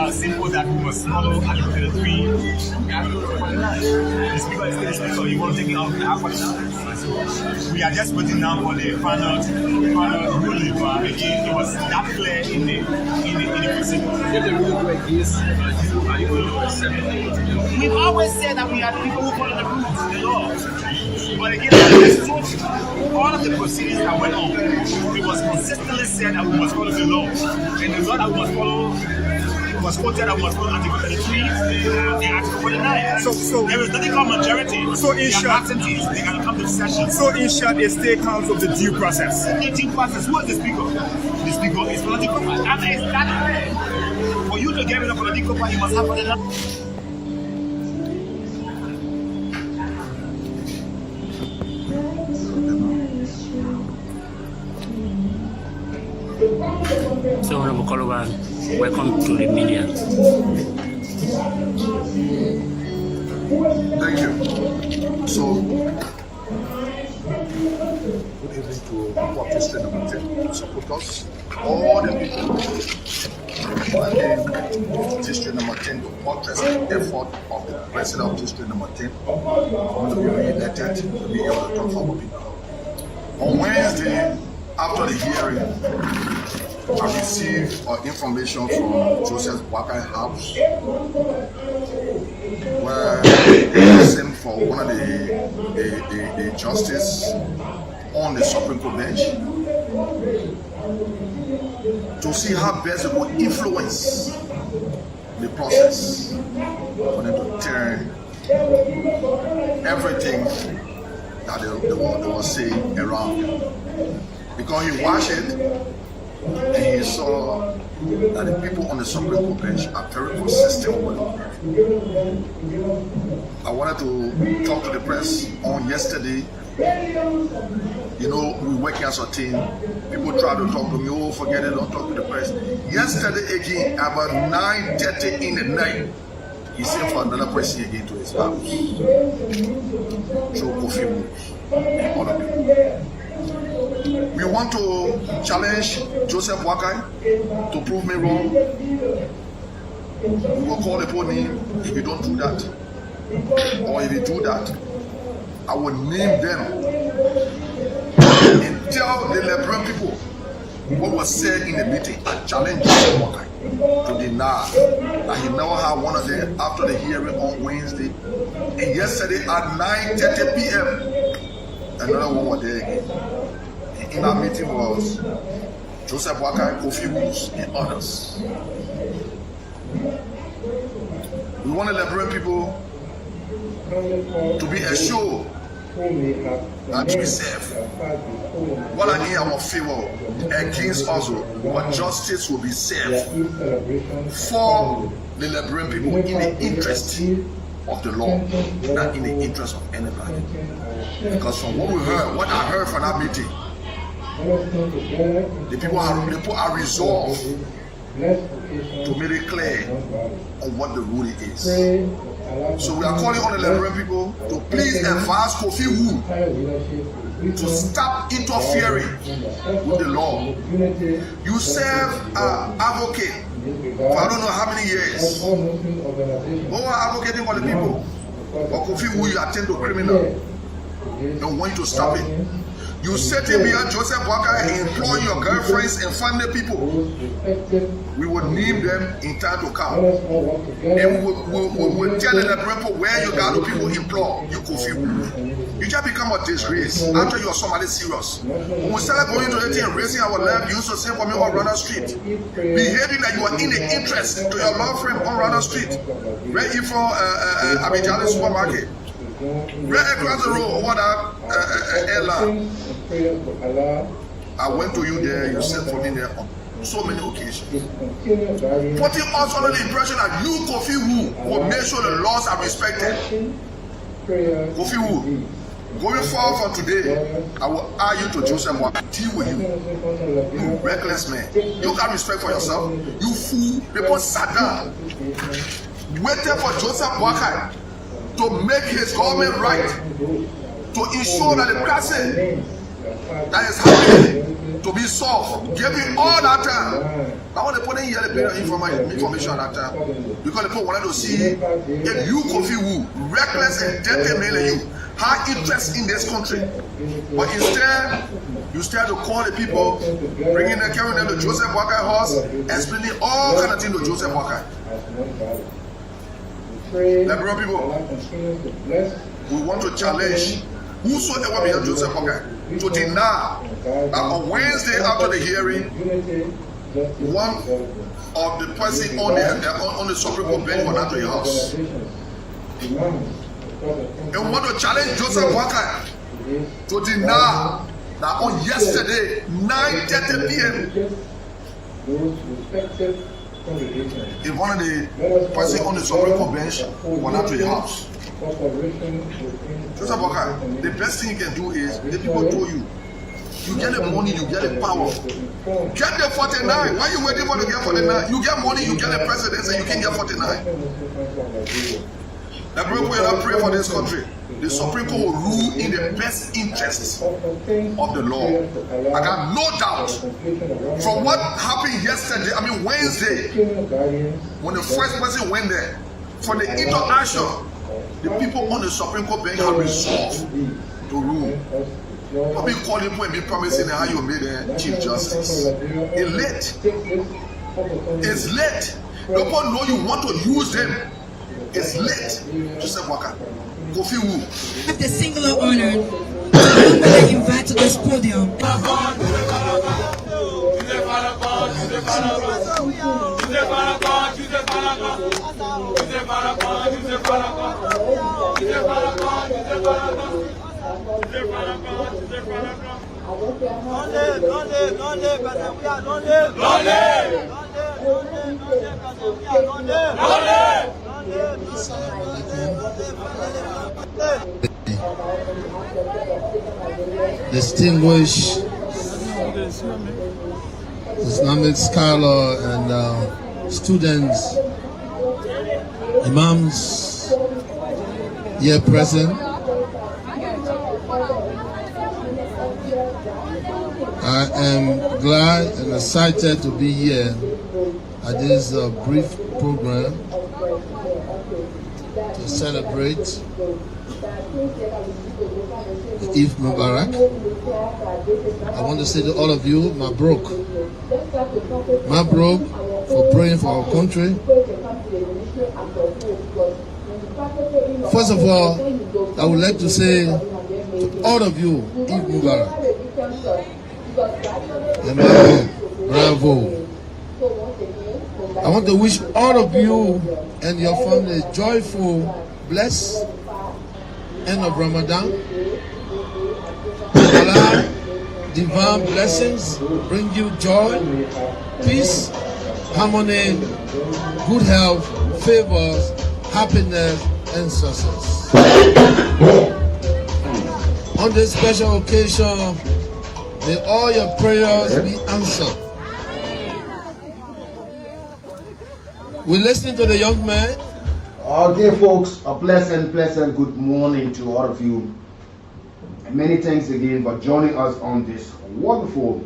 simple that we must follow Article 33. We have to go for the night. The speaker is finished, so you want to take it out for the night. We are just waiting now for the final ruling. But again, it was that clear in the proceedings. If the ruling were against, are you going to accept it? We've always said that we are people who follow the rules, the law. But again, all of the proceedings that went on, it was consistently said that we must follow the law. And the law that we must follow was quoted that we must follow Article 33 and Article 49. So there is nothing called majority. So in short, absentees, they can come to session. So in short, it still counts of the due process. The due process. Who is the speaker? The speaker is political party. And it's that clear. For you to get rid of political party, you must have political. So, Honorable Koloban, welcome to the media. Thank you. So, good evening to our President number 10 supporters, all the people in District number 10 to buttress the effort of the President of District number 10 to be re-elected to be able to talk for our people. On Wednesday, after the hearing, I received information from Joseph Boakai's house where he sent for one of the justices on the Supreme Court bench to see how best it would influence the process for them to turn everything that they were saying around. Because he watched it, and he saw that the people on the Supreme Court bench are very consistent with it. I wanted to talk to the press on yesterday. You know, we working as a team. People try to talk to me, oh, forget it, don't talk to the press. Yesterday again, about 9:30 in the night, he sent for another person again to his house. Through coffee rooms and other people. We want to challenge Joseph Boakai to prove me wrong. We will call upon him if you don't do that. Or if you do that, I will name them and tell the Liberian people what was said in the meeting and challenge Joseph Boakai to deny that he never had one of them after the hearing on Wednesday. And yesterday at 9:30 p.m., another one was there again. In our meeting was Joseph Boakai, Kofi Woods, and others. We want the Liberian people to be assured that to be safe. What I need our favor against also, but justice will be safe for the Liberian people in the interest of the law, not in the interest of anybody. Because from what we heard, what I heard from that meeting, the people are resolved to make it clear on what the ruling is. So we are calling on the Liberian people to please advise Kofi Wu to stop interfering with the law. You serve an advocate for I don't know how many years. Who are advocating for the people? But Kofi Wu, you attend to criminal. Don't want you to stop it. You sitting behind Joseph Boakai and employ your girlfriends and family people. We will name them in time to come. And we will tell the people where you got the people employ. You Kofi. You just become a disgrace after you are somebody serious. When we started going to the thing and raising our left, you used to say for me on Runner Street. Behaving like you are in the interest to your love friend on Runner Street. Right in front of Abidjan supermarket. Right across the road over that airline. I went to you there, you said for me there on so many occasions. Putting us under the impression that you, Kofi Wu, will make sure the laws are respected. Kofi Wu, going forward from today, I will argue to Joseph Boakai, deal with you. You reckless man. You got respect for yourself. You fool. People sat down, waited for Joseph Boakai to make his government right, to ensure that the person that is happening to be solved. Gave me all that time. I want to put in here the better information at that time. Because the people wanted to see if you Kofi Wu, reckless and determined you, have interest in this country. But instead, you start to call the people, bringing them, carrying them to Joseph Boakai house, explaining all kind of things to Joseph Boakai. Liberal people, we want to challenge whosoever behind Joseph Boakai to deny that on Wednesday after the hearing, one of the person on the Supreme Court bench went out to your house. And we want to challenge Joseph Boakai to deny that on yesterday, 9:30 p.m., if one of the person on the Supreme Court bench went out to your house. Joseph Boakai, the best thing you can do is the people told you. You get the money, you get the power. Get the 49. Why are you waiting for to get 49? You get money, you get the presidency, you can get 49. The people will pray for this country. The Supreme Court will rule in the best interests of the law. I got no doubt. From what happened yesterday, Wednesday, when the first person went there, for the interaction, the people on the Supreme Court bench have resolved to rule. I'll be calling people and be promising how you made a Chief Justice. It's late. It's late. People know you want to use them. It's late. Joseph Boakai, Kofi Wu. I have the singular honor to be invited to this podium. Distinguished Islamic scholar and students, imams here present. I am glad and excited to be here at this brief program to celebrate the Eid Mubarak. I want to say to all of you, Mabruk for praying for our country. First of all, I would like to say to all of you, Eid Mubarak. Bravo. I want to wish all of you and your family joyful, blessed end of Ramadan. Allah, divine blessings bring you joy, peace, harmony, good health, favors, happiness, and success. On this special occasion, may all your prayers be answered. We're listening to the young man. Okay, folks, a pleasant good morning to all of you. And many thanks again for joining us on this wonderful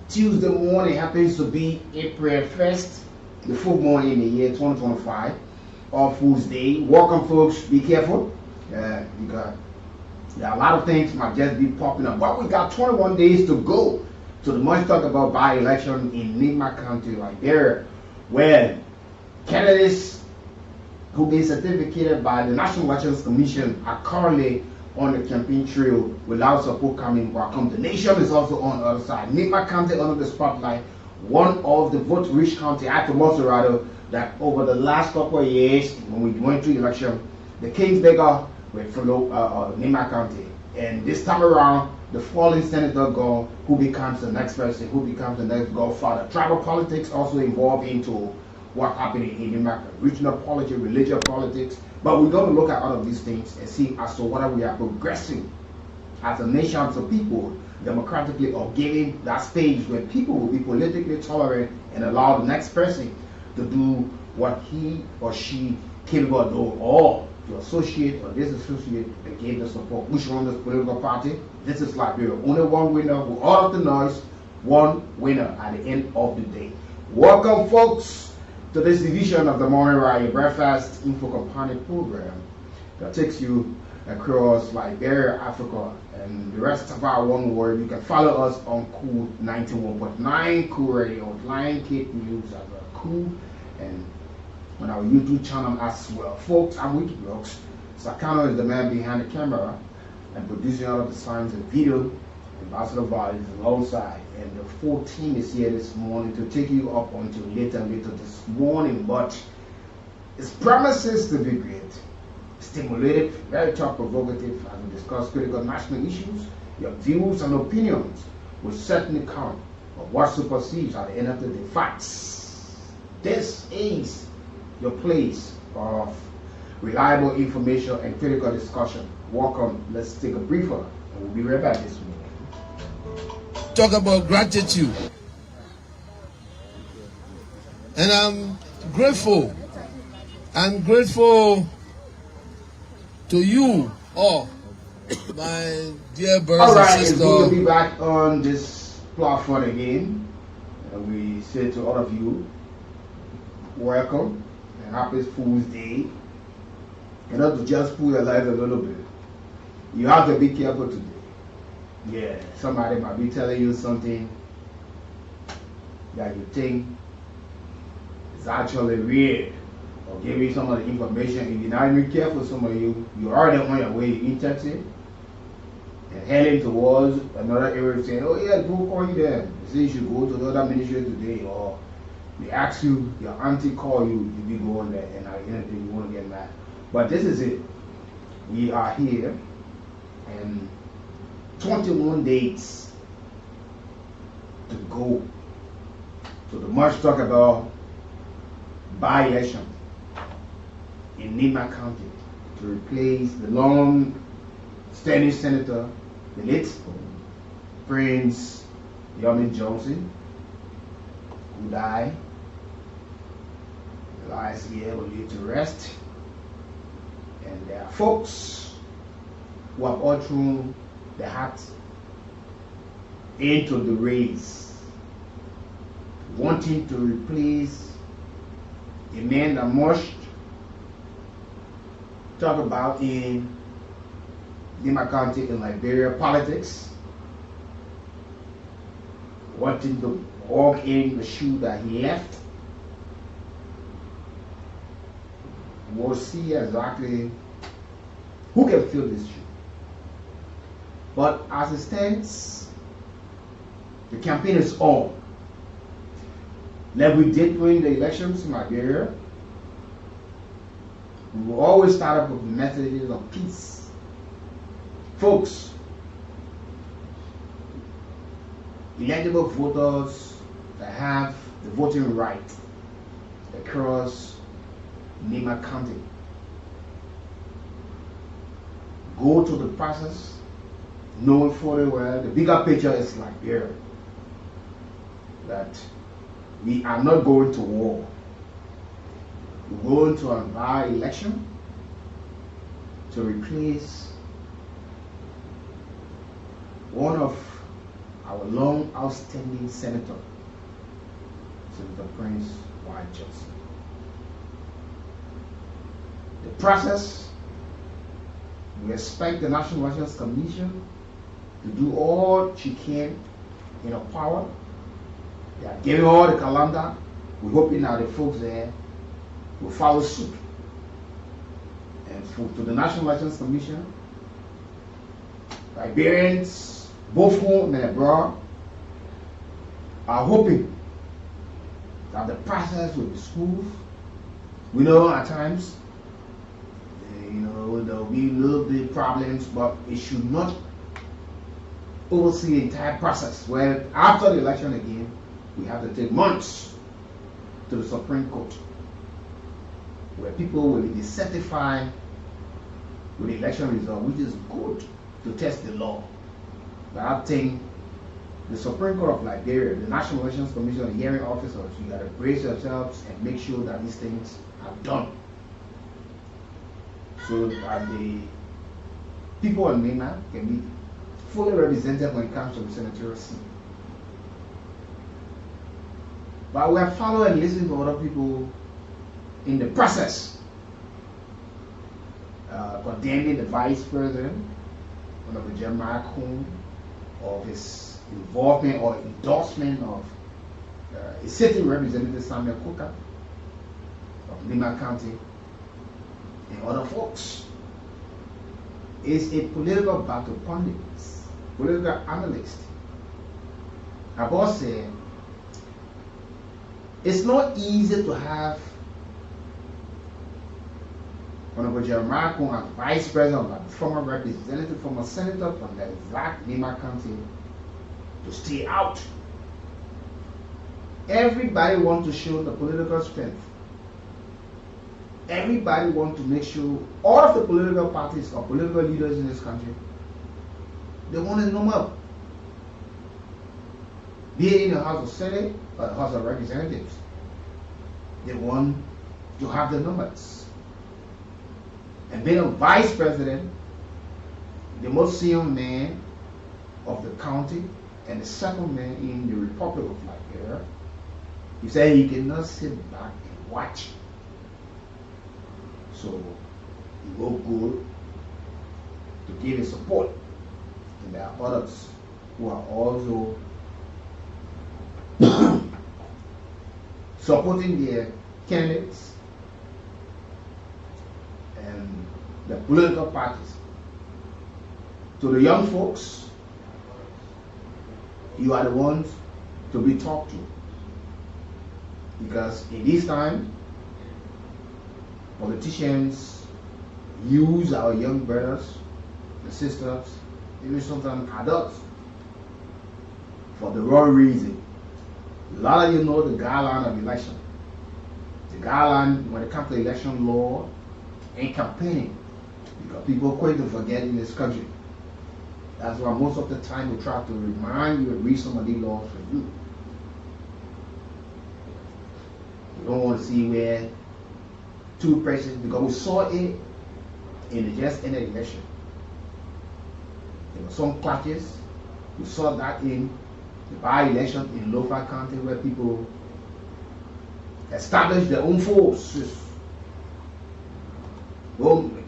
Tuesday morning. Happens to be April 1st, the full morning in the year 2025, or Fool's Day. Welcome, folks. Be careful. Because there are a lot of things might just be popping up. But we got 21 days to go to the much talked about by-election in Nima County, Liberia, where candidates who been certificated by the National Elections Commission are currently on the campaign trail without support coming back. The nation is also on the other side. Nima County under the spotlight, one of the vote-rich county, rather, that over the last couple of years, when we went to election, the king's beggar will follow Nima County. And this time around, the fallen senator gone, who becomes the next person, who becomes the next godfather. Tribal politics also involved into what happened in Nima, regional politics, religious politics. But we're going to look at all of these things and see as to whether we are progressing as a nation, as a people, democratically, or giving that stage where people will be politically tolerant and allow the next person to do what he or she capable of doing, or to associate or disassociate against the support which run this political party. This is Liberia. Only one winner with all of the noise, one winner at the end of the day. Welcome, folks, to this edition of the Morning Rally Breakfast Info Companion program that takes you across Liberia, Africa, and the rest of our one world. You can follow us on Cool 91.9, Cool Radio, Lion Cape News as well, Cool, and on our YouTube channel as well. Folks, I'm Weekie. Sakano is the man behind the camera and producing all of the signs and video. Ambassador Val is alongside, and the full team is here this morning to take you up until later this morning. But it promises to be great, stimulative, very thought-provocative as we discuss critical national issues. Your views and opinions will certainly count, but what supersedes at the end of the day, facts. This is your place of reliable information and critical discussion. Welcome. Let's take a briefer, and we'll be right back this morning. Talk about gratitude. And I'm grateful. I'm grateful to you all, my dear brothers and sisters. It's good to be back on this platform again. We say to all of you, welcome and happy Fool's Day. You know, to just fool your life a little bit, you have to be careful today. Yeah, somebody might be telling you something that you think is actually real, or give you some of the information. If you're not even careful, some of you already on your way into and heading towards another area saying, oh yeah, go call you there. They say you should go to the other ministry today, or they ask you, your auntie call you, you be going there, and at the end of the day, you want to get mad. But this is it. We are here, and 21 days to go to the much talk about by-election in Nima County to replace the long-standing senator, the late Prince Yomi Johnson, who died last year, will leave to rest. And there are folks who have all thrown their hearts into the race, wanting to replace a man that must talk about in Nima County in Liberia politics, wanting to walk in the shoe that he left. We'll see exactly who can fill this shoe. But as it stands, the campaign is on. Like we did during the elections in Liberia, we will always start up with messages of peace. Folks, eligible voters that have the voting right across Nima County, go to the process, knowing fully well the bigger picture is Liberia, that we are not going to war. We're going to a by-election to replace one of our long outstanding senator, Senator Prince Y. Johnson. The process, we expect the National Elections Commission to do all she can in her power. They are giving all the calendar. We're hoping that the folks there will follow suit. And to the National Elections Commission, Liberians, both home and abroad, are hoping that the process will be smooth. We know at times, there will be little bit problems, but it should not oversee the entire process. Where after the election again, we have to take months to the Supreme Court, where people will be certified with the election result, which is good to test the law. But I think the Supreme Court of Liberia, the National Elections Commission, the hearing officers, you got to brace yourselves and make sure that these things are done so that the people on mainland can be fully represented when it comes to the senatorial seat. But we have followed and listened to other people in the process, condemning the vice president, Honorable Jeremiah Kuhn, of his involvement or endorsement of a sitting representative Samuel Kuka of Lima County and other folks. Is a political battle pundits, political analyst. Our boss said, it's not easy to have Honorable Jeremiah Kuhn as vice president, or former representative, former senator from the exact Lima County, to stay out. Everybody wants to show the political strength. Everybody wants to make sure all of the political parties or political leaders in this country, they want to number up. Be it in the House of Senate or the House of Representatives, they want to have the numbers. And being a vice president, the most senior man of the county and the second man in the Republic of Liberia, he said he cannot sit back and watch. So he will go to give his support. And there are others who are also supporting their candidates and the political parties. To the young folks, you are the ones to be talked to. Because in this time, politicians use our young brothers and sisters, even sometimes adults, for the wrong reason. A lot of you know the guideline of election. The guideline when it comes to election law and campaigning, because people are quick to forget in this country. That's why most of the time we try to remind you and read some of these laws for you. You don't want to see where two presidents, because we saw it in the just ended election. There were some clashes. We saw that in the by-election in Lofa County, where people established their own forces,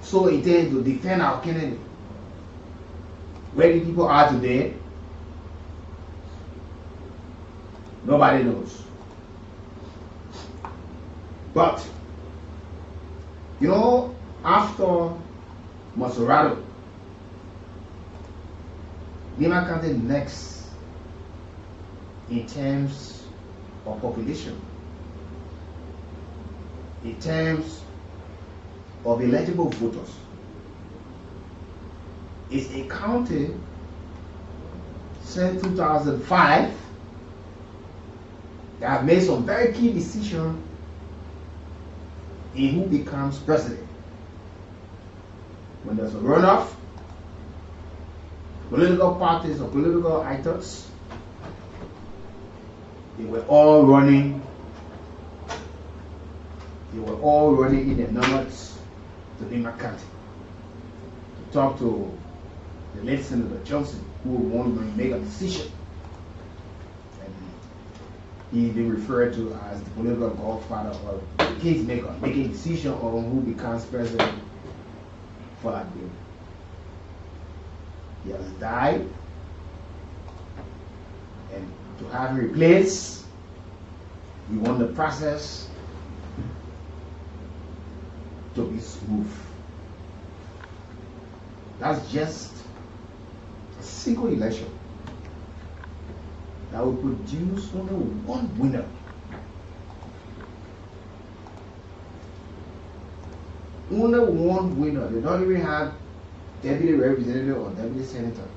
so intent to defend our candidate. Where the people are today, nobody knows. But you know, after Maserado, Lima County next in terms of population, in terms of eligible voters, is a county since 2005 that have made some very key decisions in who becomes president. When there's a runoff, political parties or political actors, they were all running in the numbers to Lima County to talk to the late Senator Johnson, who wanted to make a decision. And he's been referred to as the political godfather or the kingmaker, making a decision on who becomes president for Liberia. He has died, and to have him replaced, we want the process to be smooth. That's just a single election that will produce only one winner. Only one winner. They don't even have deputy representative or deputy senator.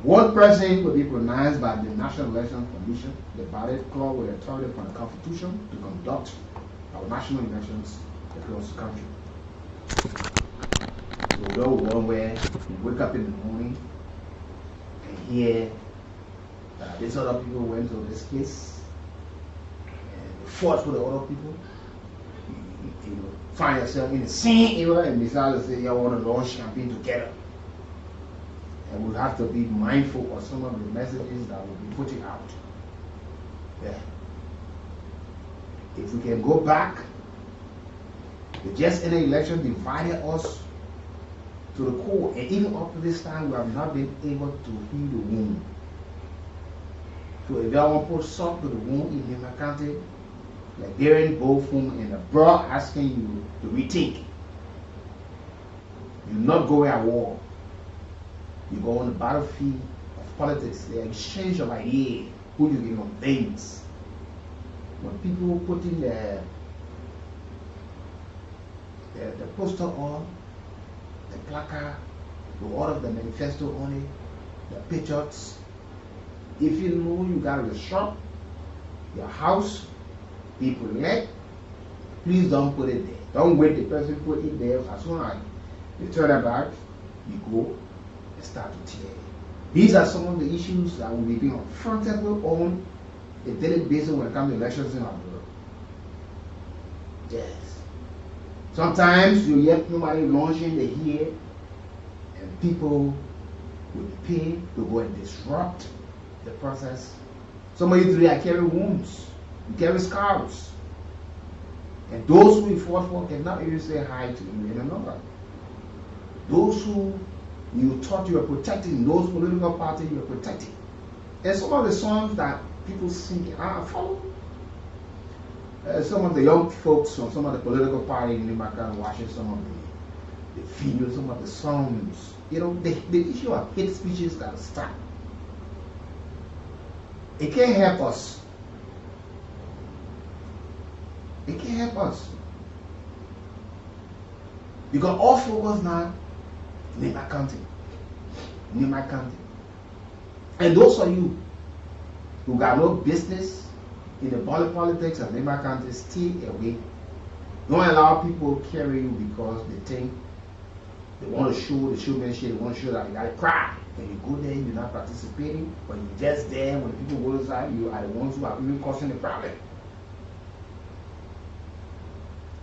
One person will be pronounced by the National Election Commission, the ballot clause with authority from the Constitution to conduct our national elections across the country. So go one where you wake up in the morning and hear that these other people went to this case and they fought for the other people. find yourself in the same area and decide to say, you want to launch campaign together. And we'll have to be mindful of some of the messages that we'll be putting out. Yeah. If we can go back, the just in the election divided us to the core, and even up to this time, we have not been able to heal the wound. So if y'all want to put salt to the wound in Nima County, like Darren Bofum and the bro asking you to rethink. You not go at war. You go on the battlefield of politics. The exchange of ideas, who you get on things. When people put in the poster on, the placard, the word of the manifesto on it, the pictures. If you know you got your shop, your house, people let, please don't put it there. Don't wait the person put it there. As soon as you turn it back, you go and start to tear. These are some of the issues that will be being confronted with on a daily basis when it comes to elections in our world. Yes. Sometimes you hear nobody launching the here, and people will be paid to go and disrupt the process. Some of you today are carrying wounds, you carry scars. And those who you fought for cannot even say hi to you any longer. Those who you thought you were protecting, those political parties you were protecting. And some of the songs that people sing, I follow. Some of the young folks from some of the political parties in Nimakan watching some of the videos, some of the songs. You know, the issue of hate speeches got to stop. It can't help us. It can't help us. Because all focus now in my country. In my country. And those of you who got no business in the politics of my country, stay away. Don't allow people carry you because they think they want to show the showmanship, they want to show that you got to cry. And you go there, you're not participating, but you're just there. When people go inside, you are the ones who are even causing the problem.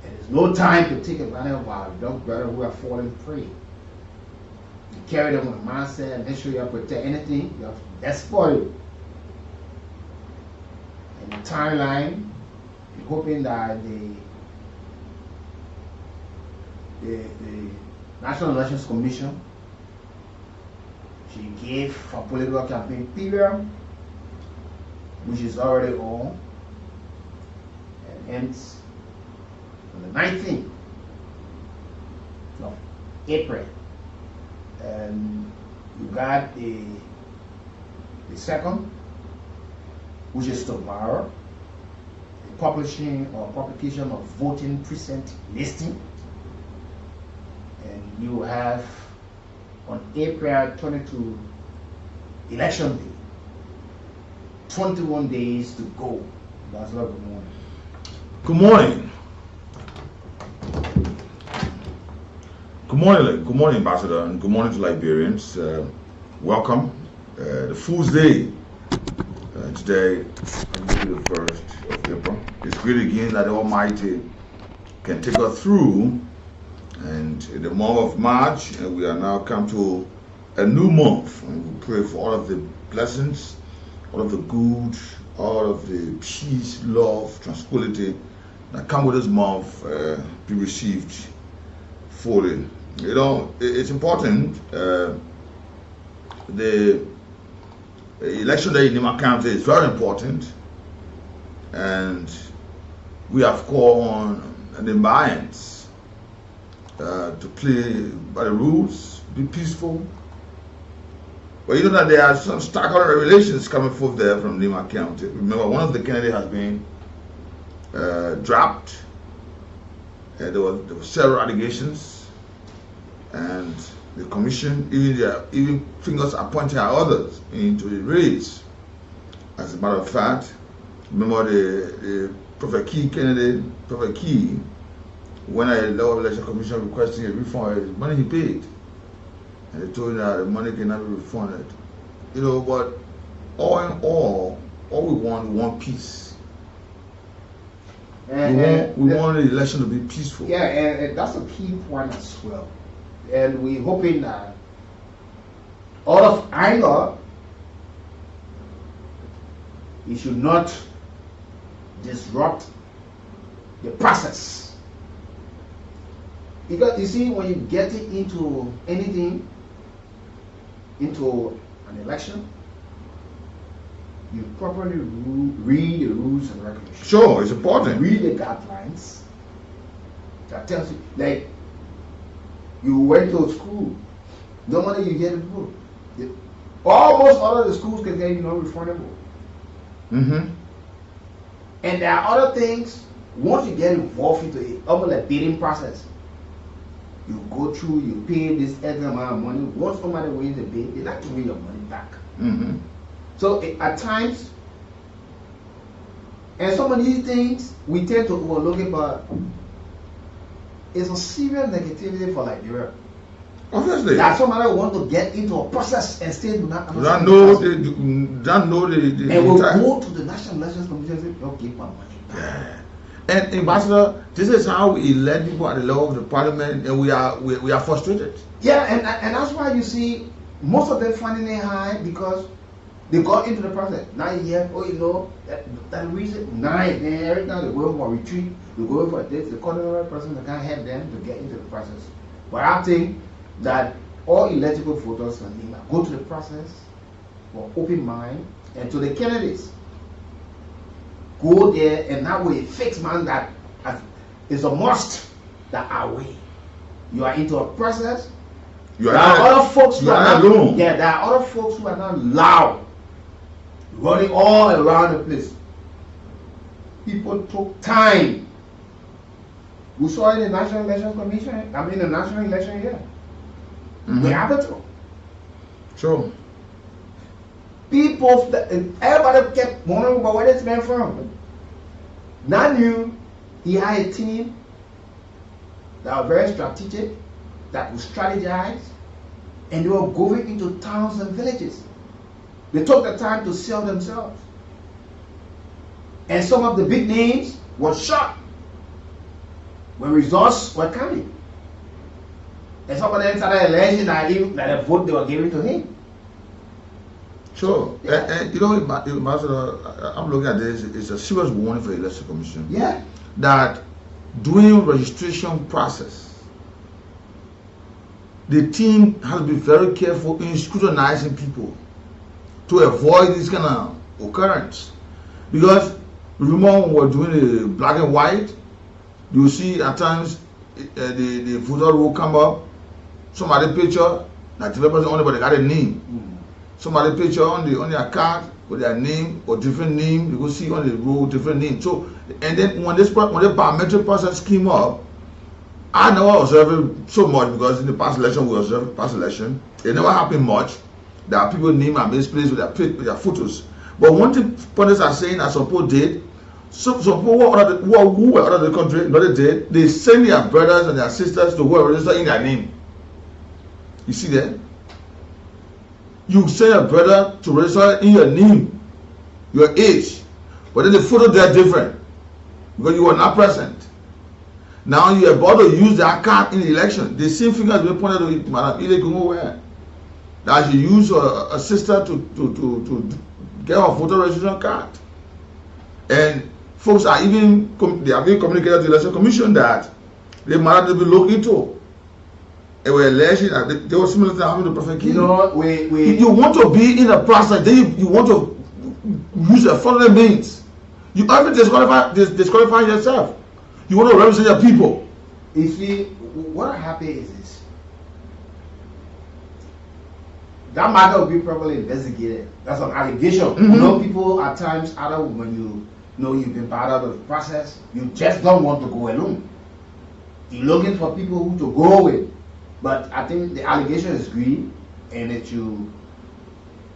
And there's no time to take advantage of our young brother who are falling prey. You carry them with a mindset and make sure you have to protect anything. You have to export it. And the timeline, you're hoping that the National Elections Commission, she gave a political campaign period, which is already on, and ends on the 19th of April. And you got the second, which is tomorrow, the publication of voting precinct listing. And you have on April 22, election day, 21 days to go. That's all. Good morning. Good morning. Good morning, Ambassador, and good morning to Liberians. Welcome. The Fool's Day today, the 1st of April. It's great again that the Almighty can take us through. And in the month of March, we are now come to a new month. And we pray for all of the blessings, all of the good, all of the peace, love, tranquility that come with this month be received fully. You know, it's important. The election day in Nima County is very important. And we have called on the Mayans to play by the rules, be peaceful. But you know that there are some stark revelations coming forth there from Nima County. Remember, one of the candidates has been dropped. There were several allegations, and the commission even fingers are pointing at others into the race. As a matter of fact, remember the Prophet Key candidate, Prophet Key, when the Law Election Commission requesting a refund, the money he paid, and they told him that the money cannot be refunded. You know, but all in all we want peace. We want the election to be peaceful. Yeah, and that's a key point as well. And we're hoping that out of anger, it should not disrupt the process. Because you see, when you get it into anything, into an election, you properly read the rules and regulations. Sure, it's important. Read the guidelines that tells you, like, you went to school, normally you get a book. Almost all of the schools can get you non-refundable. Mm-hmm. And there are other things, once you get involved into it, almost like bidding process. You go through, you pay this certain amount of money. Once somebody wins a bid, they like to win your money back. Mm-hmm. So at times, and some of these things, we tend to overlook it, but it's a serious negativity for Liberia. Obviously. That somebody want to get into a process and still do not understand. Don't know the and will go to the National Elections Commission and say, "Don't give my money back." Yeah. And Ambassador, this is how we elect people at the level of the parliament, and we are frustrated. Yeah, and that's why you see most of them finding it high because they got into the process. Now you hear, oh, you know, that reason, then every time they go for retreat, they go for this, they call another person that can't help them to get into the process. But I think that all eligible voters can go to the process for open mind, and to the candidates, go there, and that way fix man that is a must that our way. You are into a process. There are other folks who are not alone. Yeah, there are other folks who are not loud, running all around the place. People took time. We saw it in the National Elections Commission. I mean, the National Election here. Mm-hmm. We have it. Sure. People, everybody kept wondering about where this man from. Now knew he had a team that was very strategic, that would strategize, and they were going into towns and villages. They took the time to sell themselves. And some of the big names were shocked when results were coming. And some of them started alleging that the vote they were giving to him. Sure. Yeah. And you know, Ambassador, I'm looking at this, it's a serious warning for the Election Commission. Yeah. That during registration process, the team has to be very careful in scrutinizing people to avoid this kind of occurrence. Because remember when we were doing the black and white, you see at times the voter roll come up, somebody picture, like the person only but they got a name. Somebody picture on their card with their name or different name, you go see on the roll different name. So and then when the biometric process came up, I never observed so much because in the past election we observed past election. It never happened much. There are people name and misplaced with their photos. But one thing pundits are saying that some people did, some people who were out of the country, what they did, they send their brothers and their sisters to go and register in their name. You see that? You send your brother to register in your name, your age, but then the photo they're different because you were not present. Now you are about to use that card in the election. The same fingers we pointed to Madam Ile Gungo that you use a sister to get her voter registration card. And folks are even communicated to the Election Commission that they might to be looked into. They were alleging that they were similar to having the Prophet King. You know, if you want to be in a process, then you want to use the following means. You have to disqualify yourself. You want to represent your people. You see, what happened is this. That matter will be properly investigated. That's an allegation. Mm-hmm. You know, people at times, either when you know you've been part of the process, you just don't want to go alone. You're looking for people who to go with. But I think the allegation is greed, and that you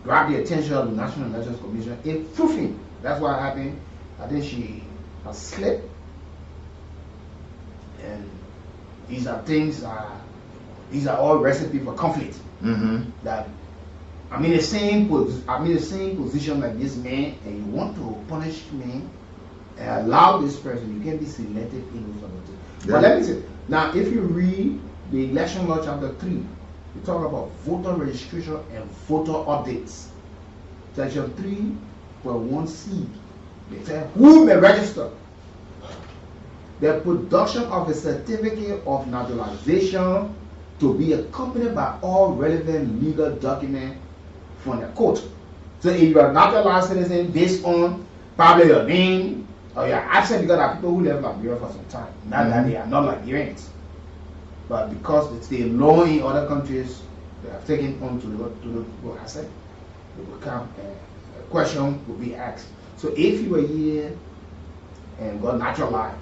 grab the attention of the National Elections Commission in proofing. That's what happened. I think she has slipped. And these are things, these are all recipe for conflict. Mm-hmm. That I'm in the same position like this man, and you want to punish me allow this person, you can be selective in those other things. But let me say, now if you read the election law chapter 3, you talk about voter registration and voter updates. Section 3.1c, they say who may register. The production of a certificate of naturalization to be accompanied by all relevant legal documents from the court. So if you are naturalized citizen based on probably your name or your accent, because there are people who live in Liberia for some time, not that they are not Liberians, but because it's the law in other countries, they have taken on to the people accent, it will come, a question will be asked. So if you were here and got naturalized,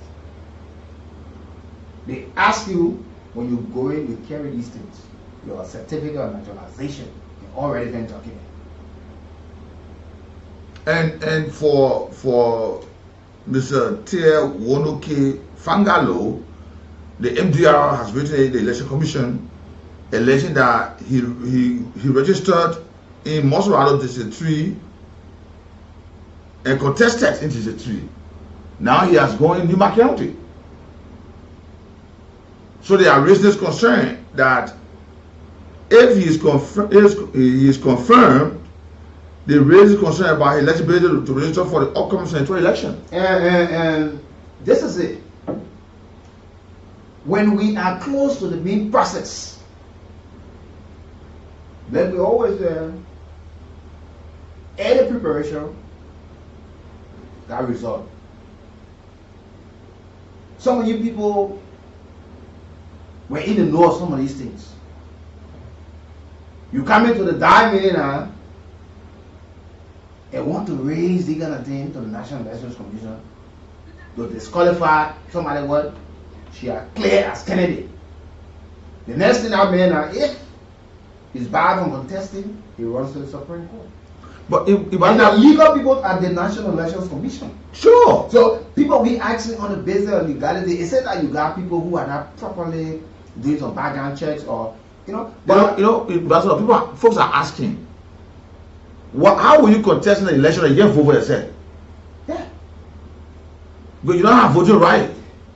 they ask you when you go in, you carry these things, your certificate of naturalization and all relevant documents. And for Mr. Tier Wonoke Fangalo, the MDR has written in the election commission alleging that he registered in Mosorado District 3 and contested in District 3. Now he has gone in Nima County. So they are raising this concern that if he is confirmed, they raise concern about his eligibility to register for the upcoming senatorial election. And this is it. When we are close to the main process, then we always any preparation that result. Some of you people were in the know of some of these things. You come into the dive meeting now and want to raise the kind of thing to the National Elections Commission to disqualify somebody what she are clear as candidate. The next thing I mean now, if he's barred from contesting, he runs to the Supreme Court. But if and now legal people at the National Elections Commission. Sure. So people be asking on the basis of legality. It said that you got people who are not properly doing some background checks or But that's what people folks are asking. How will you contest in the election and you vote for yourself? Yeah. But you don't have voting right.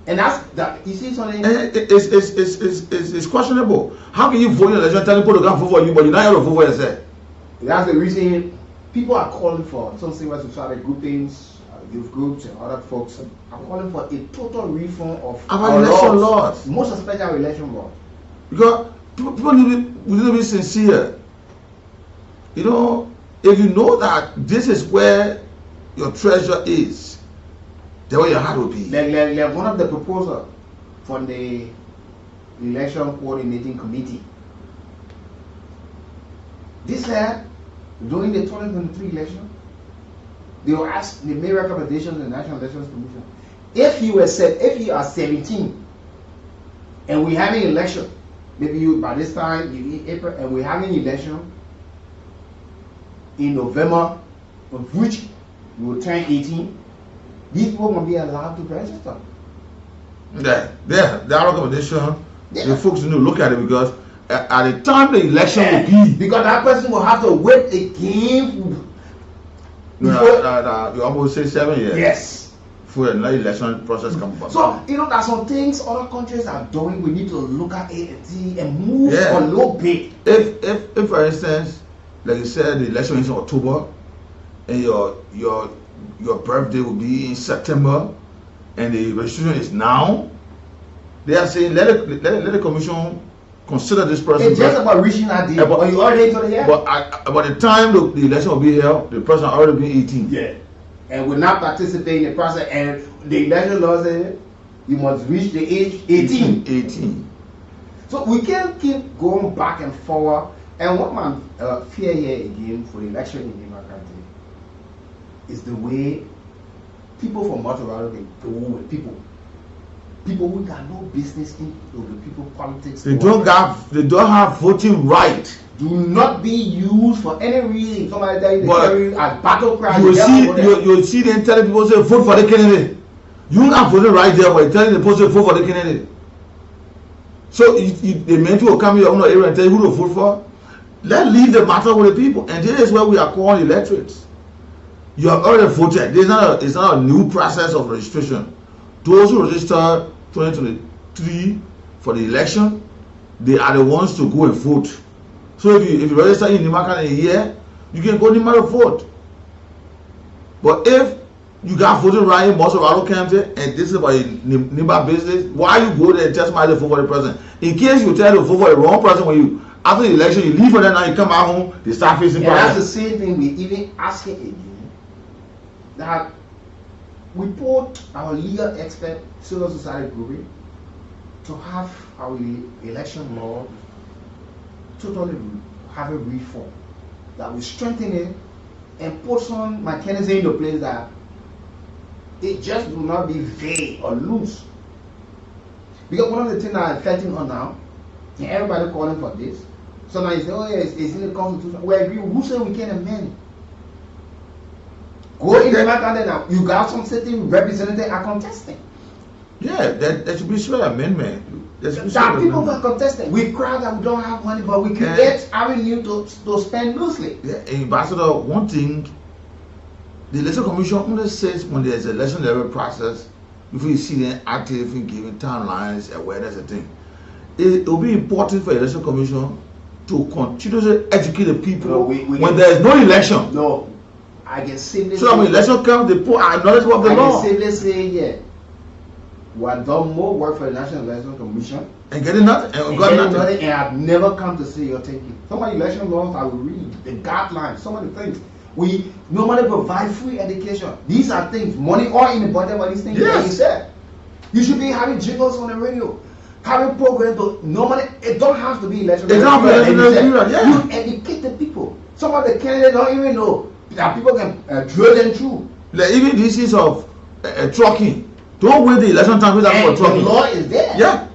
And that's that. You see something? It's questionable. How can you vote in the election telling people to come vote for you, but you're not able to vote for yourself? That's the reason people are calling for some civil society groupings, youth groups, and other folks are calling for a total reform of our election laws. Most especially our election laws. Because people need to be sincere. If you know that this is where your treasure is, then where your heart will be. Like one of the proposals from the election coordinating committee. This year, during the 2023 election, they were asked, they made recommendations to the National Elections Commission. If you are 17 and we have an election, maybe by this time in April, and we have an election in November, of which you will turn 18, these people won't be allowed to register. That recommendation, the folks need to look at it because at the time the election will be. Because that person will have to wait again. You almost say 7 years. Yes. For the election process comes back. So, there's some things other countries are doing. We need to look at it and move a little bit. If for instance, like you said, the election is in October, and your birthday will be in September, and the registration is now, they are saying let the commission consider this person. It's just about reaching that date. But you already into the year. But by the time the election will be held, the person already be 18. Yeah. And will not participate in the process. And the election law says you must reach the age 18. 18. So we can't keep going back and forward. And what my fear here again for the election in my country is the way people from Motorado can go with people who got no business in the people politics. They don't have voting right. Do not be used for any reason. Somebody tell you they carry as battle cry. You see them telling people say vote for the candidate. You don't have voting right there, but you're telling the people to vote for the candidate. So the men will come here in your area and tell you who to vote for. Let's leave the matter with the people, and this is where we are calling electorates. You have already voted. It's not a new process of registration. Those who register 2023 for the election, they are the ones to go and vote. So if you register in Nimaka in a year, you can go Nimaka to vote. But if you got voting right in most of our county and this is about Nimba business, why you go there and tell somebody to vote for the president? In case you tell them to vote for the wrong person when you after the election you leave for them, now you come back home, they start facing problems. That's the same thing we even asking again. That we put our legal expert, civil society group, to have our election law totally have a reform. That we strengthen it and put some mechanism into place that it just will not be vague or loose. Because one of the things that I'm fighting on now, and everybody calling for this, so now you say, oh yeah, it's in the constitution. We agree, who said we can amend? Go in the matter now, you got some certain representatives are contesting. Yeah, there should be sure amendment. That people who are contesting. We cry that we don't have money, but we create avenue to spend loosely. Yeah, Ambassador, one thing, the election commission only says when there's an election level process, before you see them active in giving timelines, awareness and things. It will be important for the election commission to continue to educate the people when there is no election. No, I can safely so when election comes, they put knowledge of the law. I can safely say, yeah, we have done more work for the National Election Commission and getting nothing, and got nothing. And I've never come to say you're taking. Some of the election laws I will read, the guidelines, some of the things. We normally provide free education. These are things, money all in the budget for these things that you said. You should be having jingles on the radio, having programs, but normally it don't have to be election. It don't have to be election. You educate the people. Some of the candidates don't even know that people can drill them through. Like even the issues of trucking. Don't wait the election time for trucking. The law is there. Yeah.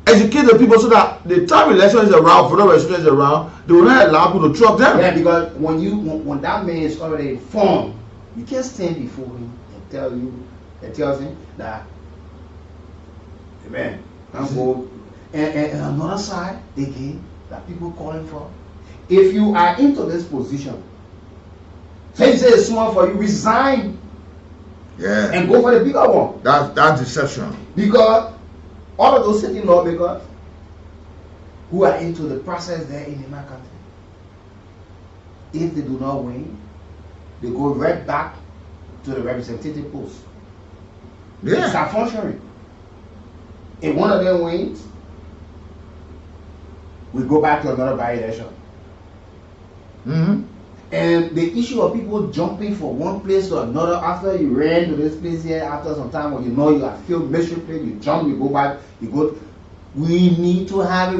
Educate the people so that the time election is around, for the election is around, they will not allow people to truck them. Yeah, because when that man is already informed, you can't stand before him and tells him that, man, I'm going. And another side again that people calling for. If you are into this position, say it's small for you, resign. Yeah. And go for the bigger one. That's deception. Because all of those sitting lawmakers who are into the process there in my country, if they do not win, they go right back to the representative post. Yeah. They start functioning. If one of them wins, we go back to another by-election. Mm-hmm. And the issue of people jumping from one place to another after you ran to this place here, after some time when you know you have feel miserably, you jump, you go back, you go. We need to have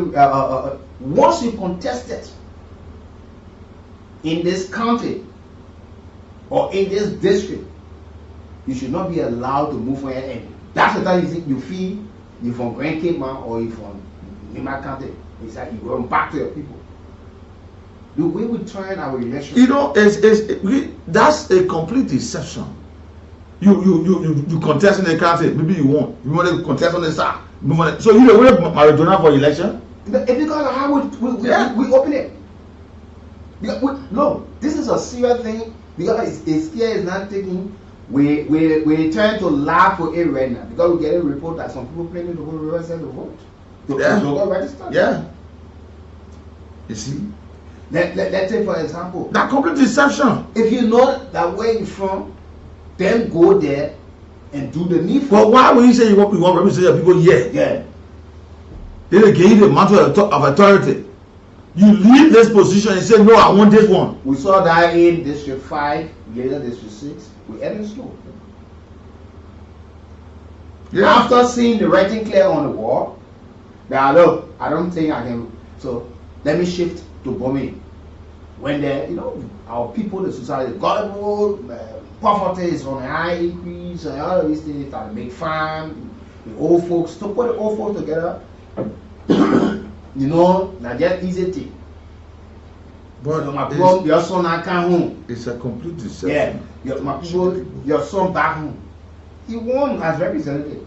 once you contest it in this county or in this district, you should not be allowed to move forward. And that's the time you feel you're from Grand Cape man or you're from Nima County. It's like you're going back to your people. The way we turn our election, you know, that's a complete deception. You contest in the country, maybe you won't. You want to contest on the side. So you don't want Maradona for election? It's because of how we open it. No, this is a serious thing because it's here is not taking. We're trying to laugh for it right now because we get a report that some people planning to go reverse the vote. To go register. Yeah. You see. Let's say for example. That complete deception. If you know that where you're from, then go there and do the needful. But why would you say you want to represent your people here? Yeah. Then they give you the mantle of authority. You leave this position and say, no, I want this one. We saw that in District 5, later District 6. We ended slow. Yeah. After seeing the writing clear on the wall, that look, I don't think I can. So let me shift to bombing. When our people, the society, gullible, poverty is on a high increase, and all of these things start to make farm, the old folks, to put the old folks together, not just easy thing. But your son I come home. It's a complete deception. Yeah, your son back home. He won as representative.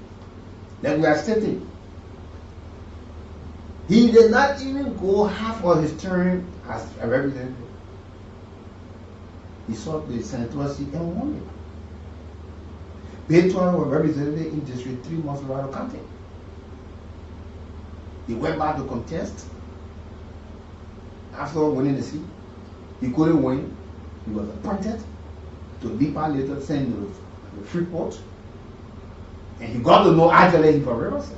Then we are stating. He did not even go half of his term as a representative. He sought the senatorial seat and won it. Payton was represented in District 3, Monserrado County. He went back to contest. After winning the seat, he couldn't win. He was appointed to Deepa later sent to the Freeport. And he got to know actually from Riverside.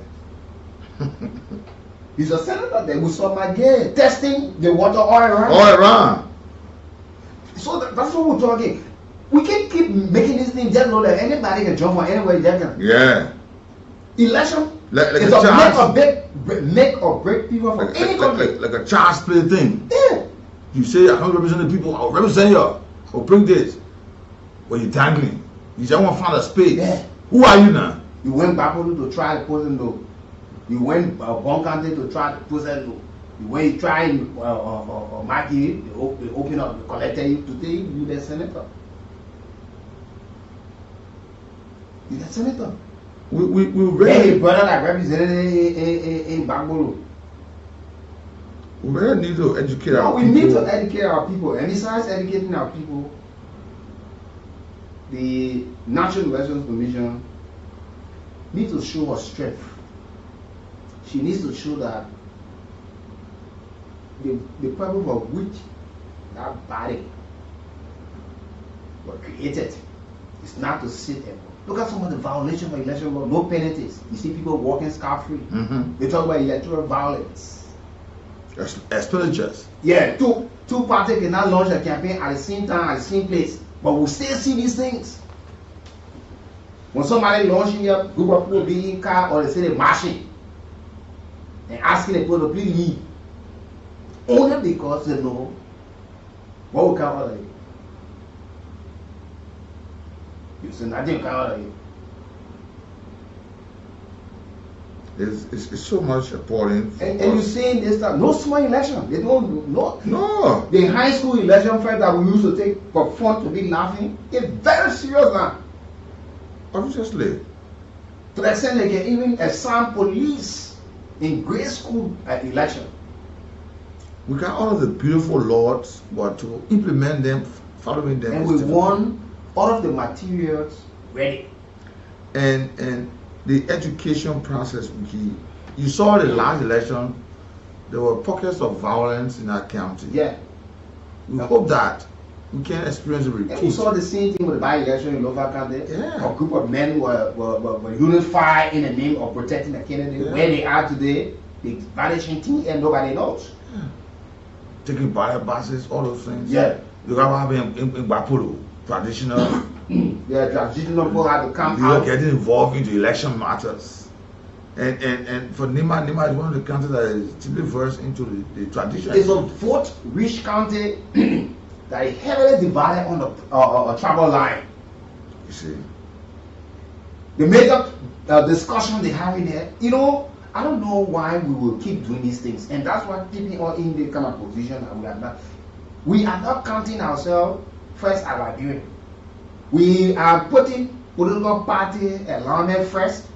He's a senator there who saw my guy testing the water all around. All around. So that's what we're talking. We can't keep making this thing just know that anybody can jump from anywhere they can. Yeah. Election like is a make or break people from any country. Like a child's play thing. Yeah. You say, I can't represent the people, I'll represent you. I'll bring this. But you're dangling. You just want to find a space. Yeah. Who are you now? You went Bapolu to try to post no. You went Bon County to try to post no. You went trying Maggie, they open up, they collected you today, you the senator. You the senator. We really. Hey, brother that represented in Bapolu. We really need to educate our people. We need to educate our people. And besides educating our people, the National Elections Commission needs to show her strength. She needs to show that the purpose for which that body was created is not to sit and look at some of the violations of election law, no penalties. You see people walking scot-free. They talk about electoral violence. Expenditures. Yeah, two parties cannot launch a campaign at the same time, at the same place. But we'll still see these things. When somebody launching a group of people being in car or they say they're marching and asking the people to please leave. Only because they know what we can order you. You say nothing can order you. It's so much appalling. And you're saying this stuff, no small election. They don't do no. The high school election fair that we used to take for fun to be laughing, it's very serious now. Obviously. To the extent they can even assign police in grade school election. We got all of the beautiful laws, but to implement them, following them. And we want all of the materials ready. And the education process, you saw the last election, there were pockets of violence in our county. Yeah. We hope that we can experience a repeat. And we saw the same thing with the by-election in local county. Yeah. A group of men were unified in the name of protecting the candidate. Yeah. Where they are today, the vanishing thing and nobody knows. Yeah. Taking ballot buses, all those things. Yeah. You got to have in Bapuru, traditional. Yeah, traditional people have to come out. Are getting involved into election matters. And for Nima is one of the counties that is deeply versed into the tradition. It's a vote-rich county that is heavily divided on the tribal line. You see. The major discussion they have in there, I don't know why we will keep doing these things. And that's why people are in the kind of position that we are not. We are not counting ourselves first as Liberian. We are putting political party alignment first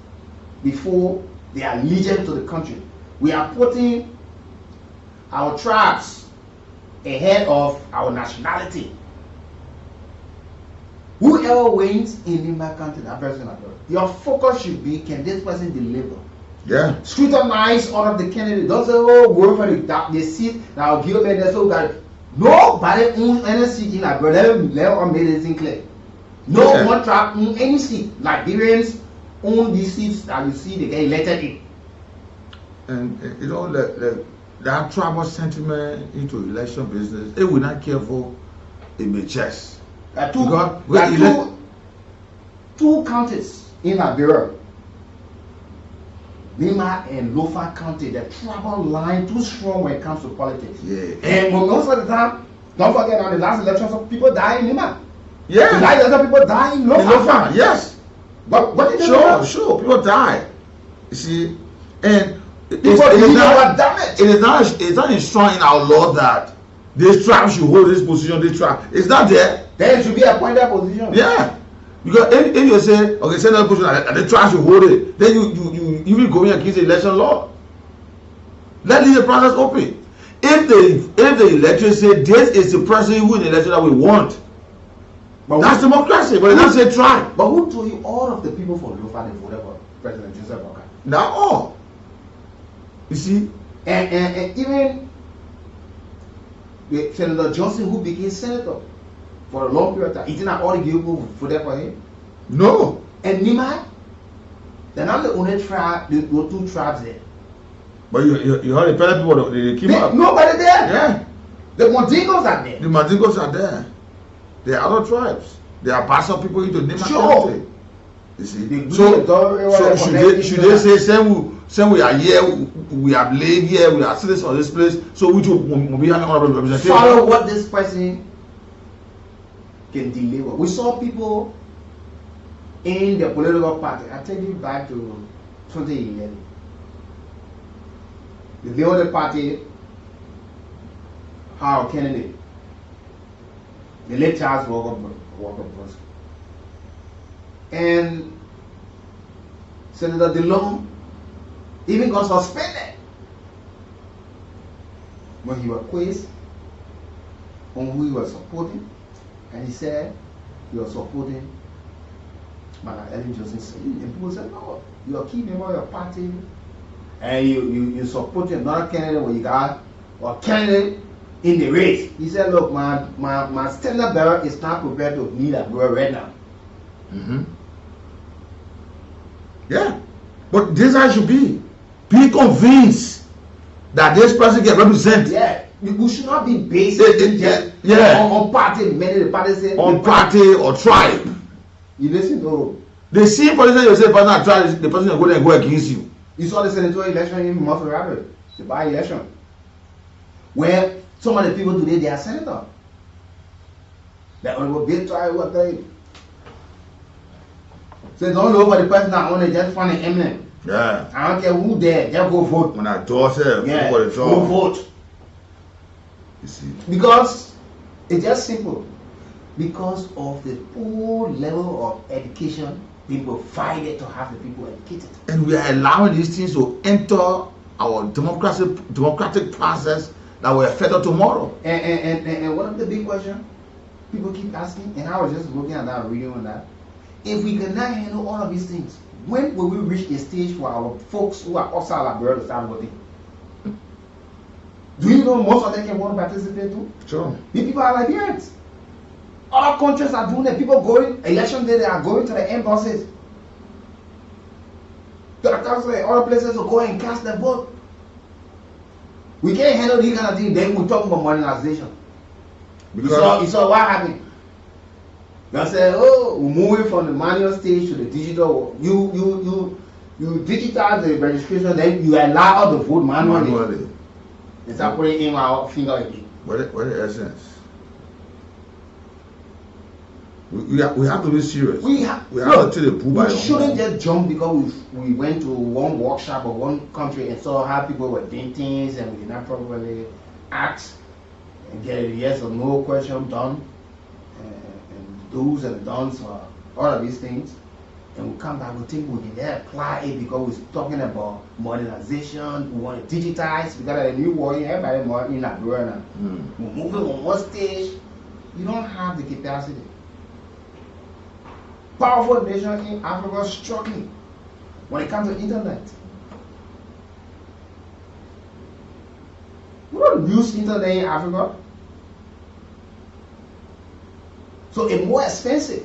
before they are allegiance to the country. We are putting our tribes ahead of our nationality. Whoever wins in Limba country, that person is good. Your focus should be, can this person deliver? Yeah. Scrutinize all of the candidates. Don't say, oh, go for the seat. Now give me that. So that nobody owns any seat in Liberia. Let them make this thing clear. No one tribe owns any seat. Liberians own these seats that you see they get elected in. And that tribal sentiment into election business, if we're not careful, it may chest. Two counties in Liberia, Lima and Lofa County, the tribal line too strong when it comes to politics. Yeah. And most of the time, don't forget on the last elections, people die in Lima. Yeah. The last election, people die in Lofa. Yes. What did they do? Sure, people die. You see, and it is not enshrined in our law that this tribe should hold this position, this tribe. It's not there. Then it should be a appointed position. Yeah. Because if you say, okay, send another position and the tribe should hold it, then you even going against the election law. Let the process open. If the electors say this is the person who in the election that we want, But That's democracy, but it doesn't say tribe. But who told you all of the people from Lofa they voted for President Joseph Boakai? Not all. You see? And even Senator Johnson, who became senator for a long period of time, isn't that all the people who voted for him? No. And Nima, they're not the only tribe, the two tribes there. But you heard the Pele people, they came up. Nobody there. Yeah. The Mandingos are there. The Mandingos are there. There are other tribes. There are Bassa people into Nima Sure. territory. You see? The So should they say, same we are here, we have lived here, we are citizens of this place, so we will be having honorable representation. Follow what this person can deliver. We saw people in the political party. I take you back to 2011. The Liberal Party, Harold Kennedy, the late Charles Walker Bruce, and Senator DeLong even got suspended when he was quizzed on who he was supporting, and he said he was supporting Madam Ellen Johnson. And people said, no, you're a key member of your party, and you supporting another candidate when you got or candidate in the race. He said, look, my standard bearer is not prepared to meet that girl right now. Mm-hmm. Yeah. But this I should be convinced that this person can represent. Yeah. We should not be based on party. Many of the parties say on party or tribe. You listen to the same person you say partner tribe, the person that go there and go against you. You saw the senatorial election in Murphy Rabbit, the by-election, where some of the people today they are senator. That honorable Bill tribe what they. So don't look for the person that only just find an eminent. Yeah. I don't care who there, just go vote. When I told her, yeah, go vote. You see. Because it's just simple. Because of the poor level of education being provided to have the people educated. And we are allowing these things to enter our democratic process that will affect us tomorrow. And one of the big questions people keep asking, and I was just looking at that reading on that. If we cannot handle all of these things, when will we reach a stage for our folks who are outside Liberia to start voting? Do you know most of them can want to participate too? Sure. These people are Liberians. Other countries are doing it. People going, election day, they are going to the embassies, to the consulate, other places to go and cast their vote. We can't handle these kind of things. Then we talk about modernization. You saw what happened. They said, oh, we're moving from the manual stage to the digital. You digitize the registration, then you allow us to vote manually. It's putting in our finger again. What the essence? We have to be serious. We have to take the pool by. We shouldn't just jump because we went to one workshop or one country and saw how people were doing things and we did not properly ask and get a yes or no question done. Do's and don'ts for all of these things, and we come back, we think we can then apply it because we're talking about modernization, we want to digitize, we got a new world, everybody more in Liberia now. We're moving on one stage, you don't have the capacity. Powerful nation in Africa struggling when it comes to internet. We don't use internet in Africa. So it's more expensive.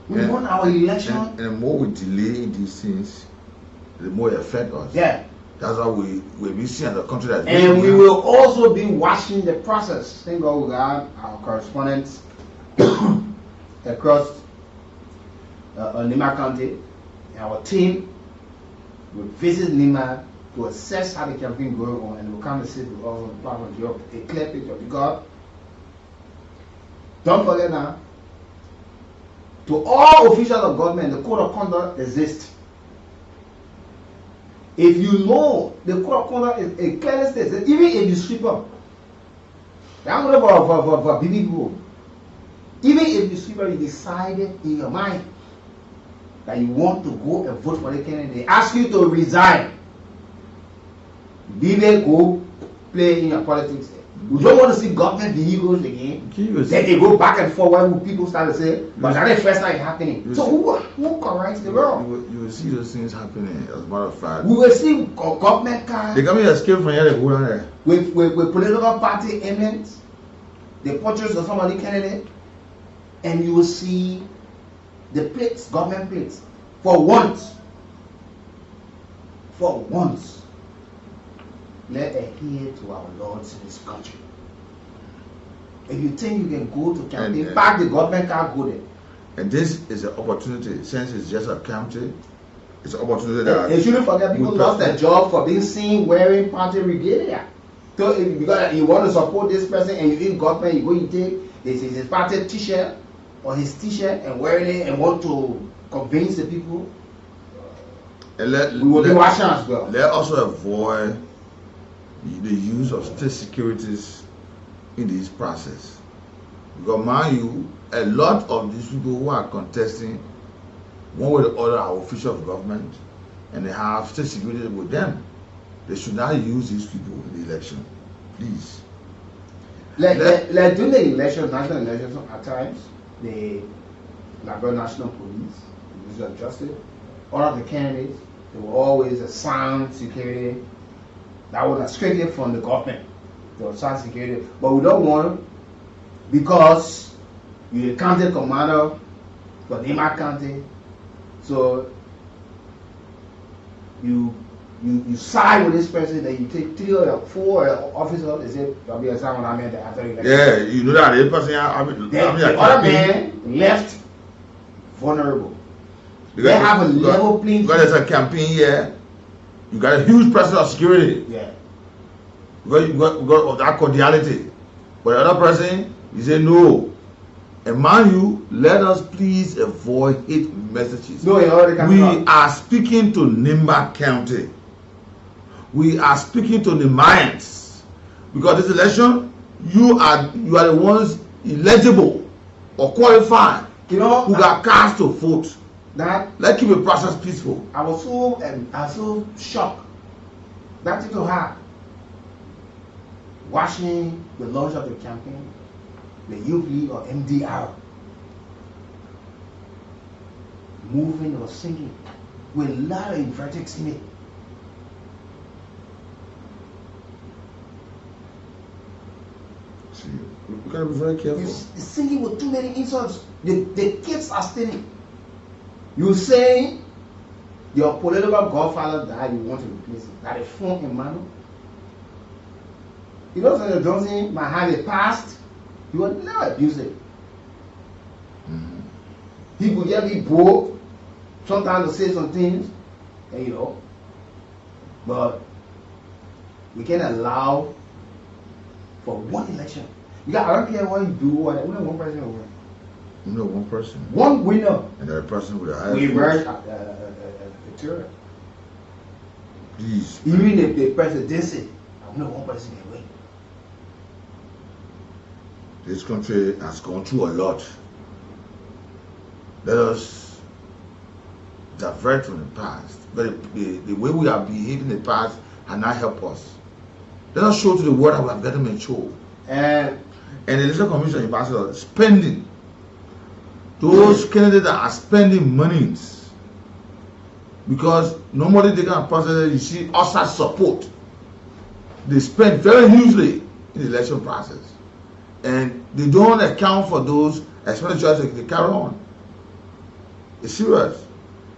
We want our election. And the more we delay these things, the more it affects us. Yeah. That's why we'll be seeing the country that's and we will also be watching the process. Thank God we got our correspondents across Nima County. Our team will visit Nima to assess how the campaign going on, and we'll come and sit with all on the platform to give a clear picture. Because don't forget now, to all officials of government, the code of conduct exists. If you know the code of conduct is a clear state, even if you sweep up, I'm going for BB people. Even if you sweep up, you decided in your mind that you want to go and vote for the candidate, they ask you to resign. BB go play in your politics. We don't want to see government vehicles again. Then they go back and forth when people start to say, but that's the first time happening. So who corrects the wrong? You will see those things happening. As a matter of fact, we will see government cars. They come here escape from here. They go down there with political party elements. The portraits of somebody candidate, and you will see the plates, government plates. For once, let adhere to our laws in this country. If you think you can go to campaign, back the government car, go there. And this is an opportunity, since it's just a county, it's an opportunity that... You shouldn't forget people lost their job for being seen wearing party regalia. So if because you want to support this person and you in government, you go and take his party t-shirt or his t-shirt and wearing it and want to convince the people. And we will be watching as well. Let also avoid the use of state securities in this process. Because mind you, a lot of these people who are contesting, one way or the other, are officials of government, and they have state security with them. They should not use these people in the election, please. Like during the election, national elections, at times, the Liberia National Police, the Ministry of Justice, all of the candidates, they were always a sound security. That was strictly from the government. They were sound security. But we don't want, because you're a county commander for Nema County, so you side with this person, then you take 3 or 4 officers, they say, you'll be a someone I meant after you. Yeah, you know that the person, the other man left vulnerable. They have a level playing field. Because there's a campaign here, you got a huge person of security. Yeah. You got that cordiality. But the other person, you say no. And mind you, let us please avoid hate messages. No, we are speaking to Nimba County. We are speaking to the Mayans. Because this election, you are the ones eligible or qualified, who got cast to vote. Let's keep the process peaceful. I was so shocked. That's it to her. Watching the launch of the campaign, the Youth League or MDR, moving or singing with a lot of inverted in it. See, we gotta be very careful. You're singing with too many insults. The kids are stealing. You say your political godfather died, you want to replace it. That is phone in manual. You know, Senator Johnson might have a past, he will never abuse it. He could just be broke, sometimes to say some things, and but we can't allow for one election. I don't care what you do, only one person will win. No, one person. One winner. And that person with a high we emerge victorious. Please. Even if the presidency, only one person can win. This country has gone through a lot. Let us divert from the past. But the way we have behaved in the past has not helped us. Let us show to the world how we have gotten mature. And the Election Commission Ambassador spending. Those candidates that are spending monies. Because normally they can process, you see outside support. They spend very hugely in the election process. And they don't account for those expenditures they carry on. It's serious.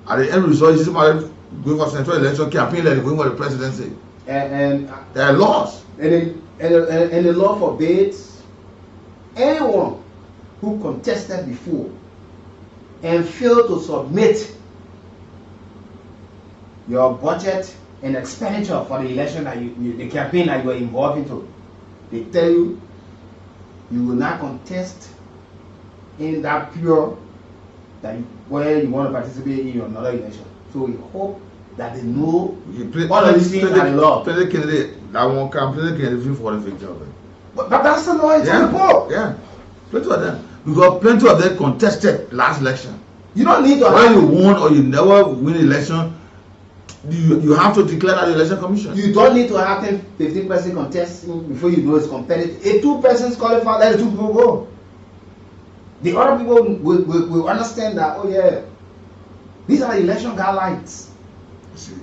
At the end result, you see somebody going for central election campaign like they're going for the presidency. And they're lost. And the law forbids anyone who contested before and failed to submit your budget and expenditure for the election that the campaign that you are involved into. They tell you you will not contest in that period where you want to participate in another election. So we hope that they know all of these things are the law. Play the candidate that won't come, play the candidate for the victory. But that's the law in Singapore. Yeah, plenty of them. Because plenty of them contested last election. You don't need to whether you won or you never win election, you have to declare that the election commission. You don't need to have 15% contesting before you know it's competitive. If 2 persons qualify, let the 2 people go. The other people will understand that, oh yeah, these are election guidelines. See.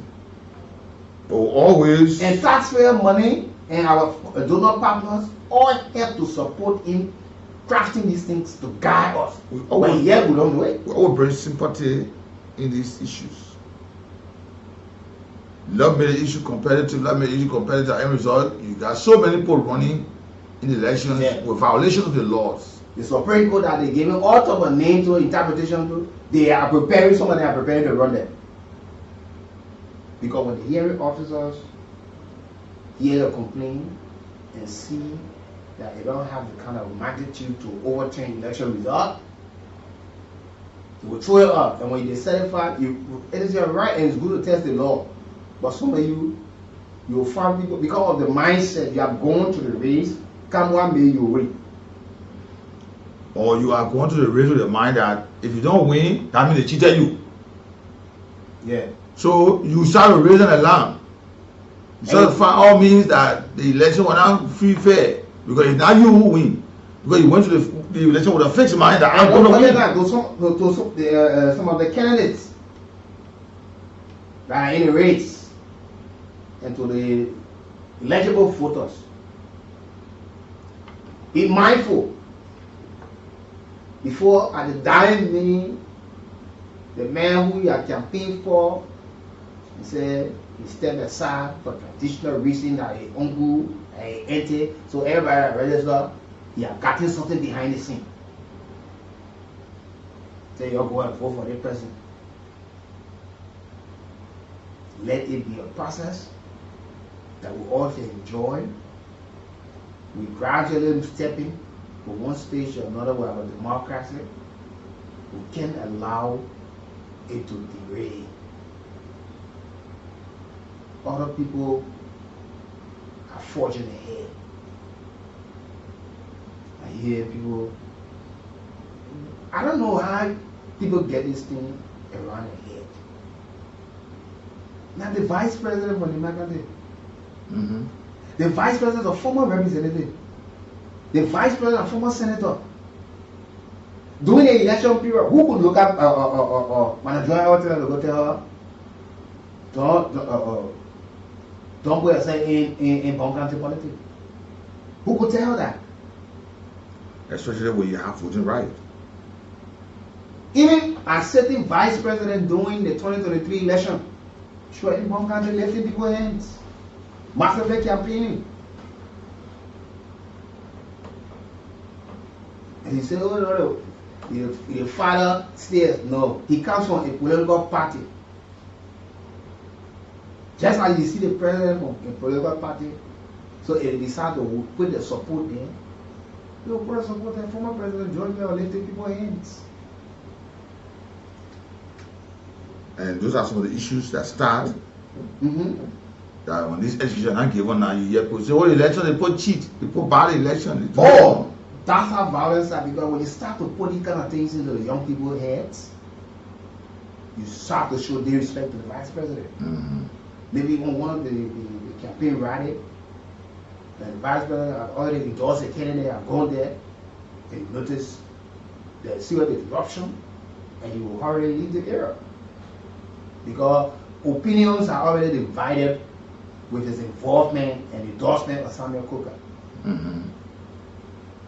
But always. And taxpayer money and our donor partners all help to support in crafting these things to guide us. But yet we don't do it. We all bring sympathy in these issues. Love made the issue competitive, love made the issue competitive, and result, you got so many people running in the elections with violation of the laws. The Supreme Court that they gave all type of names to interpretation to, they are preparing, some of them are preparing to run them. Because when the hearing officers hear a complaint and see that they don't have the kind of magnitude to overturn election result, they will throw it up. And when they certify, it is your right and it's good to test the law. But some of you will find people, because of the mindset, you have gone to the race, come one day you win. Or you are going to the race with the mind that if you don't win, that means they cheated you. Yeah. So you start raising a lamb. You start to find all means that the election was not free fair. Because it's not you who win. Because you went to the election with a fixed mind that I'm going to win. Some of the candidates that are in the race and to the eligible voters, be mindful before at the dying minute, the man who you are campaigning for, he said he stepped aside for traditional reason that his uncle and his auntie, so everybody register, he has gotten something behind the scene. Say you're going to vote for the person. Let it be a process that we all can enjoy. We gradually stepping from one stage to another with our democracy. We can't allow it to derail. Other people are forging ahead. I hear people, I don't know how people get this thing around their head. Now the vice president for the Magadi, the vice president of former representative, the vice president of former senator, during the election period, who could look up when I join out to go tell her, don't go and say in Bon County politics. Who could tell that? Especially when you have voting right. Even a certain vice president during the 2023 election, sure, in Bon County lifting people's hands, massively campaigning. And he said, oh no, your father stays. No, he comes from a political party. Just as you see the president from a political party, so they decide to put the support there. You put the support there. Former President George Weah lifting people's hands. And those are some of the issues that start. That when this education not given now, you hear people say, oh, election, they put cheat, they put bad election. Oh, that's how violence are, because when you start to put these kind of things into the young people's heads, you start to show disrespect to the vice president. Maybe on one of the campaign rally, the vice president had already endorsed a candidate, have gone there, and you notice the serious disruption, and you will hurriedly leave the area. Because opinions are already divided with his involvement and endorsement of Samuel Coker.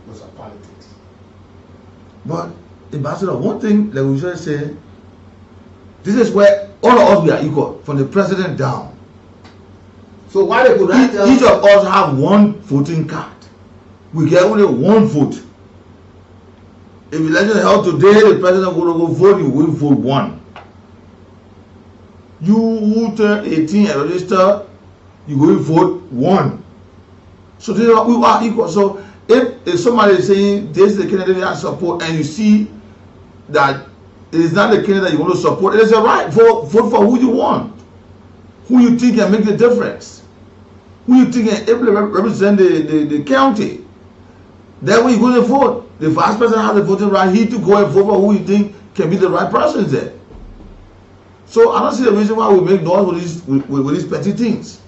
Those are politics. But, Ambassador, one thing that we should say, this is where all of us we are equal, from the president down. So why they could each of us have one voting card. We get only one vote. If election is held today, the president will go vote, you will vote one. You who turn 18 and register, you will vote one. So we are equal. So if somebody is saying this is the candidate I support, and you see that it is not the candidate you want to support, it is a right. Vote for who you want, who you think can make the difference, who you think can able to represent the county. Then when you go to vote, the vice president has the voting right. He to go and vote for who you think can be the right person there. So I don't see the reason why we make noise with these petty things.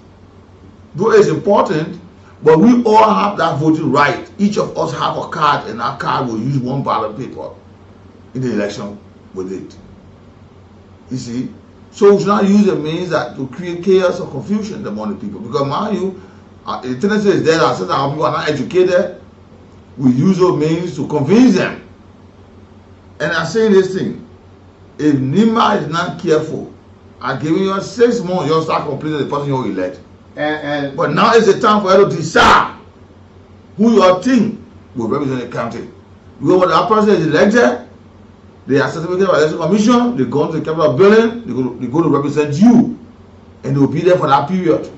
Though it's important, but we all have that voting right. Each of us have a card, and that card will use one ballot paper in the election with it. You see? So we should not use the means that to create chaos or confusion among the people. Because mind you, the tendency is there that since our people are not educated, we use those means to convince them. And I'm saying this thing, if Nima is not careful, I'm giving you 6 months, you'll start complaining the person you elect. But now is the time for you to decide who your team will represent the county. Because when that person is elected, they are certificated by the election commission, they go to the capital building, they go to represent you, and they will be there for that period.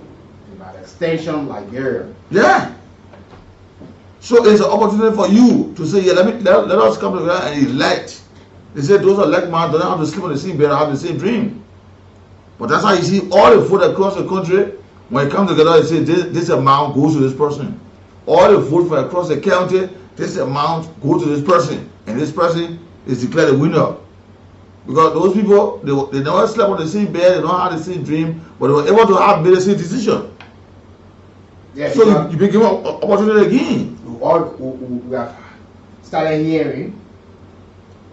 By extension, Liberia. Yeah. So it's an opportunity for you to say, yeah, let us come together and elect. They say those are elect man, they don't have to sleep on the same bed, have the same dream. But that's how you see all the vote across the country. When it comes together, they say this amount goes to this person. All the vote for across the county, this amount goes to this person, and this person is declared a winner. Because those people, they never slept on the same bed, they don't have the same dream, but they were able to have made the same decision. Yeah, so you became an opportunity again. We have started hearing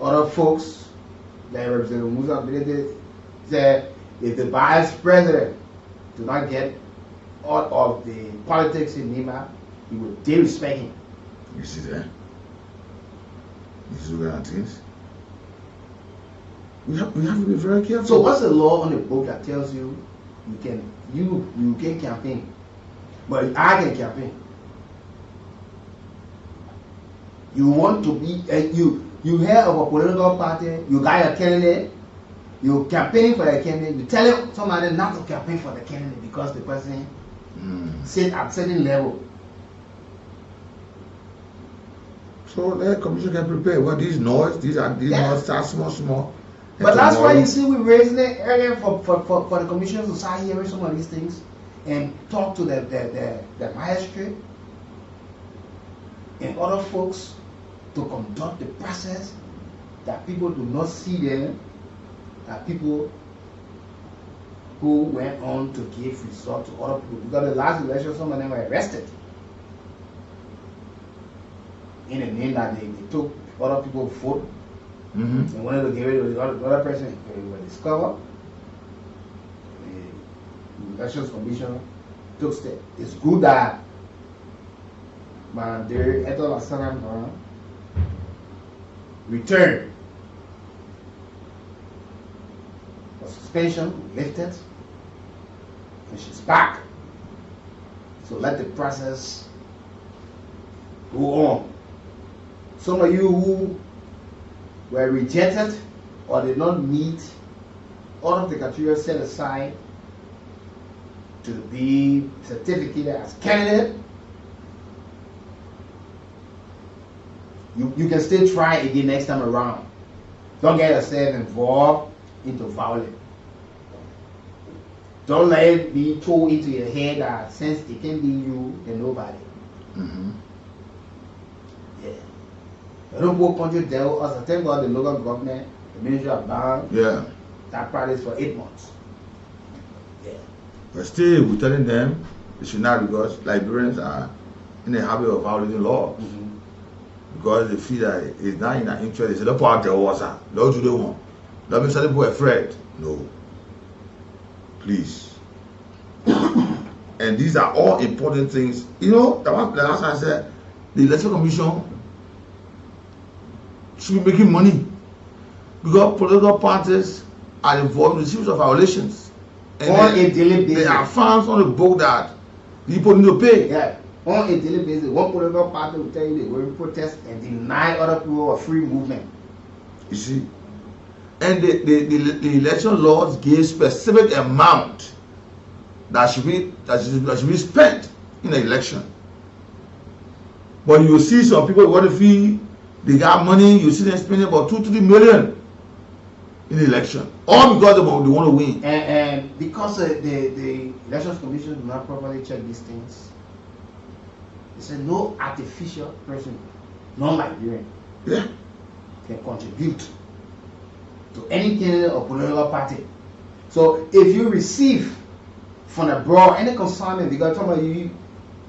other folks that represent Muslim say if the vice president do not get out of the politics in Nima, he will disrespect him. You see that? You see what things? We have to be very careful. So what's the law on the book that tells you you can campaign, but I can campaign? You want to be you head of a political party, you got a candidate, you're campaigning for the candidate, you tell somebody not to campaign for the candidate because the person sits at certain level. So the commission can prepare what these noise, these noise start small. But that's why you see we raising it earlier for the commission to start hearing some of these things and talk to the magistrate and other folks to conduct the process that people do not see them, that people who went on to give result to other people. Because the last election, some of them were arrested in the name that they took other people's vote. And wanted to get rid of the other person. They were discovered. The Elections Commission took steps. It's good that they enter Asana return. The suspension lifted, and she's back. So let the process go on. Some of you who were rejected or did not meet all of the criteria set aside to be certificated as candidate, you can still try again next time around. Don't get yourself involved into violence. Don't let it be told into your head that since it can be you and nobody. Yeah. The local country dealt with us. I thank God the local government, the Ministry of Bank, that practice for 8 months. Yeah. But still, we're telling them they should not, because Liberians are in the habit of violating law. Because they feel that it's not in their interest. They say, don't put out the water. Don't do the one. Don't make some people afraid. No. Please. And these are all important things. You know, the last time I said, the Election Commission should be making money. Because political parties are involved in a series of violations. And on a daily basis. There are fines on the book that people need to pay. Yeah. On a daily basis, one political party will tell you they will protest and deny other people a free movement. You see? And the election laws give specific amount that should be spent in the election. But you will see some people want to feel they got money, you see them spending about 2-3 million in the election. All because they want to win. And because the Elections Commission do not properly check these things, they say no artificial person, non-Liberian, can contribute to any candidate or political party So if you receive from abroad any consignment, because some of you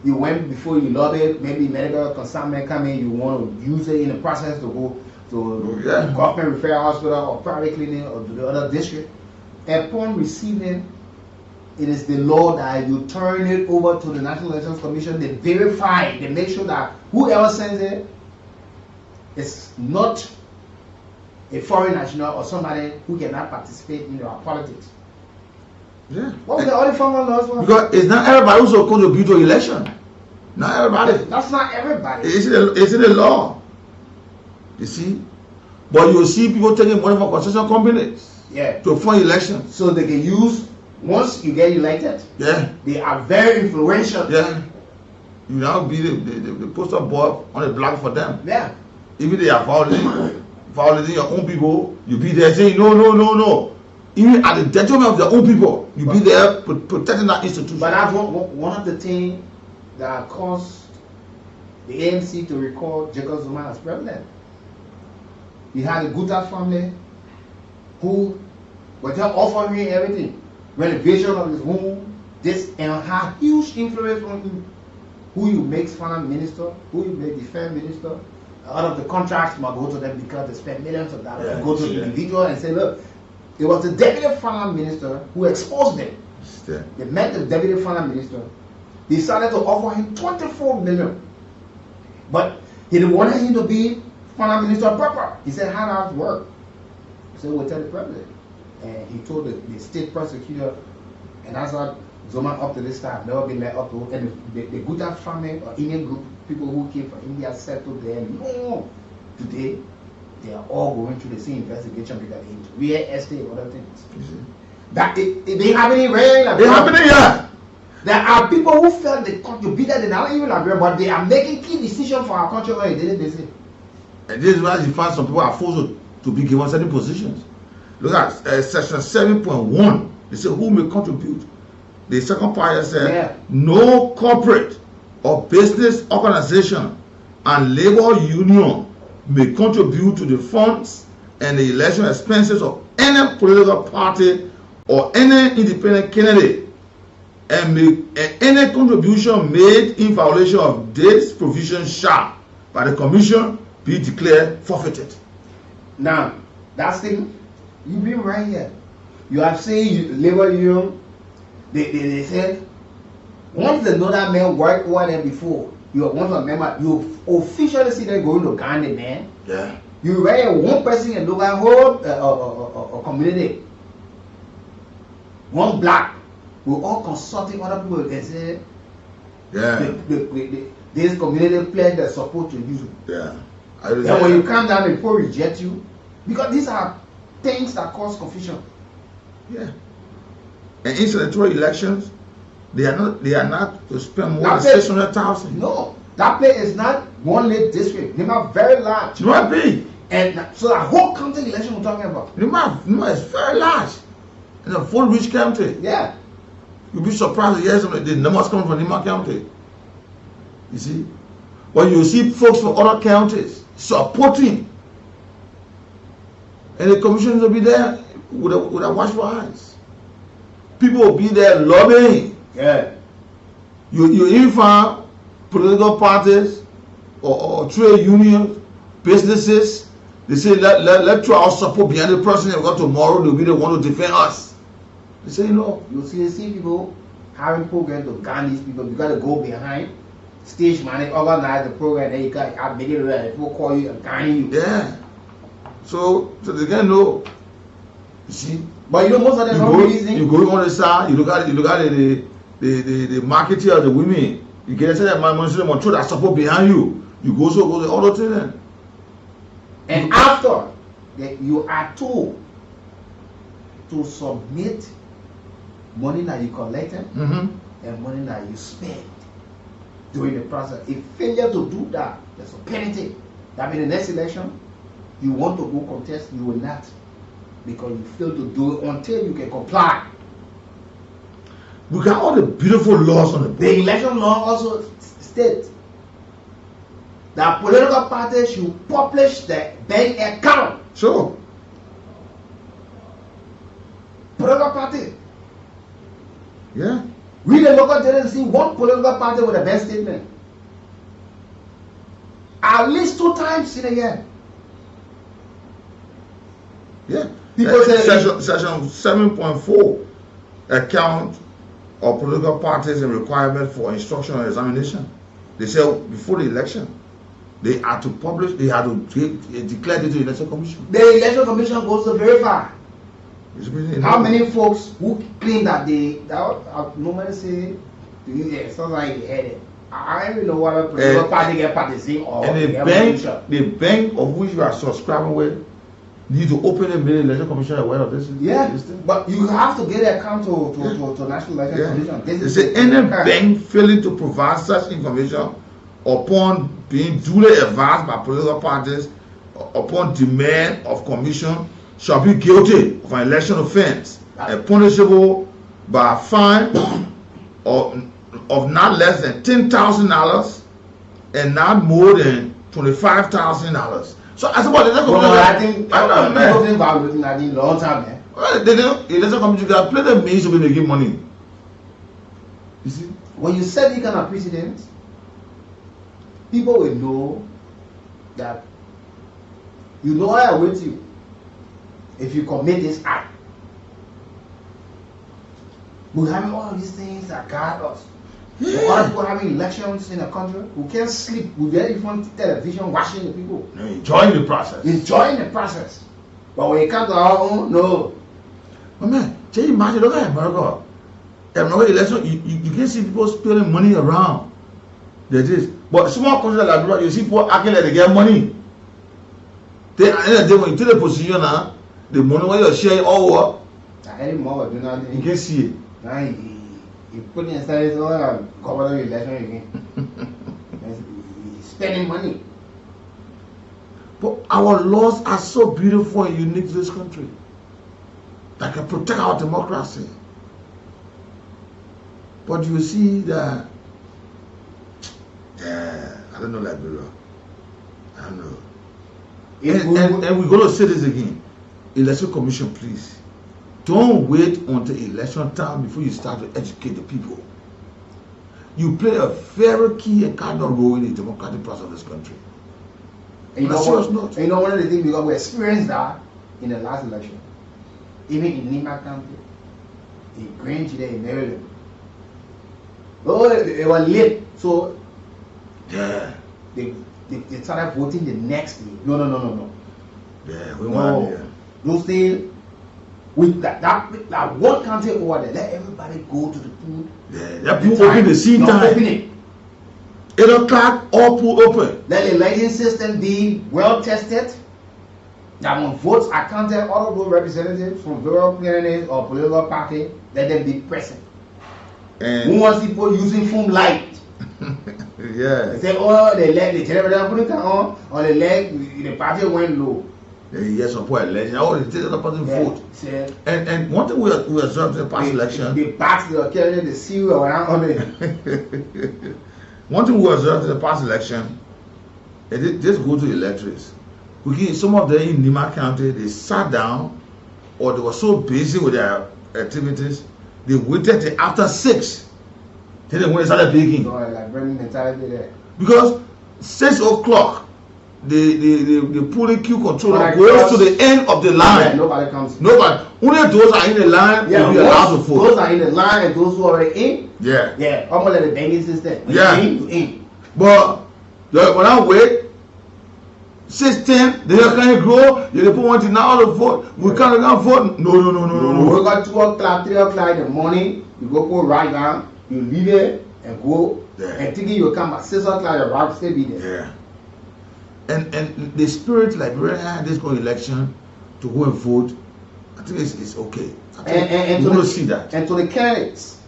went before you lobby, maybe medical consignment come in, you want to use it in the process to go to government referral hospital or private clinic or to the other district. Upon receiving, it is the law that you turn it over to the National Elections Commission. They verify, they make sure that whoever sends it is not a foreign national or somebody who cannot participate in our politics. Yeah. What was the other formal laws? Because it's not everybody who's contribute to election. Not everybody. That's not everybody. It's in the law. You see? But you see people taking money from concession companies to fund elections. So they can use, once you get elected, they are very influential. Yeah. You now be the poster boy on the block for them. Yeah. Even they are violating your own people, you be there saying no. Even at the detriment of their own people, you be there protecting that institution. But that's one of the things that caused the ANC to recall Jacob Zuma as president. You had the Gutta family who were just offering everything, renovation of his home, this, and had huge influence on him. Who you make finance minister, who you make defense minister. Out of the contracts might go to them because they spend millions of dollars. Go to the individual and say, look, it was the deputy finance minister who exposed them. They met the deputy finance minister. They decided to offer him 24 million. But he didn't want him to be finance minister proper. He said, how does it work? He said, we'll tell the president. And he told the state prosecutor, and that's how Zuma up to this time, never been let up to, and the Gutta family or Indian group, people who came from India settled there. No, today they are all going through the same investigation because it's real estate and other things. That it ain't happening really. Like, there are people who felt the country bigger than not even Liberia, but they are making key decisions for our country where it didn't visit. And this is why you find some people are forced to be given certain positions. Look at section 7.1. They say who may contribute. The second part said no corporate or business organization and labor union may contribute to the funds and the election expenses of any political party or any independent candidate, and any contribution made in violation of this provision shall, by the commission, be declared forfeited. Now, that's the, you've been right here. You have seen labor union. They said, once they know that man worked over there before, you are once a member, you officially see them going to Ghana, man. Yeah. You write one person in the whole community, one black, we're all consulting other people and say, this community pledge their support to you. Yeah. And when you come down, people reject you because these are things that cause confusion. Yeah. And in senatorial elections, they are not to spend more than 600,000. No, that place is not one lit district. They are very large. It might be. And so the whole county election we're talking about. It's very large. It's a full rich county. Yeah. You'll be surprised to hear some of the numbers coming from Nima County. You see? But you see folks from other counties supporting. And the commission will be there with a watchful eyes. People will be there lobbying. Yeah. You even find political parties or trade unions, businesses, they say let throw our support behind the person because tomorrow they'll be the one to defend us. They say no. You see people having programs to gun these people because they go behind stage manage, organize the program, then you can have video where people call you and gun you. Yeah. So they can know. You see? But you know most of them don't reason. You go on the side, you look at the marketing of the women, you get that money throw that support behind you. You go the other thing then. And after that you are told to submit money that you collected and money that you spent during the process. If failure to do that, there's a penalty. That means the next election, you want to go contest, you will not. Because you fail to do it until you can comply. We got all the beautiful laws on the book. The election law also states that political parties should publish their bank account. Sure. political party. Yeah. We the local journalists see one political party with a best statement. At least 2 times in a year. Yeah. People say Section 7.4 account of political parties and requirement for instruction and examination. They say before the election, they had to publish, they had to declare it to the election commission. The election commission goes to verify. How How many folks who claim that normally say, yeah, sounds like they had it. I don't even know what a political party get participating or and the bank of which you are subscribing with need to open a million election commission aware of this. Yeah, this thing. but you have to get an account to National Election Commission. They say any bank failing to provide such information upon being duly advised by political parties upon demand of commission shall be guilty of an election offense and punishable by a fine of not less than $10,000 and not more than $25,000. So I said, I think violating that in long time, man. They don't. It doesn't come to that. Play the means to be making money. You see, when you set the kind of precedent, people will know that you know I await you if you commit this act. We're having all of these things that guide us. Other people having elections in the country who can't sleep with their front television watching the people. Enjoying the process. Enjoying the process. But when it comes to our own, no. But man, can you imagine? Look at America. America election, you can see people spending money around. There is. But small countries like Liberia, you see people acting like they get money. They when you take the position now, the money when you're sharing all over, you can see it. Now you put it inside his own government election again. He's spending money. But our laws are so beautiful and unique to this country that can protect our democracy. But you see that, I don't know, Liberia. I don't know. And we're going to say this again. Election Commission, please. Don't wait until election time before you start to educate the people. You play a very key and cardinal role in the democratic process of this country. And you know one of the things, because we experienced that in the last election. Even in Lima County, in Grange there in Maryland. Oh, they were late. So yeah, they started voting the next day. No. Yeah, we want to. Those things with that one county over there, let everybody go to the pool. Yeah, that pool open the same time. Open it. 8 o'clock, all pool open. Let the election system be well tested. That when votes are counted, all of those representatives from various candidates or political party, let them be present. And who wants people using phone light? Yeah. They say, oh, the generator put it on, or the party went low. Yes, support election. Oh, they take the person vote. And one thing we observed in the past election. They back the candidate, the seal around on it. One thing we observed in the past election, and just go to the electorates. Some of them in Nima County, they sat down, or they were so busy with their activities, they waited till after 6. Then when they started baking. No, like bringing mentality there. Because 6 o'clock, the polling queue controller goes to the end of the line. Yeah, nobody comes. Nobody. Only those are in the line will be allowed to vote. Those are in the line, and those who are already in. Yeah. Yeah. Almost like the banking system. When yeah. You in. But when I wait, 6:10, they can't grow. You put one thing now to vote. We can't vote. No. We got 2 o'clock, 3 o'clock in the morning. You go put right down. You leave it and go. Yeah. And thinking you come at 6 o'clock, your right still be there. Yeah. And the spirit like this going election to go and vote, I think it's okay. And we want to see that. And to the candidates,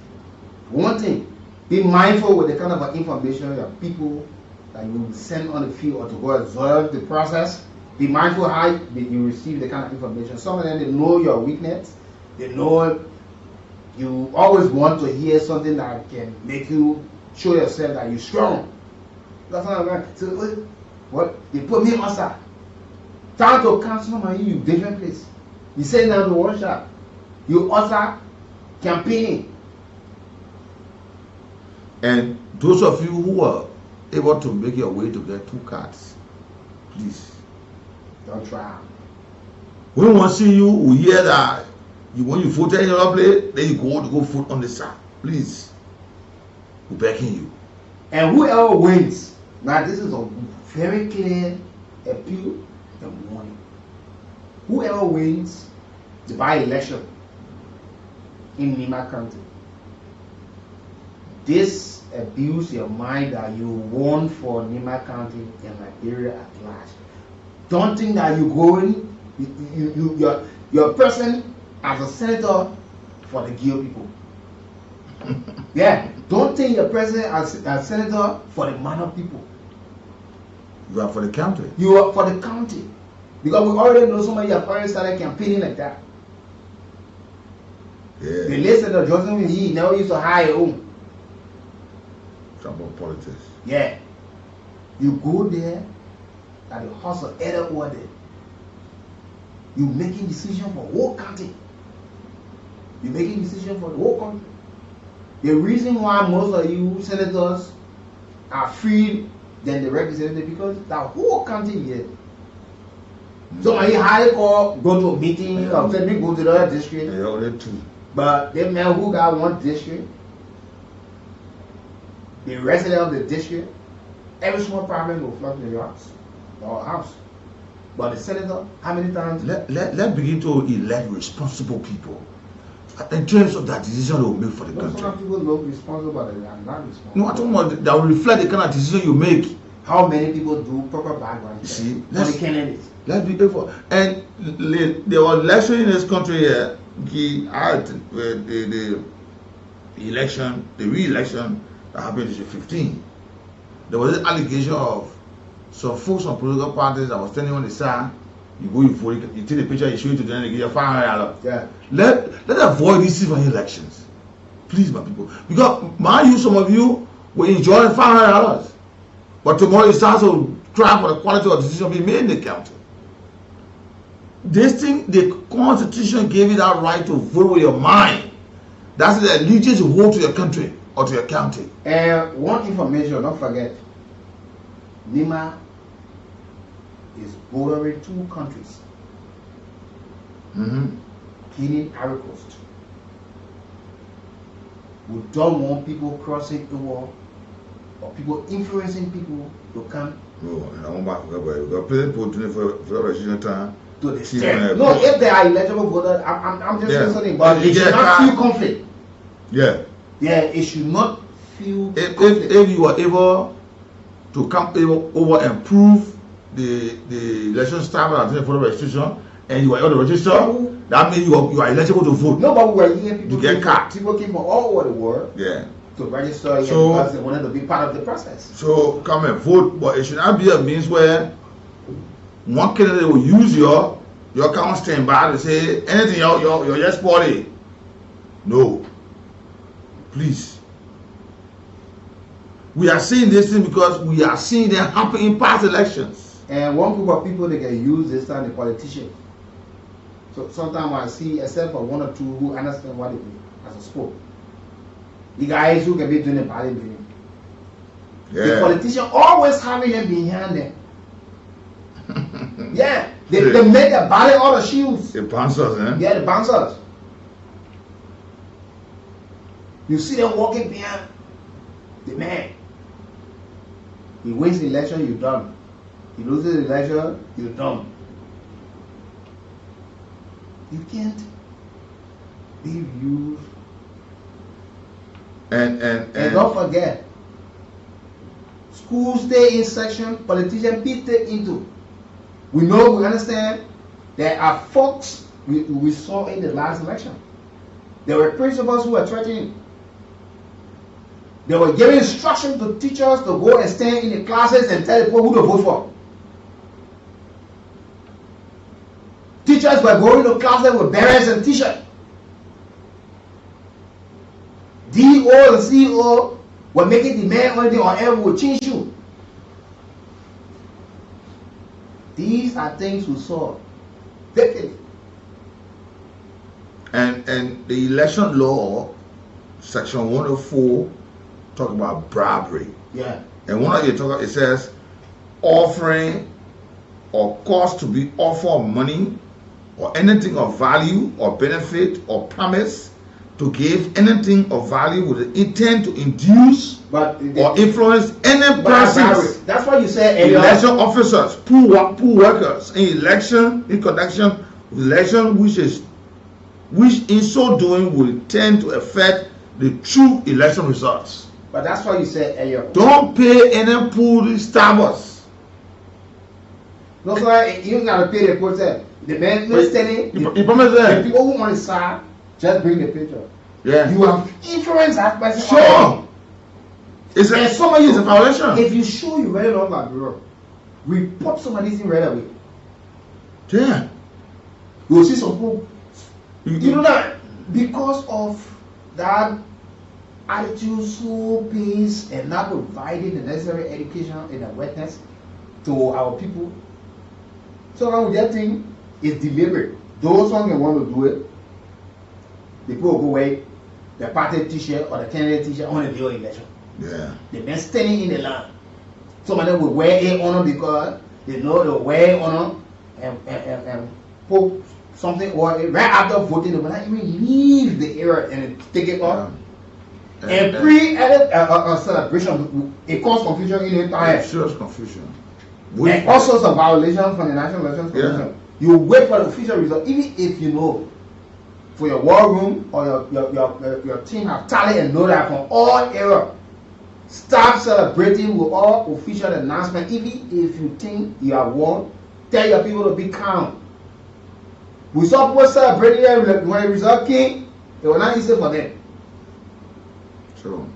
one thing, be mindful with the kind of information your people that you send on the field or to go observe the process. Be mindful how you receive the kind of information. Some of them, they know your weakness. They know you always want to hear something that can make you show yourself that you're strong. That's what I'm going to say. What? They put me outside. Time to counsel my you different place. You say now to one shot. You also campaigning. And those of you who are able to make your way to get 2 cards, please don't try. We want to see you. We hear that when you vote in your place, then you go vote on the side. Please, we're begging you. And whoever wins, now this is a very clear appeal and warning. Whoever wins the by-election in Nima County, this abuse your mind that you won for Nima County and Liberia at large. Don't think that you going, you're a person as a senator for the Geo people. Yeah, don't think you're president as a senator for the Mano people. You are for the county. You are for the county. Because we already know somebody have already started campaigning like that. Yeah. The list of Johnson, he never used to hire your own. Talk about politics. Yeah. You go there at the house of either order. You making decision for the whole county. You making decision for the whole country. The reason why most of you senators are free than the representative because the whole county here. Somebody high call, go to a meeting, or let me go to the other district. Yeah, only 2. But them men who got one district, the resident of the district, every small problem will flood to your house or house. But the senator, how many times? Let's begin to elect responsible people in terms of that decision they will make for the country. Some people look responsible, but they are not responsible. No, I don't want that will reflect the kind of decision you make. How many people do proper background check? See, the candidates. Let's be careful. And there was election in this country here. The election, the re-election that happened in 2015. There was an allegation of some folks on political parties that was standing on the side. You go, you vote, you take the picture, you show it to them, they give you $500. Yeah. Let avoid these elections, please, my people. Because some of you will enjoy $500, but tomorrow it's also try for the quality of decision being made in the county. This thing, the Constitution gave you that right to vote with your mind. That's the allegiance you hold to your country or to your county. And one information, don't forget, Nima is bordering 2 countries. Guinea, Ivory Coast. We don't want people crossing the wall or people influencing people to come. No, I want back to the president for registration time. To the state. No, if they are eligible voters, I'm just saying something, but it should not feel conflict. Yeah. Yeah, it should not feel conflict. If you are able to come over and prove the election staff for the registration and you are able to register, that means you are eligible to vote. No, but we were here, people get card. People came from all over the world. Yeah. To register because they wanted to be part of the process. So come and vote, but it should not be a means where one candidate will use your account standby to say anything your yes party. No. Please. We are seeing this thing because we are seeing them happen in past elections. And one group of people they can use this time, the politicians. So sometimes I see, except for 1 or 2 who understand what it is as a sport. The guys who can be doing the bodybuilding. Yeah. The politician always having them behind them. Yeah. They make the body all the shoes. The bouncers, eh? Yeah, the bouncers. You see them walking behind the man. He wins the election, you're done. He loses the election, you're done. You can't be used. And don't forget, schools stay in section, politicians be taken into. We understand there are folks we saw in the last election. There were principals who were threatening. They were giving instruction to teachers to go and stand in the classes and tell people who to vote for. Teachers were going to classes with berets and t-shirts. DO and CEO were making demand on the on air with chin shoe. These are things we saw. Vividly. And the election law, section 104, talk about bribery. Yeah. And one of you talk, it says offering or cause to be offered money or anything of value or benefit or promise to give anything of value with the intent to induce or influence any persons. That's what you said. Election officers, pool workers in connection with election, which in so doing will tend to affect the true election results. But that's what you said earlier. Don't pay any pool Starbucks. No, so you gotta pay the process. The man standing. You promise that? The people who want to sign, just bring the picture. Yeah. You have influence that person. Sure. It's a violation. If you show you read it on my bureau, report somebody's in right away. Yeah. You will see some people. You know that because of that attitude, slow pace, and not providing the necessary education and awareness to our people. So now with that thing is deliberate. Those ones that want to do it, the people go away, the party t-shirt or the candidate t-shirt on the day of election. Yeah. The men standing in the line. Some of them will wear a honor because they know they'll wear honor and put something or right after voting, they will not even leave the area and take it off. And celebration, it causes confusion in the entire. Serious confusion. And all sorts of violations from the National Elections Commission. Yeah. You wait for the official result, even if you know for your war room or your team have tallied and know that from all areas. Stop celebrating with all official announcements. Even if you think you have won, tell your people to be calm. We saw people celebrating when the result came, it was not easy for them. So,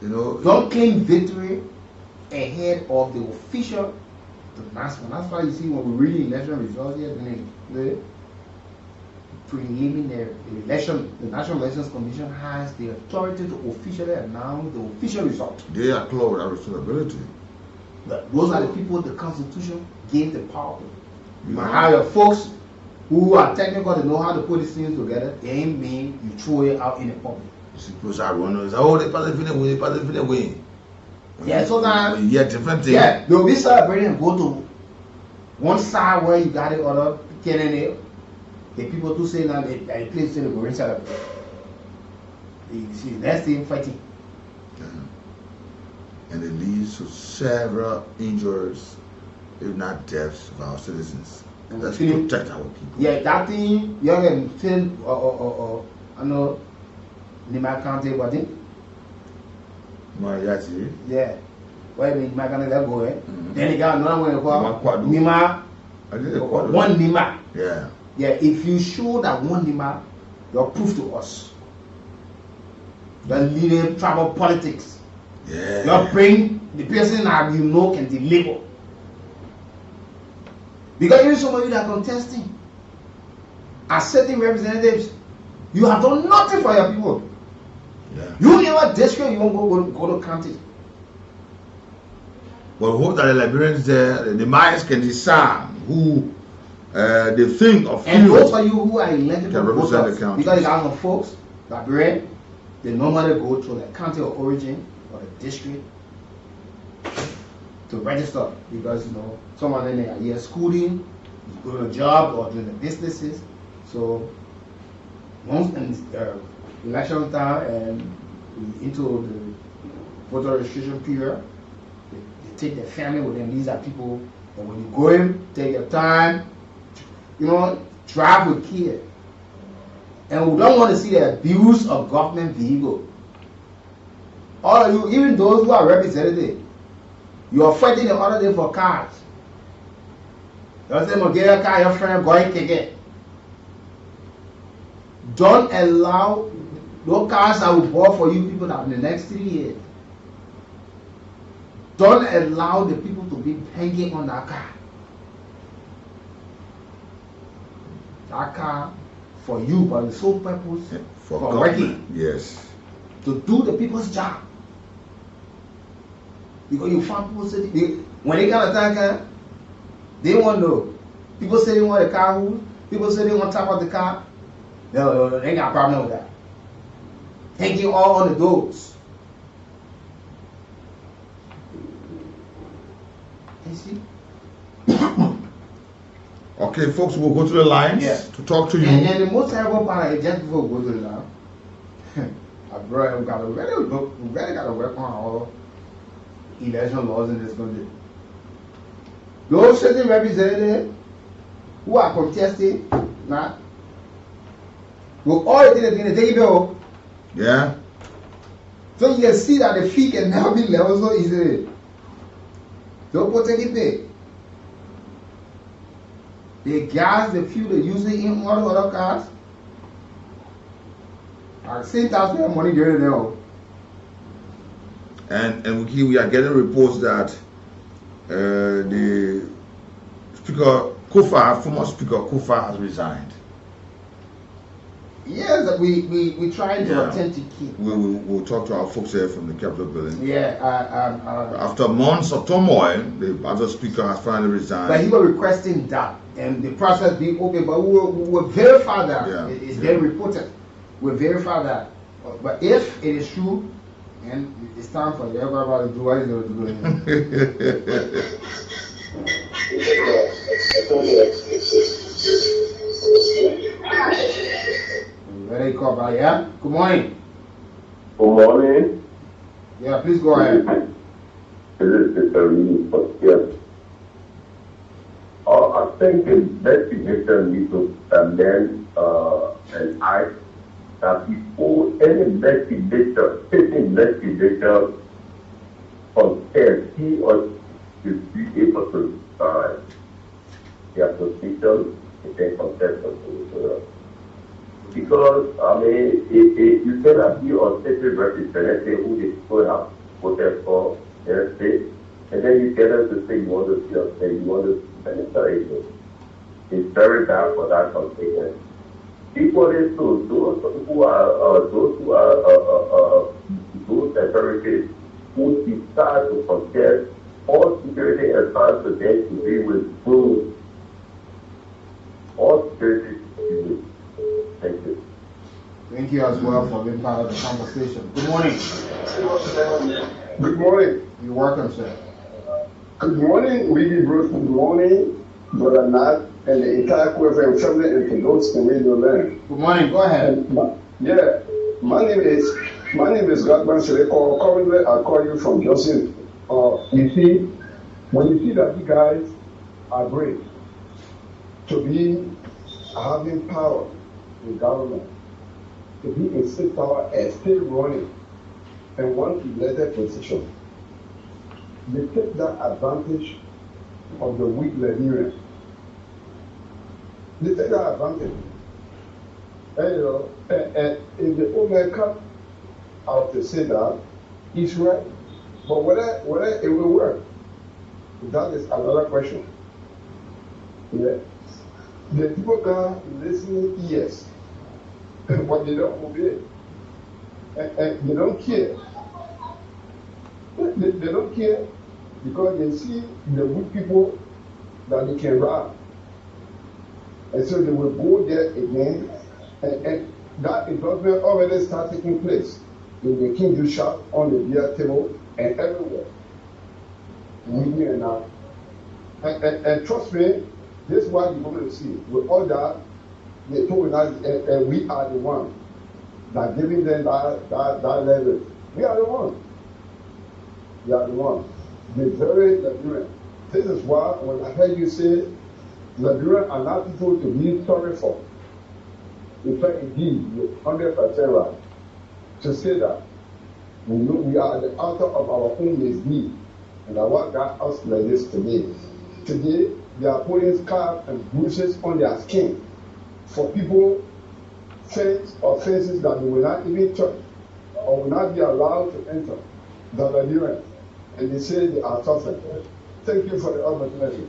you know, don't claim victory ahead of the official announcement. That's why you see when we read election results here, the preliminary election, the National Elections Commission has the authority to officially announce the official result. They are close with responsibility. Those are the people the Constitution gave the power to. You have your folks who are technical, they know how to put these things together. It ain't mean you throw it out in the public. Suppose I run is oh they pass the win. Yeah, so now yeah, different thing. Yeah, they'll be celebrating and go to one side where you got it other candidate. The people who say now they place to the going celebrate. You see, that's the fighting. Yeah. And it leads to several injuries, if not deaths, of our citizens. And let's protect our people. Yeah, that thing, you can feel, I know, Nima County, what thing? Yeah. Why did Nima County let go, eh? Then you got another one called Nima. One Nima. Yeah. Yeah, if you show that one Nima, you're proof to us. You're leading tribal politics. Yeah. You're bring the person that you know can deliver. Because even some of you that are contesting are setting representatives, you have done nothing for your people. Yeah. You never district, you won't go to county. Well, we hope that the Liberians there, the minds can discern who they think of. And those of you who are elected to represent the county. Because you have some folks that they normally go to the county of origin or the district to register, because you know some of them are here schooling, you go to a job or doing the businesses. So once in election time and into the voter registration period, they take their family with them. These are people that when you go in, take your time, you know, drive with care. And we don't want to see the abuse of government vehicle. All of you, even those who are representative, you are fighting the other day for cars. You're saying, get a car, your friend going to get. Don't allow those cars that will bought for you people that in the next 3 years. Don't allow the people to be hanging on that car. That car for you, but the sole purpose for working. Yes. To do the people's job. Because you find people say when they got a tanker, they want to. People say they want a car wheel. People say they want top of the car. No, they ain't got a problem with that. Taking all on the doors. You see? Okay, folks, we'll go to the lines to talk to you. And the most terrible part is just before we go to the line, our brother we really got to work on all election laws in this country. Those certain representatives who are contesting now, will all did it in the take bill. Yeah. So you can see that the fee can now be leveled so easily. Don't go take it big. The gas, the fuel they using in all the other cars, at the same time they have money going there. And we are getting reports that the Speaker Kufa, former Speaker Kufa, has resigned. Yes, we try to authenticate. We'll talk to our folks here from the Capitol building. Yeah. After months of turmoil, the other speaker has finally resigned. But he was requesting that, and the process being open. But we will verify that. It's getting reported. We'll verify that. But if it is true, and it's time for everybody to do what he's going to do. Very cool, buddy. Yeah. Good morning. Good morning. Yeah, please go ahead. Yes. I think the investigation needs to amend and act that before any investigator, contest, he or she should be able to their position and then contest the because, I mean, you cannot be on state representative who the people have voted for their state, and then you get them to say you want to see us, say you want to see Senator. It's very bad for that constituency. Equally so, those who are those authorities who decide to contest all security advice to them to be withdrawn. All security to be withdrawn. Thank you. Thank you as well for being part of the conversation. Good morning. Good morning. You're welcome, sir. Good morning, Weekie Bruce. Good morning, Brother Nath, and the entire QFM family and to those in Radio Land. Good morning. Go ahead. My name is Gatman Seleko. Currently, I call you from Joseph. You see, when you see that you guys are great to be having power in government, to be in state power and still running and want elected position, they take that advantage of the weak Liberians. They take that advantage. And you know, and if the old man come out to say that, it's right. But whether it will work, that is another question. Yeah. The people can listen ears, but they don't obey. And they don't care. They don't care because they see the good people that they can rob. And so they will go there again. And that involvement already started taking place in the King Juice shop, on the beer table, and everywhere. Weekie and Nath. And trust me, this is what you're going to see. With all that, they told us, and we are the one that giving them that leverage. We are the one. We are the one. They're very Liberian. This is why when I heard you say Liberian are not people to be sorry for. In fact, indeed, you're 100% right to say that. We know we are the author of our own misdeed, and that what got us like this today. Today, they are putting scars and bruises on their skin for people offenses that they will not even touch or will not be allowed to enter the Liberians, and they say they are suffering. Thank you for the opportunity.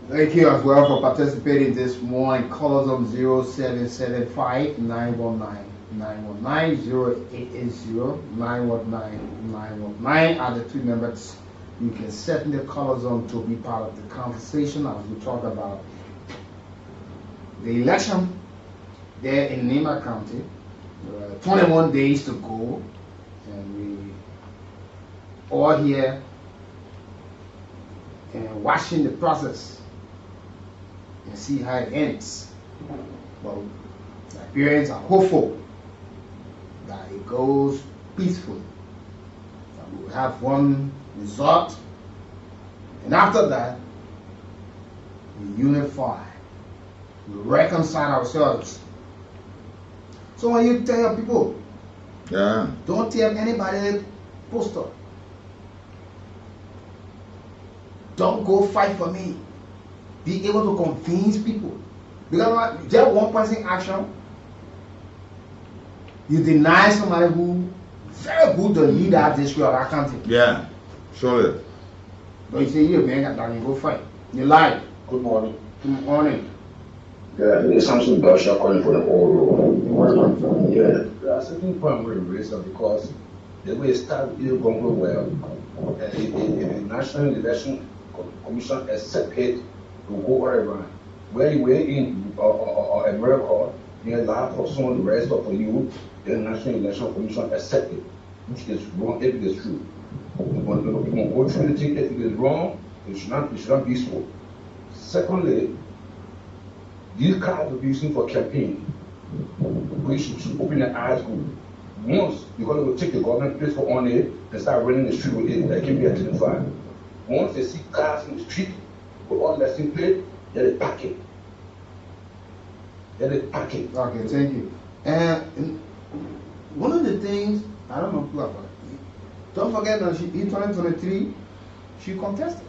Thank you as well for participating this morning. Call us on 0775-919-919-0880-919-919 are the two numbers you can certainly call us on to be part of the conversation as we talk about the election there in Nema County. 21 days to go, and we all here and watching the process and see how it ends. But Liberians are hopeful that it goes peacefully. That we will have one result, and after that, we unify, we reconcile ourselves. So when you tell your people, don't tell anybody poster. Don't go fight for me. Be able to convince people. Because just one person action, you deny somebody who very good to lead that district of our country. Yeah, surely. But you say, you man, that you go fight. You lie. Good morning. Good morning. Yeah, it's something about Basha calling for the whole room. Yeah. There are certain points we raise because the way it started is going to go well. The National Election Commission accepted to go around. Where you were in America, you had a lot of some of the rest of you, the National Election Commission accepted, which is wrong if it is true. But you go through the thing, if it is wrong, it should not be so. Secondly, these cards will be used for campaign. We should open their eyes good. Once, because they will take the government place for on it and start running the street with it, that can be identified. Once they see cars in the street with all that same plate, then they pack it. Okay, thank you. And one of the things, I don't know who about it. Don't forget that in 2023, she contested.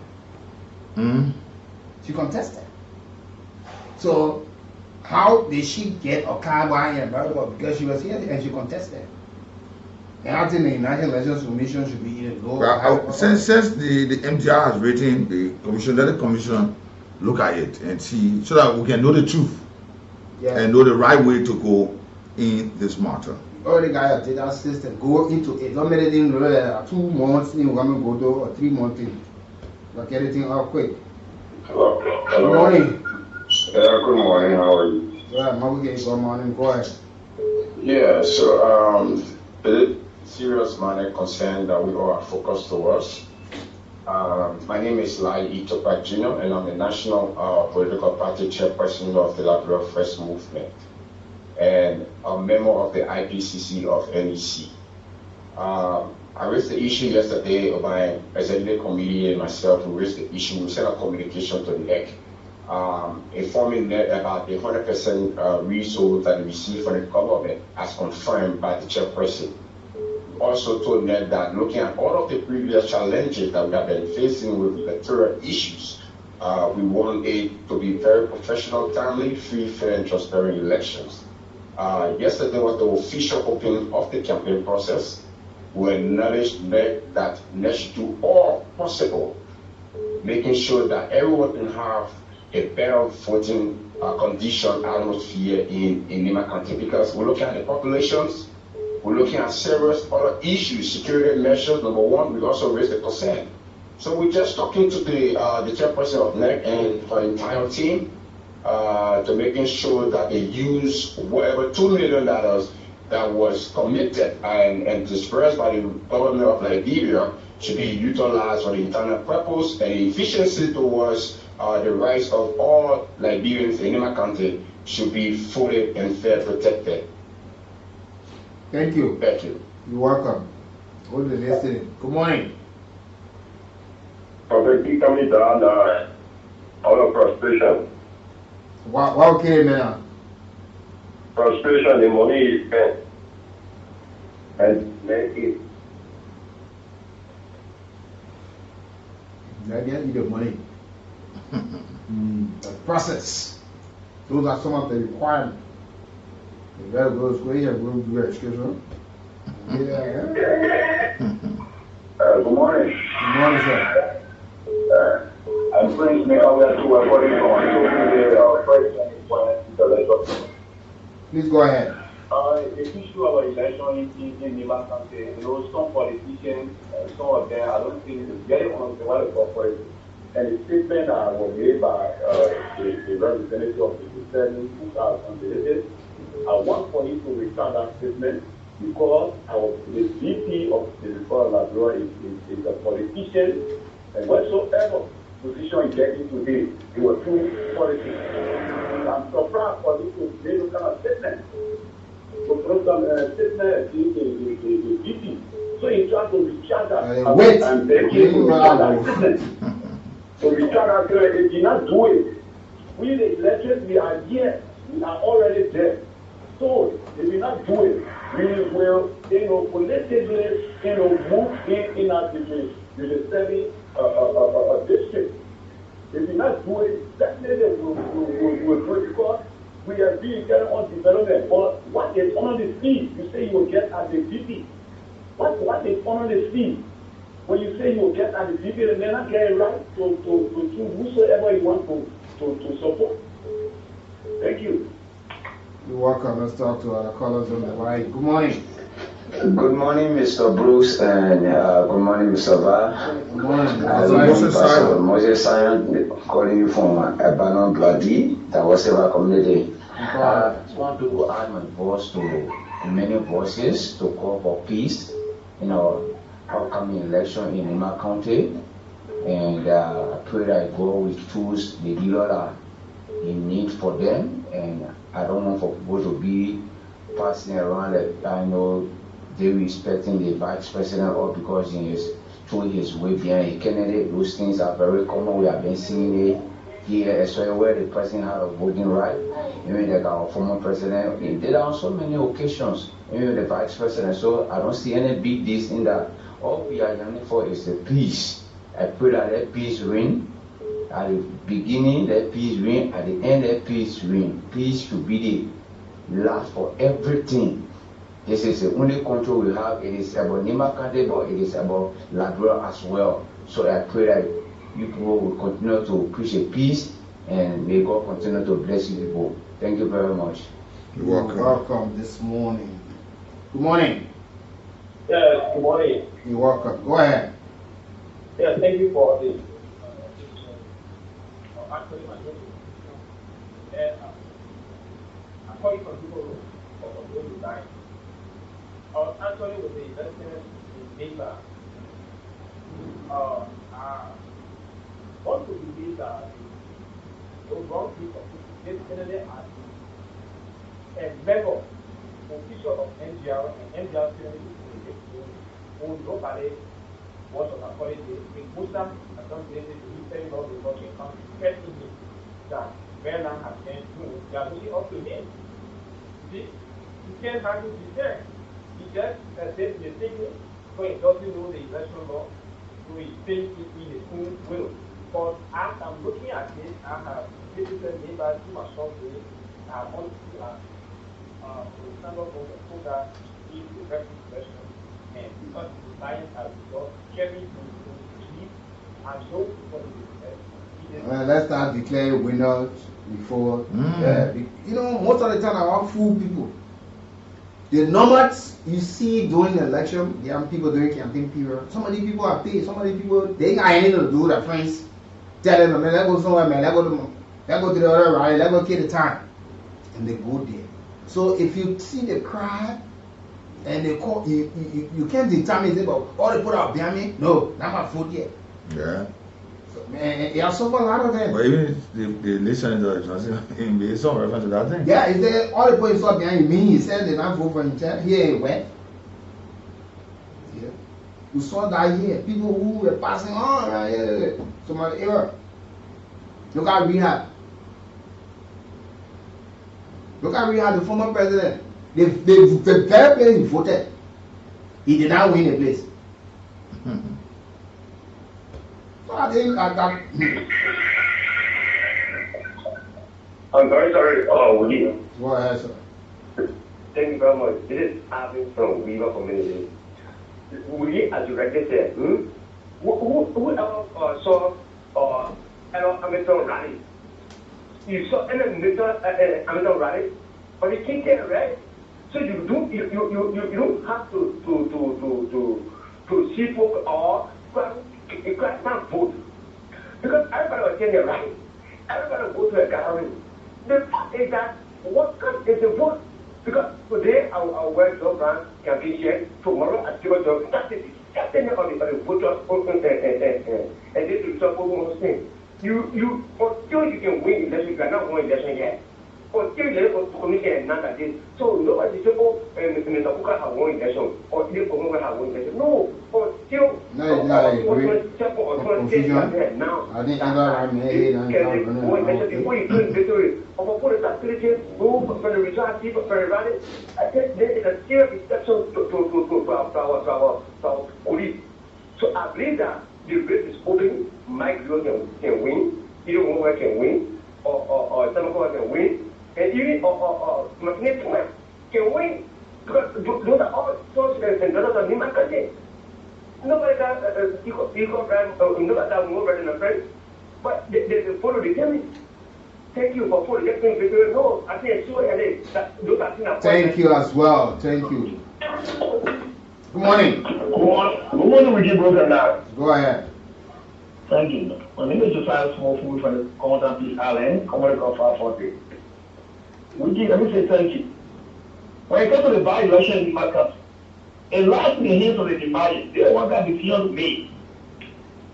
She contested. So, how did she get a car by and because she was here and she contested? And I think the United Nations Commission should be in low. Since the MTR has written the commission, let the commission look at it and see so that we can know the truth and know the right way to go in this matter. Already got a data system. Go into it. Don't make it in 2 months. We're going to go to or 3 months. Look everything out quick. Hello. Good morning. Good morning. How are you? Good morning. Go ahead. Yeah. So the serious matter concern that we all are focused towards. My name is Lai Itopa Jr. and I'm the national political party chairperson of the Liberia First Movement and a member of the IPCC of NEC. I raised the issue yesterday of my executive committee and myself. We raised the issue. We sent a communication to the NEC, informing them about the 100% resource that we received from the government as confirmed by the chairperson. Also told them that looking at all of the previous challenges that we have been facing with electoral issues, we want it to be very professional, timely, free, fair, and transparent elections. Yesterday was the official opening of the campaign process. We acknowledged that NEC should do all possible, making sure that everyone can have a better voting condition atmosphere in Nema County, because we're looking at the populations, we're looking at serious other issues, security measures. Number one, we also raised the concern. So we're just talking to the chairperson of NEC and her entire team to making sure that they use whatever $2 million that was committed and dispersed by the government of Liberia should be utilized for the internal purpose and efficiency towards the rights of all Liberians in Nema County should be fully and fair protected. Thank you. Thank you. You're welcome. Good listening. Good morning. Coming down out of frustration. Wow, okay, man. Frustration, the money is spent. And make it. Let me the money. The process. Those are some of the requirements. You gotta go to school, you gotta go do your education. Yeah. Good morning. Good morning, sir. I'm pleased to make all that to what you're going. Please go ahead. The issue of election in Nema County, some politicians, some of them, I don't think it's very honest what it's corporate. And the statement was made by the representative of the system who are considered I want for you to return that statement because the VP of the Republic of Liberia is a politician, and whatsoever position he gets into today, he will do politics. I'm surprised for you to make those kind of statement. To throw some statement the VP. So he tried to recharge that. Wait. And beg him to recharge that statement. So recharge that, he did not do it. We the electors, we are here. We are already there. So if we not do it, we will, collectively, move in our district, serving a district. If we not do it, definitely we'll do it because we are being carried on development. But what is on the fee? You say you will get at the VP. What is on the fee? When you say you will get at the VP, and then I get it right to whosoever you want to support. Thank you. You're welcome. Let's talk to our callers on the line. Good morning. Good morning, Mr. Bruce, and good morning, Mr. Va. Good morning. Moses Sion, calling you from Ebanon Bloody, that was our community. I just want to add my voice to many voices to call for peace in our upcoming election in Lima County. And I pray that God will choose the leader that in need for them. And I don't want for people to be passing around that I know they respecting the vice president or because he is through his way behind a candidate. Those things are very common. We have been seeing it here as well, where the president had a voting right. Even like our former president, he did on so many occasions, even the vice president. So I don't see any big deals in that. All we are yearning for is the peace. I pray that that peace reign. At the beginning, that peace reign. At the end, that peace reign. Peace should be the last for everything. This is the only control we have. It is about Nima County, but it is about Liberia as well. So I pray that you people will continue to preach a peace, and may God continue to bless you people. Thank you very much. You're welcome. You're welcome this morning. Good morning. Yeah, good morning. You're welcome. Go ahead. Yeah, thank you for this. Actually, my name is I'm calling from people for going to die. I was actually with the investment in data. What would be data? The wrong people basically as a member, official of NGR and NGR who locally was on a holiday in Muslim and some places in Eastern North Republic and threatening him that Bernard has been doing. They are looking up to him. See, he can't handle his hair. He just says mistakenly, so he doesn't know the election law, so he thinks it in his own will. But as I'm looking at this, I have visited neighbors who are sorry. I want to stand up for the program in the rest of the election. And because the science has got carried to sleep and no people Let's start declaring winners before. Most of the time, I want fool people. The numbers you see during the election, there are people during campaign period. Some of these people are paid. Some of these people, they ain't got anything to do with their friends. Tell them, man, let's go somewhere, man. Let's go to the other rally. Let's go kill the time. And they go there. So if you see the crowd and they call, you can't determine it, but all they put out behind me, no, not my foot yet. Yeah. So, man, you suffer a lot of them. But even if they listen to it, it's some reference to that thing. Yeah, if they all they put is up behind you, mean he said they not vote for himself. He ain't wet. Yeah. We saw that here. People who were passing on right here. So my era. Look at Rehab. Look at Rehab, the former president. The very place he voted, he did not win the place. So I think that. I'm very sorry, Weekie. Go ahead, sir. Thank you very much. This is Alvin from Weaver Community. Weekie, as you rightly said, who ever saw American rally? You saw any American rally? But you can't get it right. So you don't have to see folk or not vote. Because everybody was getting it right. Everybody go to a gathering. The fact is that what comes is the vote. Because today our work job can be shared, tomorrow at your job, that's it. That's the voters and this is what we saying. You until you can win election, you cannot win election yet. Until you have to communicate none of this. So nobody say, oh, and the Nabucca have won election, or the Omo have won election. No, until now. I think before you do victory, of a full activity, move for the result, people for the I think there is a serious exception to our police. So I believe that the race is open. Mike can win, either one can win, or Democrat can win, and even McNick can win. Because those are all sources and those are Nima country. Nobody can equal brand, nobody can more better than a friend, but they follow the journey. Thank you for following the journey. No, I think those are thank you as well. Thank you. Good morning. Good morning, Weekie brother Nath. Go ahead. Thank you. My name is Josiah Small Food from the Commodore Peace Island, Commodore 540. Weekie, let me say thank you. When it comes to the by-election in my country, a lot in the hands of the divided, they want that decision made.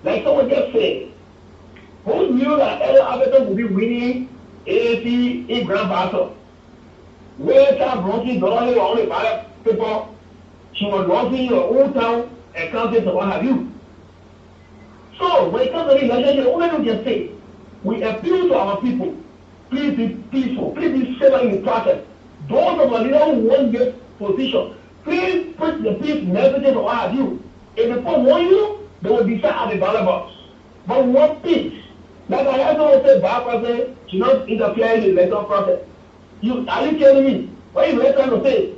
Like someone just said, who knew that Ella Aberton would be winning AAC in Grand Battle? Where Charles Bronson Dolly or only five people, she was losing your own town and counties and what have you. So when it comes to the election, only we can say, we appeal to our people, please be peaceful, please be civil in the process. Those of our leaders who want this position, please put the peace messages of what have you. If the people want you, they will decide at the ballot box. But we want peace. Like I also said, bad person should not interfere in the electoral process. Are you telling me? What is the trying to say?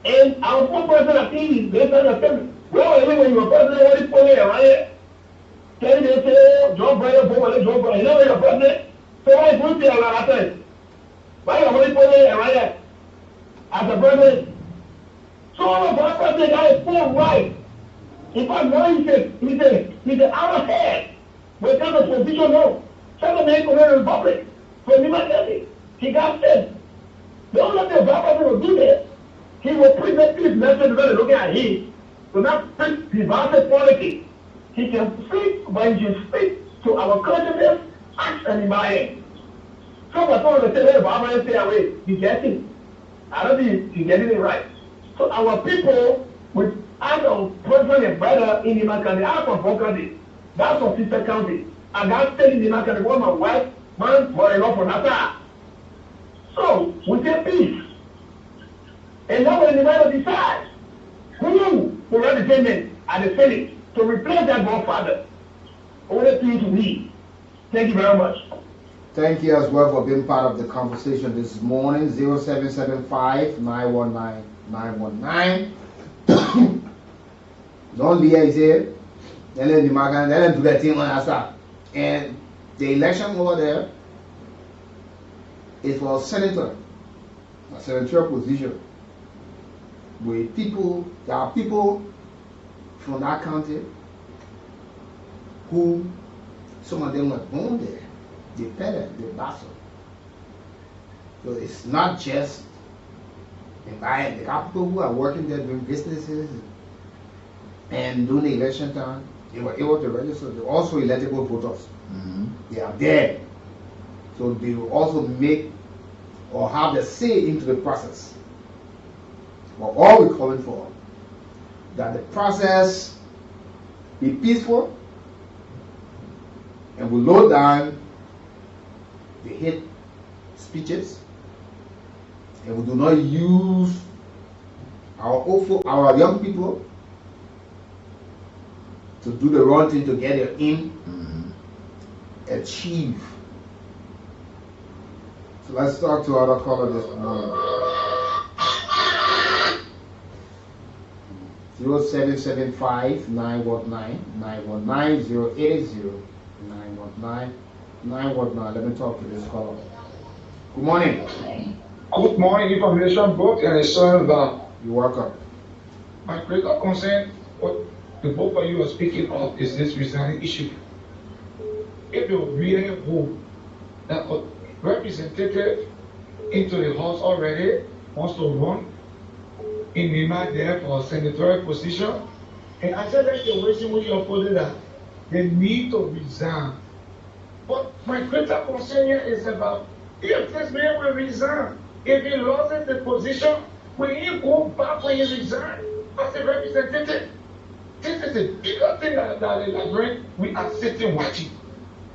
And our poor person, I think, is trying to tell me. Well, when you were president, what is pulling around here? Telling they say, John Bryan, John Bryan, you know you're president? So why is going to a lot of times? Why are you pulling around here? As a president? So all of our president is full right. In fact, one he's an hour ahead. When it comes to position, no. Second man for the Republic. For Nima, he got said. The only thing the president will do there, he will present this message when looking at him. So not speak divisive politics. He can speak, but he can speak to our consciousness, acts, and mind. So what someone will say, hey, Baba, stay away. You get it. I don't think you're getting it right. So our people, with our president and brother in Nima County, I'm from 4 counties. That's from Sister County. And that's staying in Nima County, one my wife, man, for a lot for Nath. So, we say peace. And now when the Bible decides who will run the payment at the Senate to replace that godfather, only peace we need. Thank you very much. Thank you as well for being part of the conversation this morning. 0775-919-919. Don't be here. Then let them do that thing when I start. And the election over there is for a senator, a senatorial position. With people, there are people from that county who, some of them were born there, they parents, they battle. So it's not just environment. There are people who are working there doing businesses and during the election time, they were able to register. They're also eligible voters. They are there. So they will also make or have the say into the process. But all we're calling for, that the process be peaceful and we low down the hate speeches and we do not use our young people to do the wrong thing to get their aim achieve. So let's talk to other caller this morning. 0775-919-919-080-919-919. Let me talk to this caller. Good morning. Good morning, information both and son. You're welcome. My greater concern, what the both of you are speaking of, is this recent issue. If you really hope that a representative into the House already, wants to run in Nima there for a senatorial position. And I said that the way with your opponent that they need to resign. But my greater concern here is about if this man will resign, if he loses the position, will he go back when he resign as a representative? This is a bigger thing that we are sitting watching.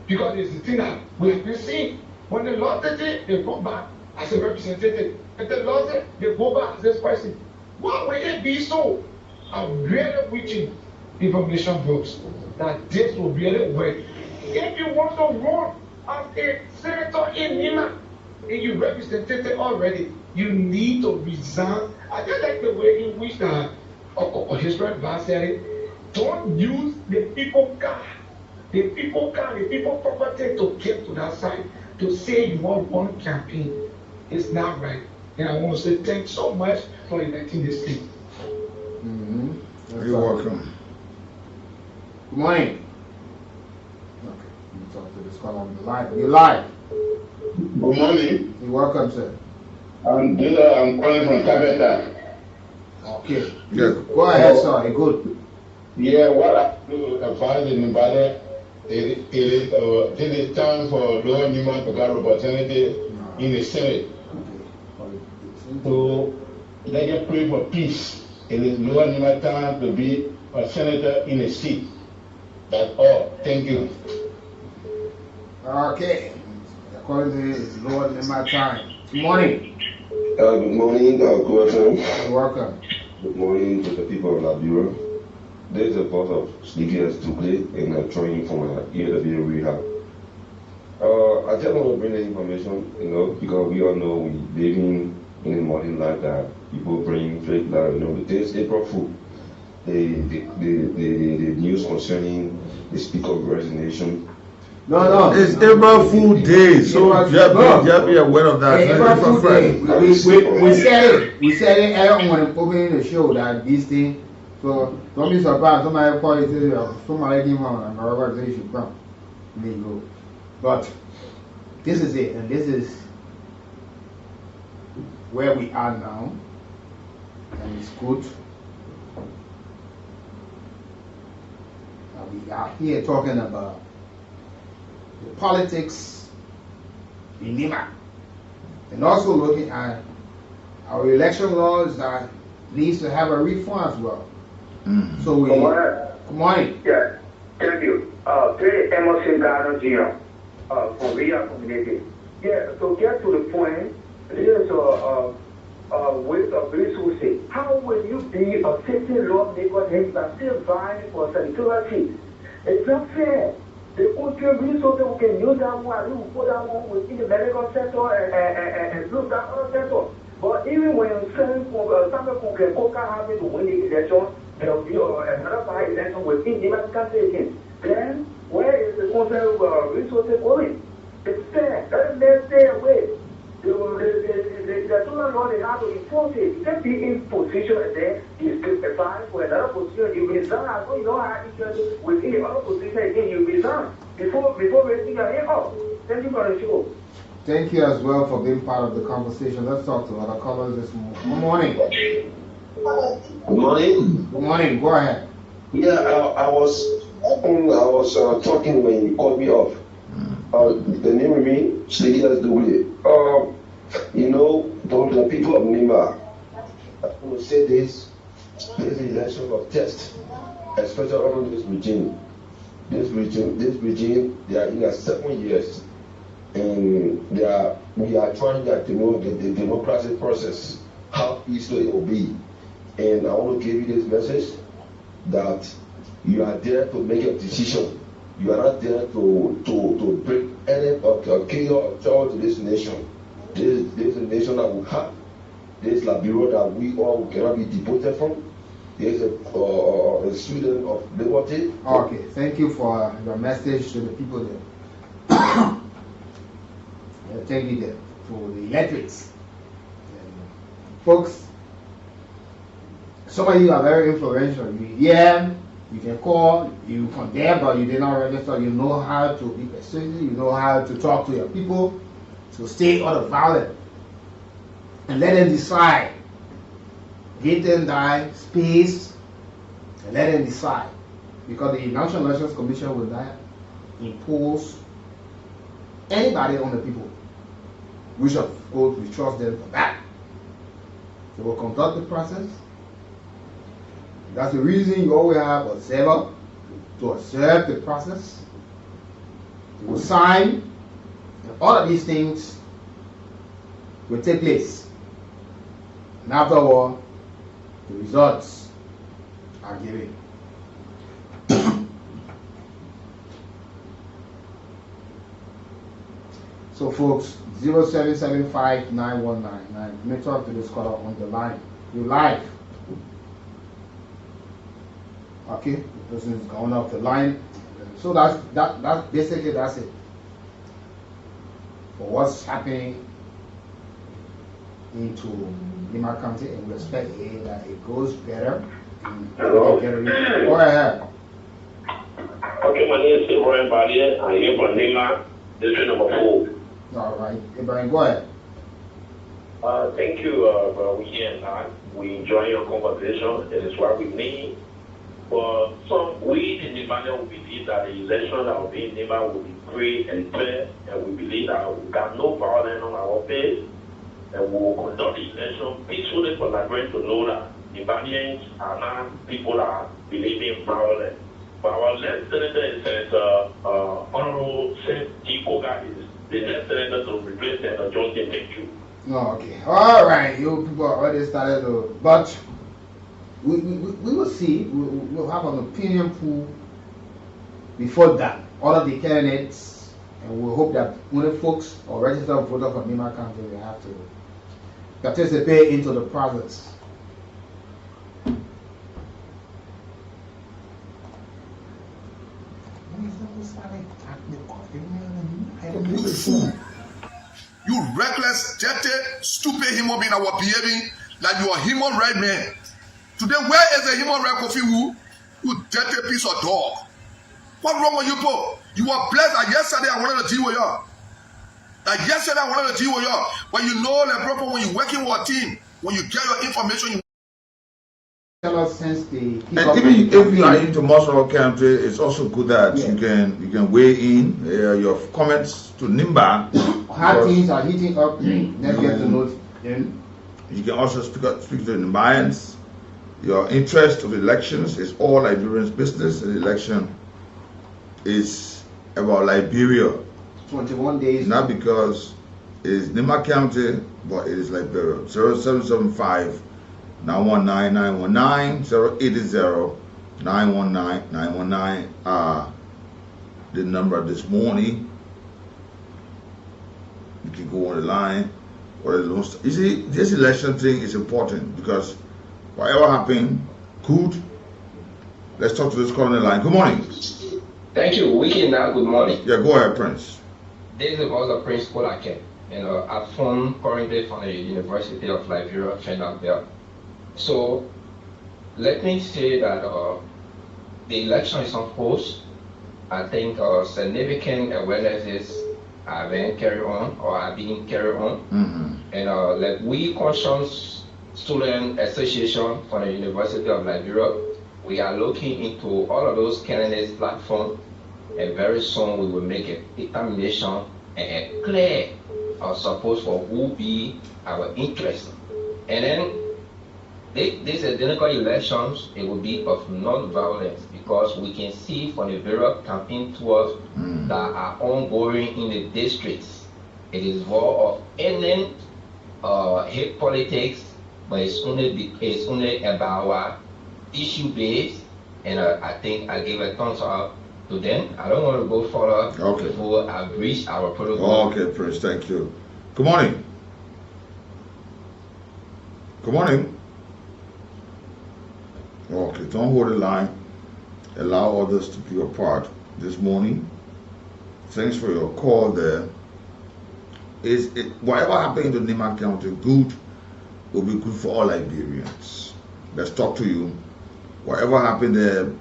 Because it's the thing that we have been seeing. When they lost it, they go back as a representative. If they lost it, they go back as this person. Why will it be so? I'm really wishing information books that this will really work. If you want to run as a senator in Nima, and you represented it already, you need to resign. I just like the way in which his friend Vas said it. Don't use the people car, the people property to get to that side to say you want one campaign. It's not right. And I want to say thanks so much for electing this thing. You're welcome. Good morning. Okay, you talk to this call on the line. You're live. Good morning. You're welcome, sir. I'm calling from Cabeta. Okay. Yeah. Go ahead, sir. You're good. Yeah, what I do advise anybody, it is time for Lower Nima to get opportunity in the Senate. So let us pray for peace. It is Lower Nima time to be a senator in a seat. That's all. Thank you. Okay. According to this, it's Lower Nima time. Good morning. Good morning, good afternoon. You're welcome. Good morning to the people of Liberia. There is a part of Sneaky as to play and I'm trying for my EW rehab. I just want to bring the information, because we all know we living in a modern life that people bring fake life. There's April Fool. The news concerning the Speaker of Resignation. No. It's April Fool Day, so you have to be aware of that. April Fool Day. We said it earlier when opening the show that this thing. So don't be surprised. Somebody call you say somebody came on and whoever say you should come. May go. But this is it, and this is where we are now, and it's good. We are here talking about the politics in Nima, and also looking at our election laws that needs to have a reform as well. So we. Good morning. Yeah, thank you. Very Emerson Garden Jr. From Ria community. Yeah, to get to the point, there's with a resources. How will you be a sitting lawmaker and you are still vying for senatorial seats? It's not fair. The only resources we can use that one, we put that one within the medical sector and look that other sector. But even when some can having to win the election, there will be another by election within the campaign. Then where is the concern resources going? It's fair. Let's stay away. The total law they have to enforce it. You can be in position and then you apply for another position. You resign. So you don't have issue within the other position again. You resign before raising your hand up. Thank you for the show. Thank you as well for being part of the conversation. Let's talk to other callers this morning. Good morning. Good morning. Good morning. Go ahead. Yeah, I was talking when you called me off. The name of me, Sneaky as the way. The people of Nima, I want to say this is an election of test, especially on this regime. This regime, they are in their 7 years, and we are trying to know the democratic process, how easily it will be. And I want to give you this message that you are there to make a decision. You are not there to bring any chaos or trouble to this nation. This is a nation that we have. This Liberia that we all cannot be deported from. There's a student of liberty. Okay, thank you for your message to the people there. Thank you there for the electrics. Folks, some of you are very influential. You can call, you condemn, but you did not register. You know how to be persuasive, you know how to talk to your people, to stay out of violence. and let them decide. Give them that space and let them decide. Because the National Elections Commission will not impose anybody on the people. We should go to trust them for that. They will conduct the process. That's the reason you always have an observer to observe the process. They will sign, and all of these things will take place. And afterward, the results are given. So folks, 07759199. Make sure to the scholar on the line. You live. Okay, the person is going off the line. So that's basically that's it. For what's happening into Lima County, and we expect that it goes better. Hello. Go ahead. Okay, my name is Ibrahim Badia. I'm here from Lima, district number 4. All right, Ibrahim, go ahead. Thank you, Weekie and Nath. We enjoy your conversation. It is what we need. But we in Nigeria will believe that the election that will be in Nigeria will be free and fair, and we believe that we got no violence on our face, and we will conduct the election peacefully for Nigerians to know that Nigerians are not people that believe in violence. But our next senator is Honorable Saint T. Koga is the next senator to replace Senator Johnson. Thank you. No, okay. All right, you people already started to, but we will see. We'll have an opinion pool before that. All of the candidates, and we hope that only folks or registered voters from Lima County will have to participate into the process. You reckless, dirty, stupid human being that was behaving like you are a human right man. Today, where is the human right Kofi Wu? You dirty piece of dog. What wrong with you, Paul? You were blessed that yesterday I wanted to deal with you. But you know, like, proper when you're working with a team, when you get your information, you Tell us since the and even if you are into Masoro County, it's also good that you can weigh in your comments to Nimba. Hard things are heating up. Let's get to know them. You can also speak to the Nimbayans. Your interest of elections is all Liberians' business. The election is about Liberia. 21 days. Not because it's Nima County, but it is Liberia. 0775 919 919 080 919 919 the number this morning. You can go on the line. You see, this election thing is important because whatever happened, good. Let's talk to this caller on the line. Good morning. Thank you. Weekie now. Good morning. Yeah, go ahead, Prince. This is also Prince Kolake. I'm currently from the University of Liberia, Trinidad. So let me say that the election is on course. I think significant awarenesses are being carried on or are being carried on. And like we Conscience Student Association from the University of Liberia, we are looking into all of those candidates' platforms, and very soon we will make a determination and a clear support for who will be our interest. And then these identical elections, it will be of non-violence because we can see from the various campaign tours that are ongoing in the districts. It is more of ending hate politics, but it's only about issue based, and I think I give a thumbs up to them. I don't want to go further before I reach our protocol. Okay, Prince, thank you. Good morning. Good morning. Okay, don't hold the line. Allow others to be a part this morning. Thanks for your call there. Whatever happened to Nima County, good will be good for all Liberians. Let's talk to you. Whatever happened there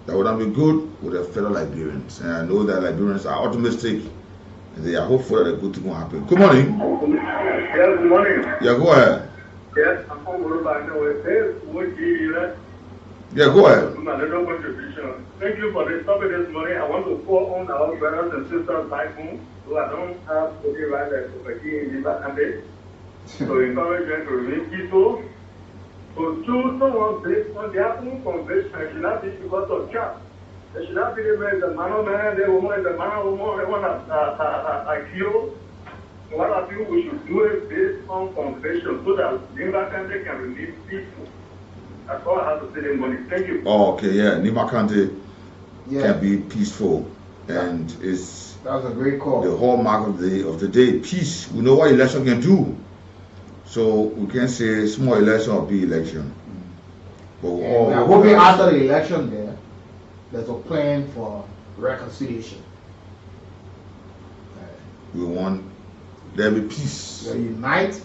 that would not be good with the fellow Liberians. And I know that Liberians are optimistic And they are hopeful that a good thing will happen. Good morning. Yeah, good morning. Yeah, go ahead. Yes, I'm from Uruba. Yeah, go ahead. My little contribution. Thank you for this topic this morning. I want to call on our brothers and sisters back home who I don't have to be right there to in the Sunday. To encourage them to remain peaceful. To choose someone based on their own conviction. It should not be because of caste. It should not be the man or man, the woman, the man or woman, the one that kill. What I feel we should do it based on confession so that Nimba Kante can remain peaceful. That's all I have to say this morning. Thank you. Oh, okay, yeah. Nimba Kante can be peaceful. And it's that was a great call. The hallmark of the day, peace. We know what election can do. So we can say small election or big election. But we are hoping after the election there's a plan for reconciliation. We want there be peace. We unite.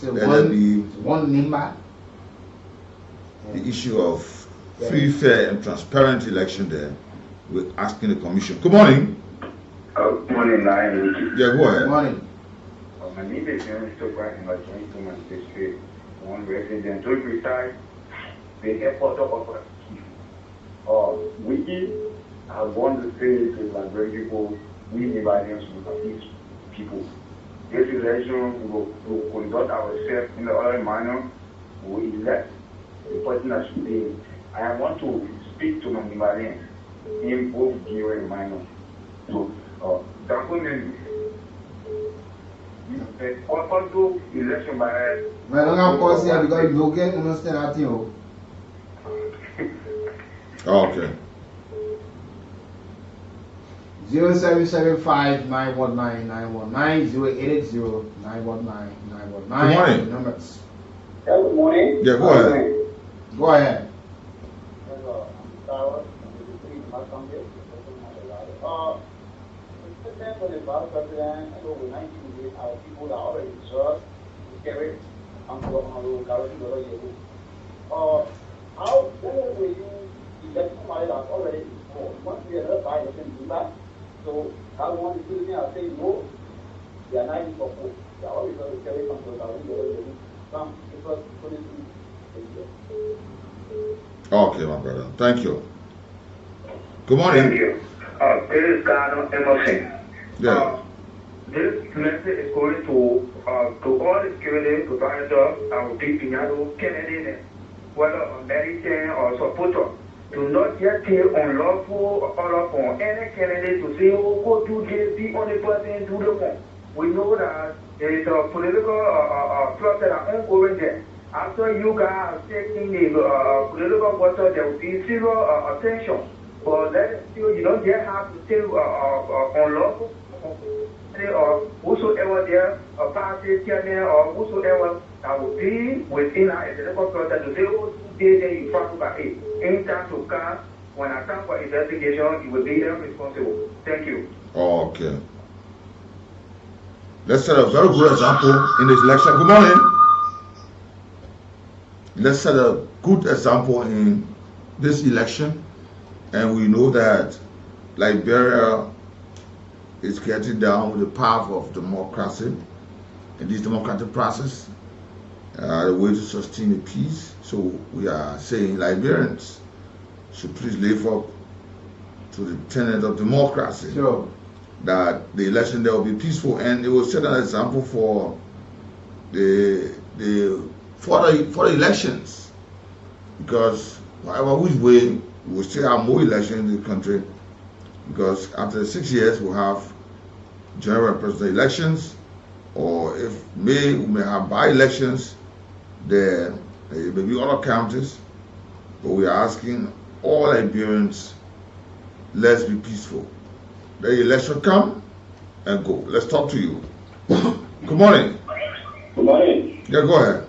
There be one Nimba. The issue of free, fair, and transparent election there. We're asking the commission. Good morning. Good morning, Lion. Yeah, go ahead. Good morning. My name is Mr. in my 22-man district. One resident, to be precise, the airport of Weekie, I want to say to Liberia people, we Liberians will teach people. This election, we will conduct ourselves in the other manner. We will elect the person that should be. I want to speak to my Liberians in both Geo and minor. So, also election by. Well, I'm not going to say because you don't understand that thing. Okay. 0775-919-919, 0880-919-919. Good morning. Numbers. Good morning. Yeah, go ahead. Go ahead. For the vice president, and over 19 days, our people are already reserved to carry on to how will you elect somebody that's already informed? Once we are by election, so I want to do I say no, they are not in support. They are always going to carry on to some because Okay, my brother. Thank you. Good morning. Thank you. This is God Emerson. Yeah. This message is going to all the security providers and people, Canadian, whether American or supporter, to not get unlawful or on any candidate to say, oh, go do this, be on the person, do the one. We know that there is a political process that ongoing there. After you guys taking the political water, there will be zero attention. But that still, you don't yet have to say unlawful. Or whosoever there, a party chairman, or whosoever that will be within our political process to say, oh, today you found by it. In time to come, when I come for investigation, you will be responsible. Thank you. Okay. Let's set a very good example in this election. Good morning. Let's set a good example in this election, and we know that Liberia is getting down with the path of democracy in this democratic process, the way to sustain the peace. So we are saying Liberians should please live up to the tenet of democracy. Sure. That the election there will be peaceful, and it will set an example for the elections, because whatever which way we will still have more elections in the country, because after 6 years we'll have general and presidential elections, or if we may have by-elections. There may be other counties, but we are asking all Liberians, let's be peaceful. The election come and go. Let's talk to you. Good morning. Good morning. Yeah, go ahead.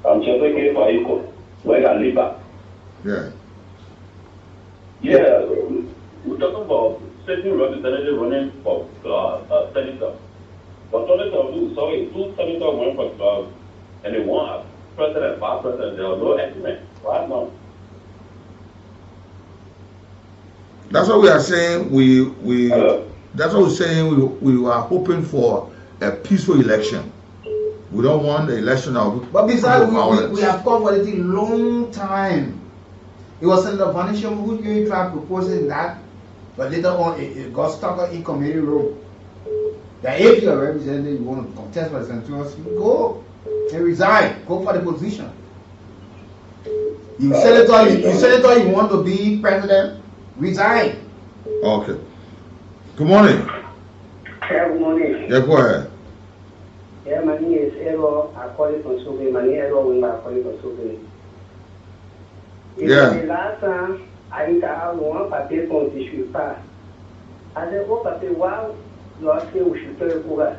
I'm Chepeke Faiko, where I live at. Yeah. Yeah, we're talking about certain representatives running for senator. But two senators went for and they won president, vice president. There was no estimate. Why not? That's what we are saying. We That's what we're saying. We are hoping for a peaceful election. We don't want the election of. But besides, we have called for it a long time. It was in the Vanishing who tried proposing that, but later on it got stuck in committee room. That if you're a representative, you want to contest for the Centurions, you go and resign. Go for the position. You senator, you want to be president, resign. Okay. Good morning. Yeah, good morning. Yeah, go ahead. Yeah, my name is Ero. I call it from Sobey. My name is Ero when I call it from Sobey. Yeah. The last time I have one paper from the Shupa. I said, what paper? Wow, you are saying we should tell Kuga.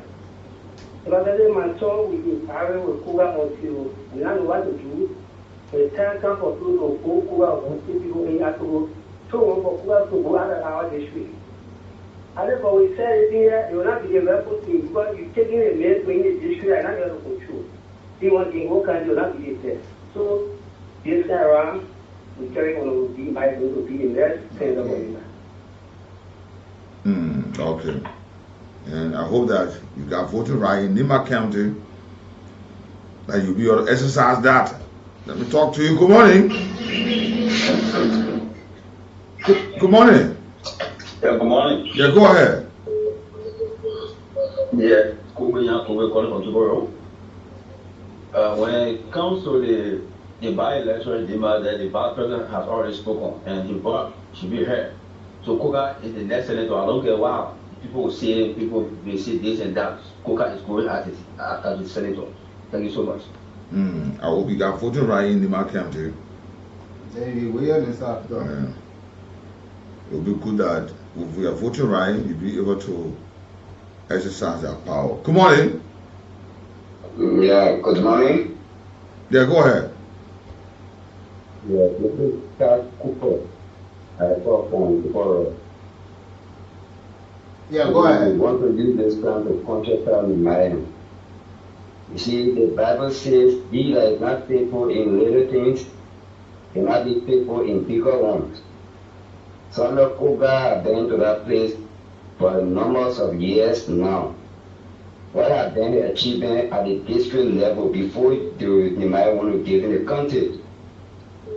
Because my son will be married with Kuga until we don't know what to do. The time comes for people to go Kuga or people in Yatugo. So one for Kuga to go out of our district. I think what we said here, you will not be able to see because you're taking a mess in the district and not able to control. See one thing, what can you not be there? So this time around, we carry on to be my going to be in there, send them on. Okay. And I hope that you got voting right in Nima County, that you'll be able to exercise that. Let me talk to you. Good morning. Good morning. Yeah, good morning. Yeah, go ahead. Yeah, calling from tomorrow. When it comes to the by-election demand that the vice president has already spoken and his vote should be heard. So Koga is the next senator. I don't care why people will say this and that. Koga is going as the senator. Thank you so much. I hope you got voting right in Nima County. It will be good that if we are voting right, you'll be able to exercise that power. Good morning. Yeah, good morning. Yeah, go ahead. Yeah, this is Charles Cooper. I call from tomorrow. Yeah, go ahead. We want to use this time to contrast in mind. You see, the Bible says, "He that is not faithful in little things cannot be faithful in bigger ones." Some of Koga have been to that place for numbers of years now. What have been the achievement at the district level before they might want to give in the country?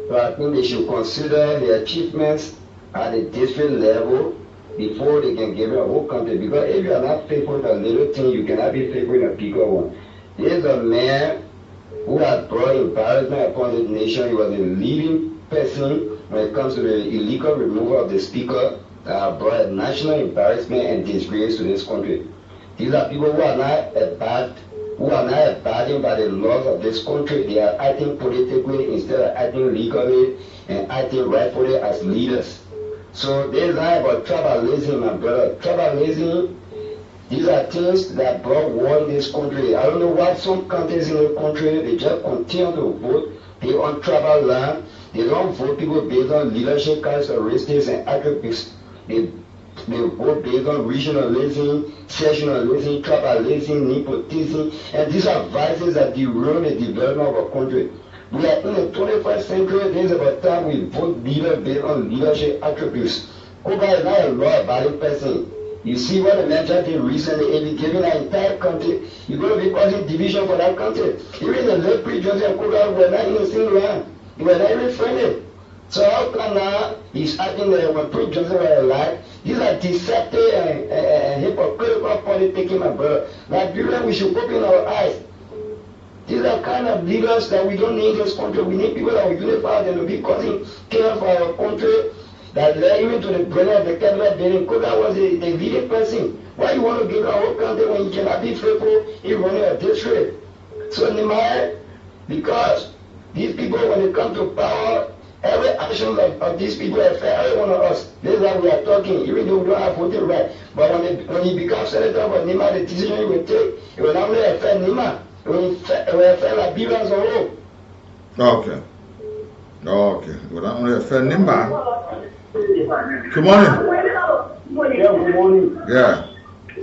So I think they should consider the achievements at the district level before they can give it a whole country. Because if you are not faithful in a little thing, you cannot be faithful in a bigger one. There's a man who has brought embarrassment upon the nation. He was a leading person when it comes to the illegal removal of the speaker, brought a national embarrassment and disgrace to this country. These are people who are not abiding by the laws of this country. They are acting politically instead of acting legally and acting rightfully as leaders. So this is not about tribalism, my brother. Tribalism, these are things that brought war in this country. I don't know why some countries in the country, they just continue to vote. They on tribal land. They don't vote people based on leadership characteristics and attributes. They vote based on regionalism, sectionalism, tribalism, nepotism, and these are vices that derail the development of a country. We are in the 21st century. There's about time we vote leaders based on leadership attributes. Koga is not a law-abiding person. You see what the man just did recently, if he giving an entire country, you're going to be causing division for that country. Even the late Prince Joseph and Koga were not in the same land. They were not even friendly. So how come now he's acting there when Prince Joseph was alive? These are deceptive and hypocritical politicking, my brother. Nigeria, we should open our eyes. These are kind of leaders that we don't need in this country. We need people that will unify them to be causing chaos for our country. That led even to the burning of the Capitol building. Koga was the leading person. Why you want to give our whole country when you cannot be faithful in running a district? So Nehemiah, because these people, when they come to power, every action of these people affect every one of us. This is why we are talking, even though we don't have voting right. But when he becomes senator for Nehemiah, the decision he will take, it will not only affect Nehemiah, it will affect Liberians as a whole. Okay. Okay. Well, not only affect Nehemiah. Good morning. Yeah, good morning. Yeah.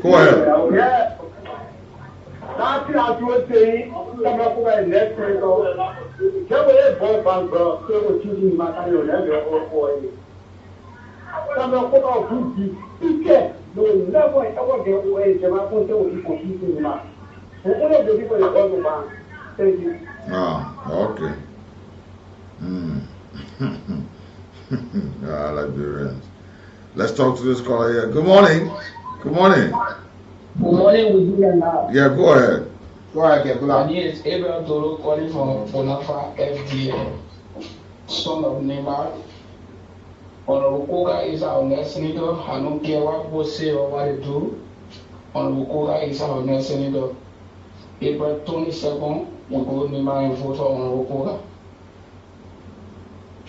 Go ahead. Yeah. That's what you were saying. Some of them are next year. Can we both bank, bro? So we're choosing my kind of level or some of them are good. will never ever get away Jama Ponte will be competing in that. Only the people that want to ban. Thank you. Ah, okay. Liberians. Let's talk to this caller here. Good morning. Good morning. Good morning, Weekie and Nath. Yeah, go ahead. Go ahead, My name is Abraham Toro, calling from Bonafa FDL, son of Neymar. Honorable Koga is our next senator. I don't care what people say or what they do. Honorable Koga is our next senator. April 22nd, we go to Neymar and vote for Honorable Koga.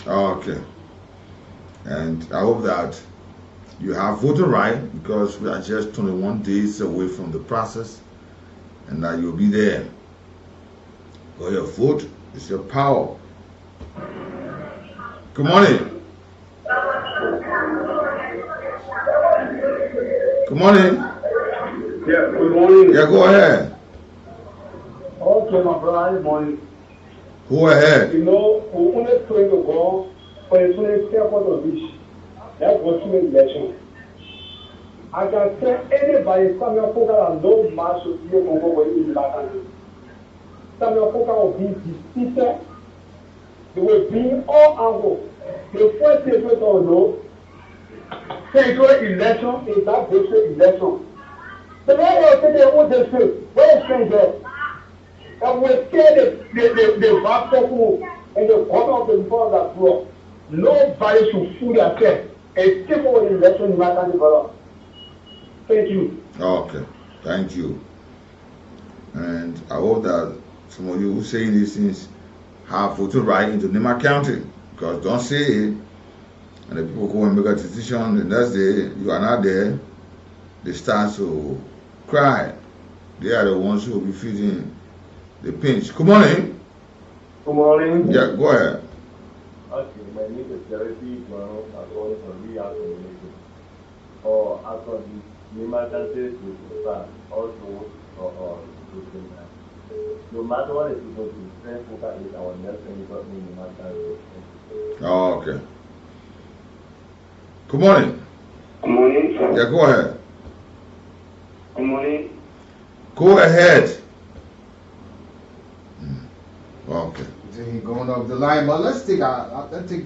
Okay. And I hope that you have voting right, because we are just 21 days away from the process, and that you'll be there. Go your vote, it's your power. Good morning. Good morning. Yeah, good morning. Yeah, go ahead. Okay, my brother, good morning. Go ahead. You know, we only trying to go for a student step out of this. That was to make election. I can say anybody, Samuel Koka and no man should be able to go in that country. Samuel Koka will be defeated. They will be all angles. The first state or no, central election is that district election. The way they say they want to say, where is stranger? And we scare the vast people and the corner of the people that block. Nobody should fool themselves and take over the election in my country, brother. Thank you. Okay, thank you. And I hope that some of you who saying these things have voted right into Nema County, because don't say it, and the people go and make a decision, the next day you are not there, they start to cry. They are the ones who will be feeding the pinch. Good morning. Good morning. Yeah, go ahead. Okay, my name is Jeremy Brown. I'm calling from Real Community. Or after the emergency to start, also no matter what is supposed to send Koka is our next senator in emergency. Oh, okay. Good morning. Good morning. Yeah, go ahead. Good morning. Go ahead. Okay. He's going off the line, but let's take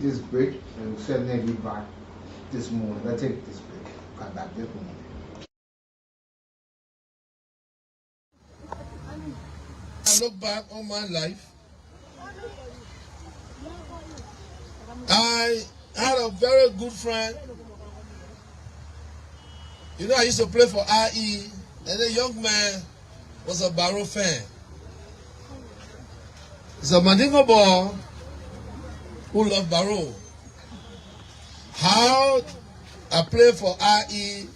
this break and certainly be back this morning. Let's take this break. Come back this morning. I look back on my life. I had a very good friend. You know, I used to play for IE, and a young man was a Barrow fan. He's a Mandingo boy who loved Barrow. How I played for IE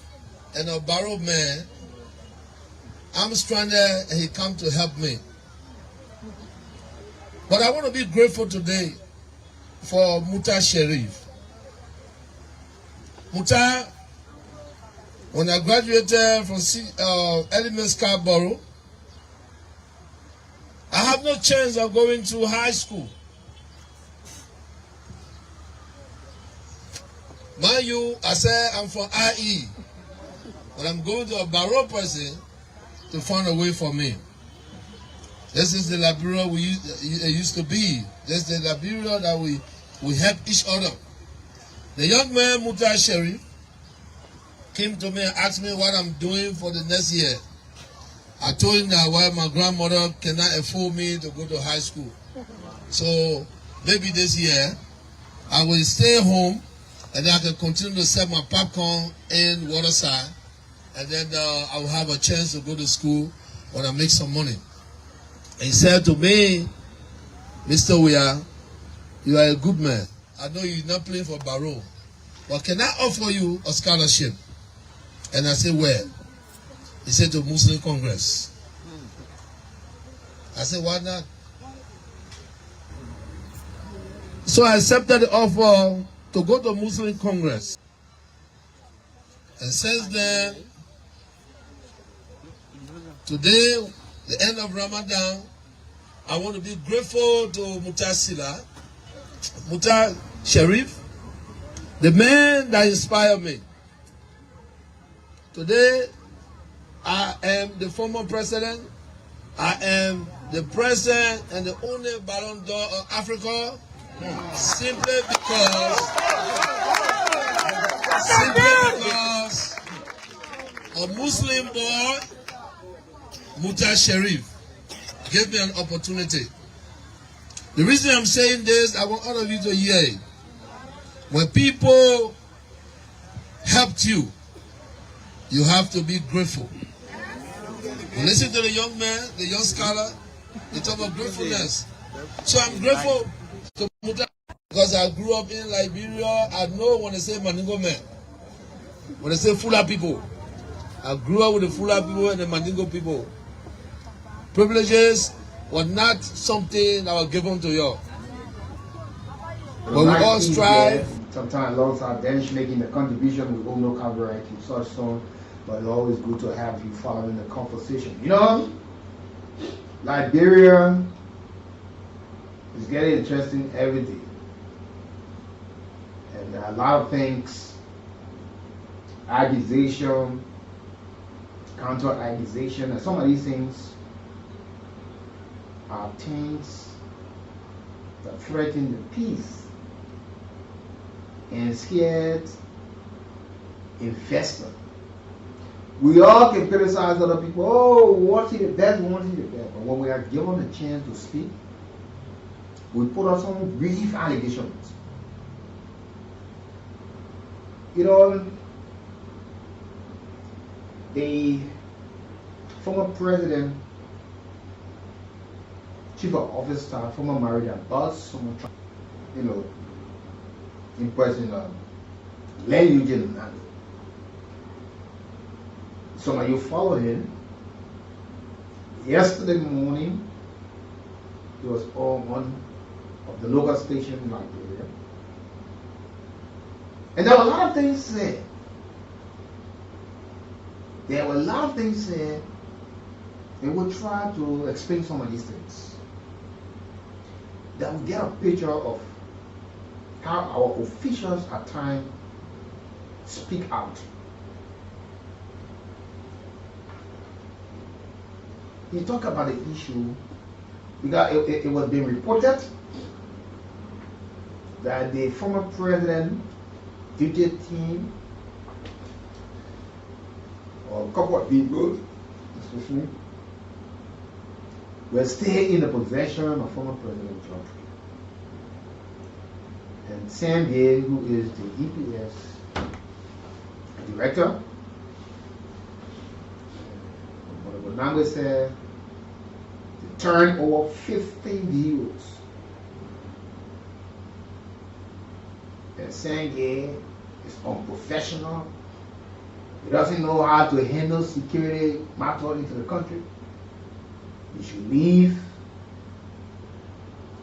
and a Barrow man, I'm stranded and he come to help me. But I want to be grateful today for Muta Sharif. Muta, when I graduated from Element Scarborough, I have no chance of going to high school. Mind you, I said I'm from IE, but I'm going to a Barrow person to find a way for me. This is the Liberia we used to be. This is the Liberia that we help each other. The young man, Muta Sharif, came to me and asked me what I'm doing for the next year. I told him that while my grandmother cannot afford me to go to high school. So maybe this year I will stay home and then I can continue to sell my popcorn in Waterside, and then I will have a chance to go to school when I make some money. And he said to me, Mr. Weah, you are a good man. I know you're not playing for Barrow, but can I offer you a scholarship? And I said, where? He said, to Muslim Congress. I said, why not? So I accepted the offer to go to Muslim Congress. And since then, today, the end of Ramadan, I want to be grateful to Muta Sharif, the man that inspired me. Today, I am the former president. I am the president and the only Ballon d'Or of Africa, simply because a Muslim boy, Muta Sharif, gave me an opportunity. The reason I'm saying this, I want all of you to hear it. When people helped you, you have to be grateful. You listen to the young man, the young scholar, they talk about gratefulness. So I'm grateful to Muta because I grew up in Liberia. I know when they say Mandingo men, when they say Fula people, I grew up with the Fula people and the Mandingo people. Privileges were not something that was given to you. But we all strive. Sometimes alongside bench making the contribution, we all know copyright to such song, but it's always good to have you following the conversation. You know, Liberia is getting interesting every day. And a lot of things, accusation, counter-accusation, and some of these things are things that threaten the peace and scared investment. We all can criticize other people. Oh, we want to see the best, we want to see the best. But when we are given a chance to speak, we put up some brief allegations. You know, a former president, chief of office staff, former married boss, someone, you know, in person, Len Eugene. Some of you follow him. Yesterday morning, he was on one of the local stations in Liberia. And there were a lot of things said. There were a lot of things said, and we'll try to explain some of these things. That we get a picture of how our officials at times speak out. He talked about the issue because it was being reported that the former president, DJ team, or a couple of people, especially, were still in the possession of former President Trump. And Sam Gay, who is the EPS director, what Nangwe said, to turn over 50 videos. And Sam Gay is unprofessional. He doesn't know how to handle security matters into the country. He should leave.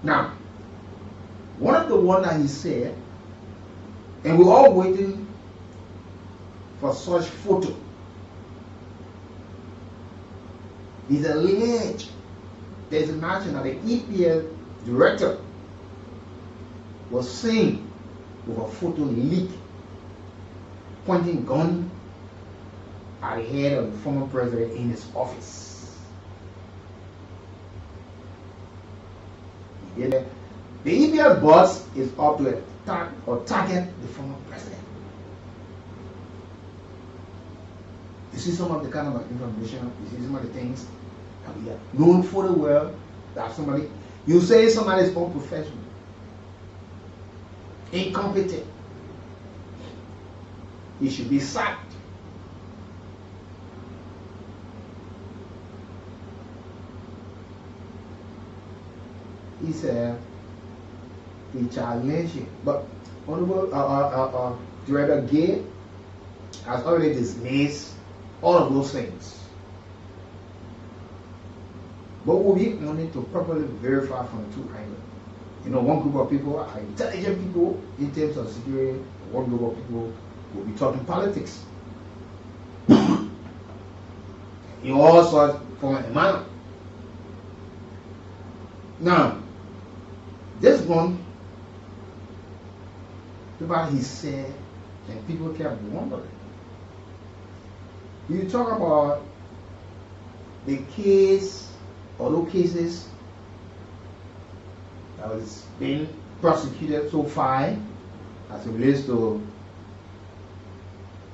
Now, one of the ones that he said, and we're all waiting for such photo. He's alleged there's a mention that the EPS director was seen with a photo leak pointing gun at the head of the former president in his office. The EPS boss is up to attack or target the former president. You see some of the kind of information, you see some of the things that we are known for the world, that somebody, you say somebody is unprofessional, incompetent, he should be sacked. He said, he challenged him. But Honorable Director Gay has already dismissed all of those things. But we wanted to properly verify from two angles. You know, one group of people are intelligent people in terms of security, and one group of people will be talking politics. In all sorts from a manner. Now, this one, about he said, and people kept wondering. you talk about the case or those cases that was being prosecuted so far as it relates to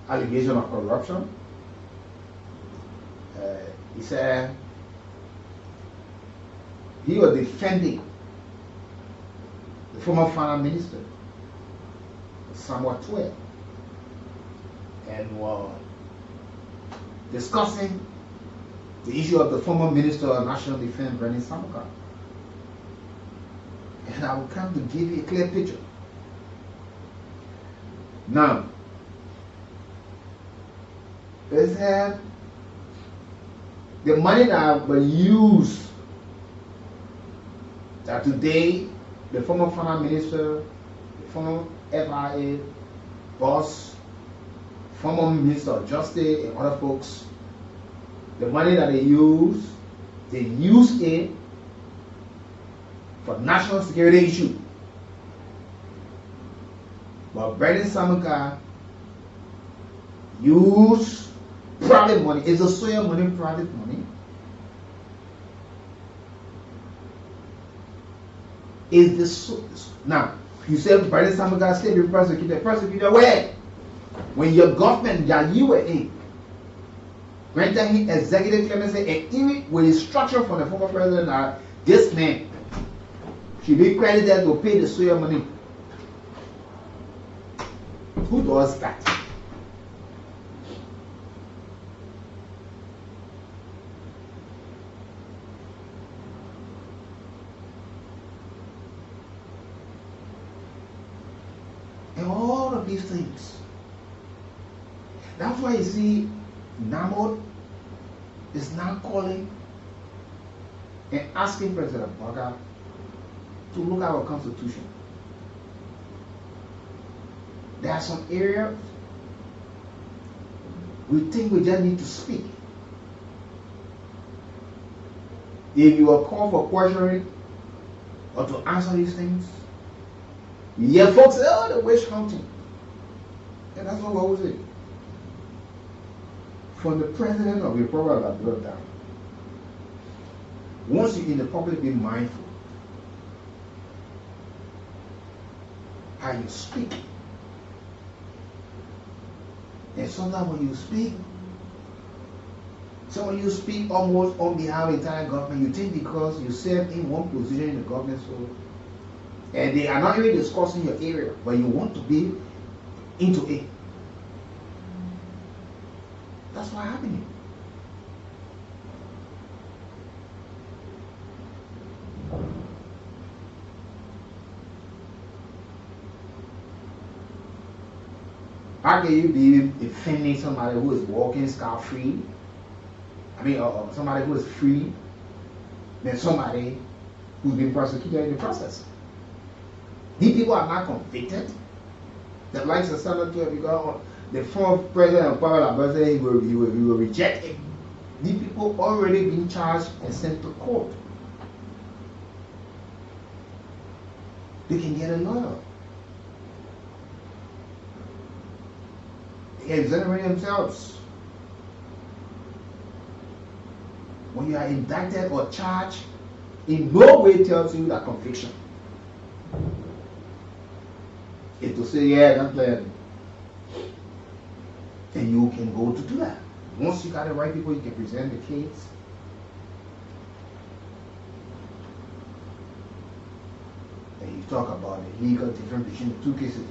allegation of corruption. He said he was defending the former finance minister, somewhat twelve, and was discussing the issue of the former Minister of National Defense, Brendan Samuka. And I will come to give you a clear picture. Now, they said the money that was used, that today the former finance minister, the former FIA boss, former Minister of Justice and other folks, the money that they use it for national security issue. But Brendan Samuka used private money. Is the soil money private money? Is this now? You said Brendan Samuka still be prosecuted. Prosecuted where? When your government that you were in granted him executive clemency and even with instruction from the former president that this man should be credited to pay the soil money. Who does that? And all of these things. That's why you see Namod is now calling and asking President Baga to look at our constitution. There are some areas we think we just need to speak. If you are called for questioning or to answer these things, you hear folks say, oh, the witch hunting. And that's what we always say. From the president of the Republic that brought down. Once you're in the public, be mindful how you speak. And sometimes when you speak almost on behalf of the entire government, you think because you serve in one position in the government, so, and they are not even discussing your area, but you want to be into it. That's what's happening. How can you be defending somebody who is walking scot-free? I mean, somebody who is free than somebody who's been prosecuted in the process? These people are not convicted. The likes of Senator, because the former president of Pavel said he will reject it. These people already been charged and sent to court. They can get a lawyer. They can exonerate themselves. When you are indicted or charged, in no way tells you that conviction. It will say, yeah, that's the, and you can go to do that. Once you got the right people, you can present the case. And you talk about the legal difference between the two cases.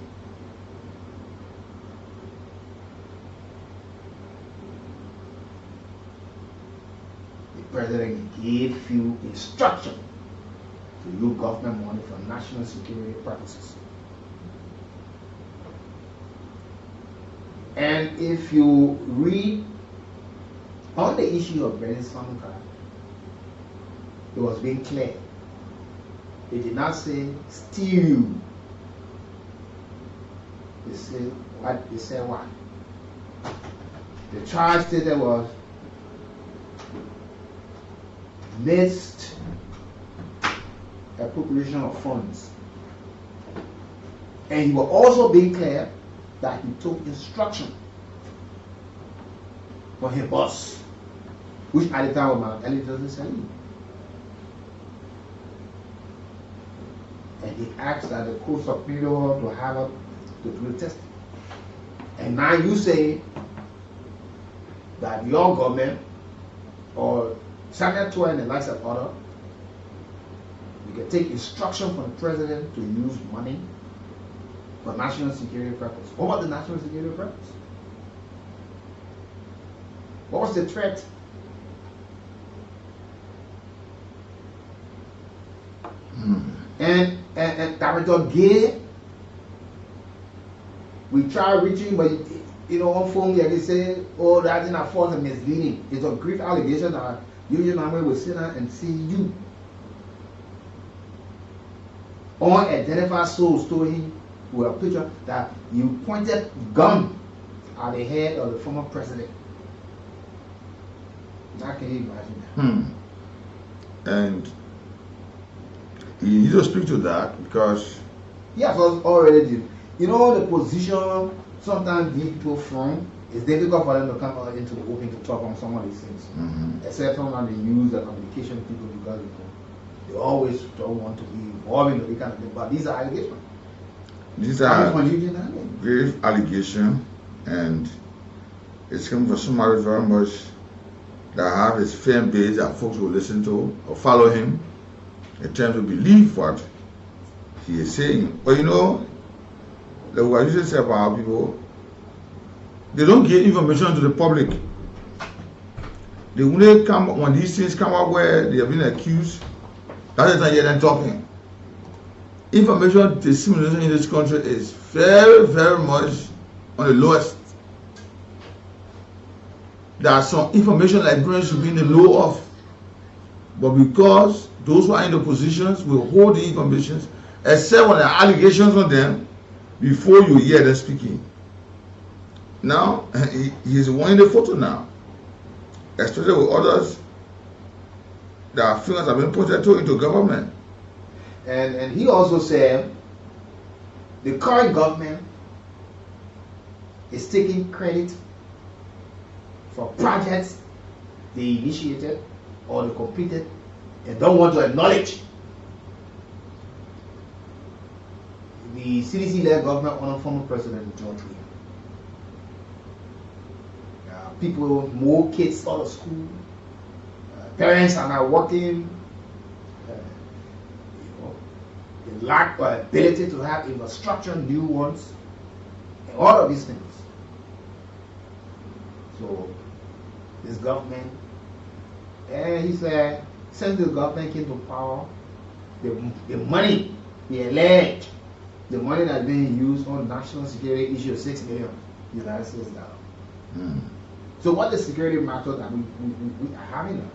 The president gave you instruction to use government money for national security purposes. And if you read on the issue of Brendan Samuka, it was being clear. It did not say steal. They said what? They said what? The charge stated was missed appropriation of funds. And he was also being clear that he took instruction for his boss, which at the time of Mount Eli doesn't say. And he asked that the court superior to have up to do the testing. And now you say that your government or Senator and the likes of other, you can take instruction from the president to use money for national security purpose. What about the national security purpose? What was the threat? And Director Gay, we tried reaching, but on phone they say, oh, that's not false and misleading. It's a grave allegation that Union Army will sit down and see you. Unidentified souls told him with a picture that you pointed gun at the head of the former president. Now can you imagine that? And you need to speak to that because yes, already. The position sometimes these people from, it's difficult for them to come out into the open to talk on some of these things. Except sometimes they use the communication people because they always don't want to be involved in the kind of thing. But these are allegations. These are grave allegations, and it's coming from somebody very much that have his fan base that folks will listen to or follow him in terms to believe what he is saying. But like what I usually say about our people, they don't give information to the public. They only come when these things come up where they have been accused. That is not yet them talking. Information dissemination in this country is very, very much on the lowest. There are some information librarians should be in the know of, but because those who are in the positions will hold the information, except when there are allegations on them, before you hear them speaking. Now, he is the one in the photo now, especially with others that fingers have been pointed to into government. And he also said the current government is taking credit for projects they initiated or they completed and don't want to acknowledge the CDC-led government under former President George Weah. People, more kids out of school, parents are not working, they lack the ability to have infrastructure, new ones, and all of these things. So, this government, and he said, since the government came to power, the money, the alleged, the money that's being used on national security issue of $6 million United States dollars. So what the security matter that we are having now?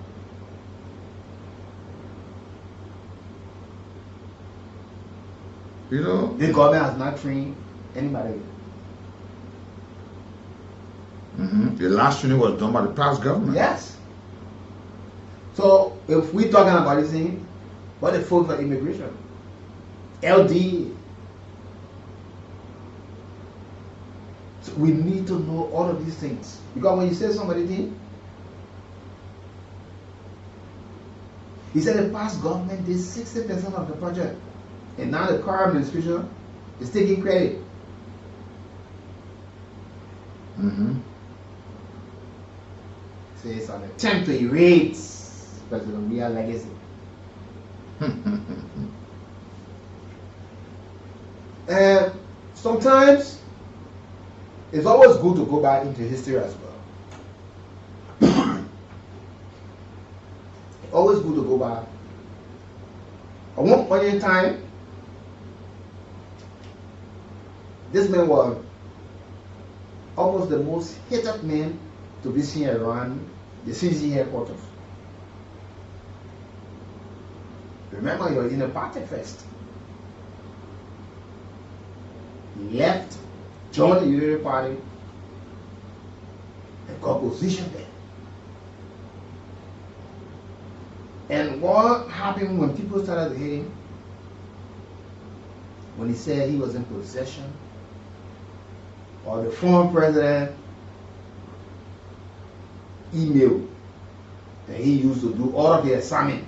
The government has not trained anybody. The last training was done by the past government. Yes. So if we're talking about this thing, what the folks for immigration? LD. So we need to know all of these things. Because when you say somebody did, he said the past government did 60% of the project. And now the current administration is taking credit. So it's an attempt to erase President Weah's legacy. And sometimes it's always good to go back into history as well. Always good to go back. At one point in time, this man was almost the most hated man to be seen around the CDC headquarters. Remember, he was in a party first. He left, joined the Unity Party, and got positioned there. And what happened when people started to hate him? When he said he was in possession of the former president email that he used to do all of the assignment.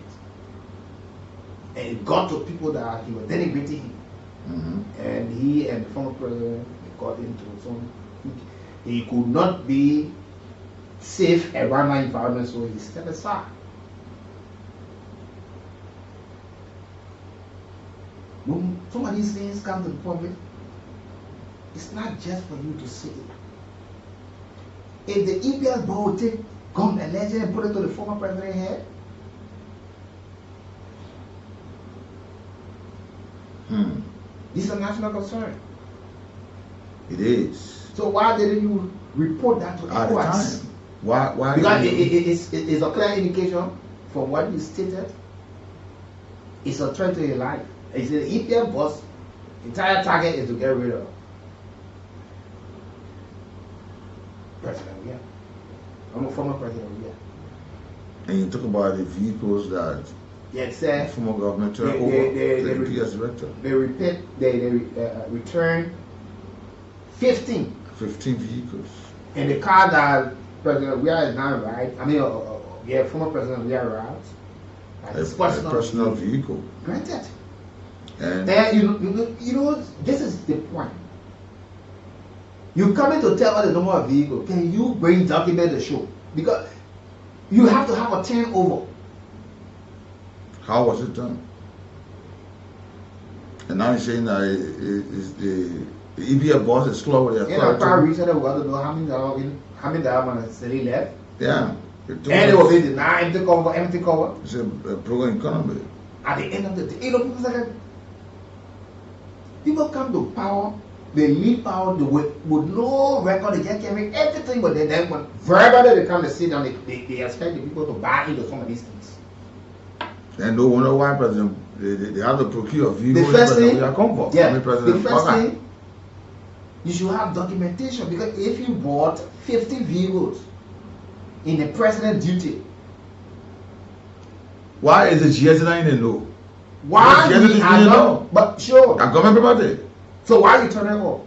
And it got to people that he was denigrating him. And he and the former president got into some. He could not be safe around that environment, so he stepped aside. When some of these things come to the public, it's not just for you to say it. If the EPS board would take gun and legend and put it to the former president's head, this is a national concern. It is. So why didn't you report that to at the ECOWAS? time? Why? Because it's a clear indication from what you stated. It's a threat to your life. It's the EPL boss. Entire target is to get rid of President Weah. I'm a former President Weah. And you talk about the vehicles that the former government turned over to the PS director. They returned 15 vehicles. And the car that President Weah is now right, former President Weah rides, a personal vehicle. Granted. And you know, this is the point. You coming to tell us the number of vehicles. Can you bring document to show? Because you have to have a turnover. How was it done? And now you're saying that the EPF boss is close with their authority. Quite recently we got to know how many dollars left. Yeah. And it was in the empty cover. It's a broken economy. At the end of the day, people come to power, they leave power with no record, they just can make everything, but then when verbally they come to sit down, they expect the people to buy into some of these things. And no wonder why President they have to procure vehicles the first thing, the first thing, you should have documentation, because if you bought 50 vehicles in the president's duty, why is the GS9 in low? Why we are not? But sure, I government property. So why are you turning off?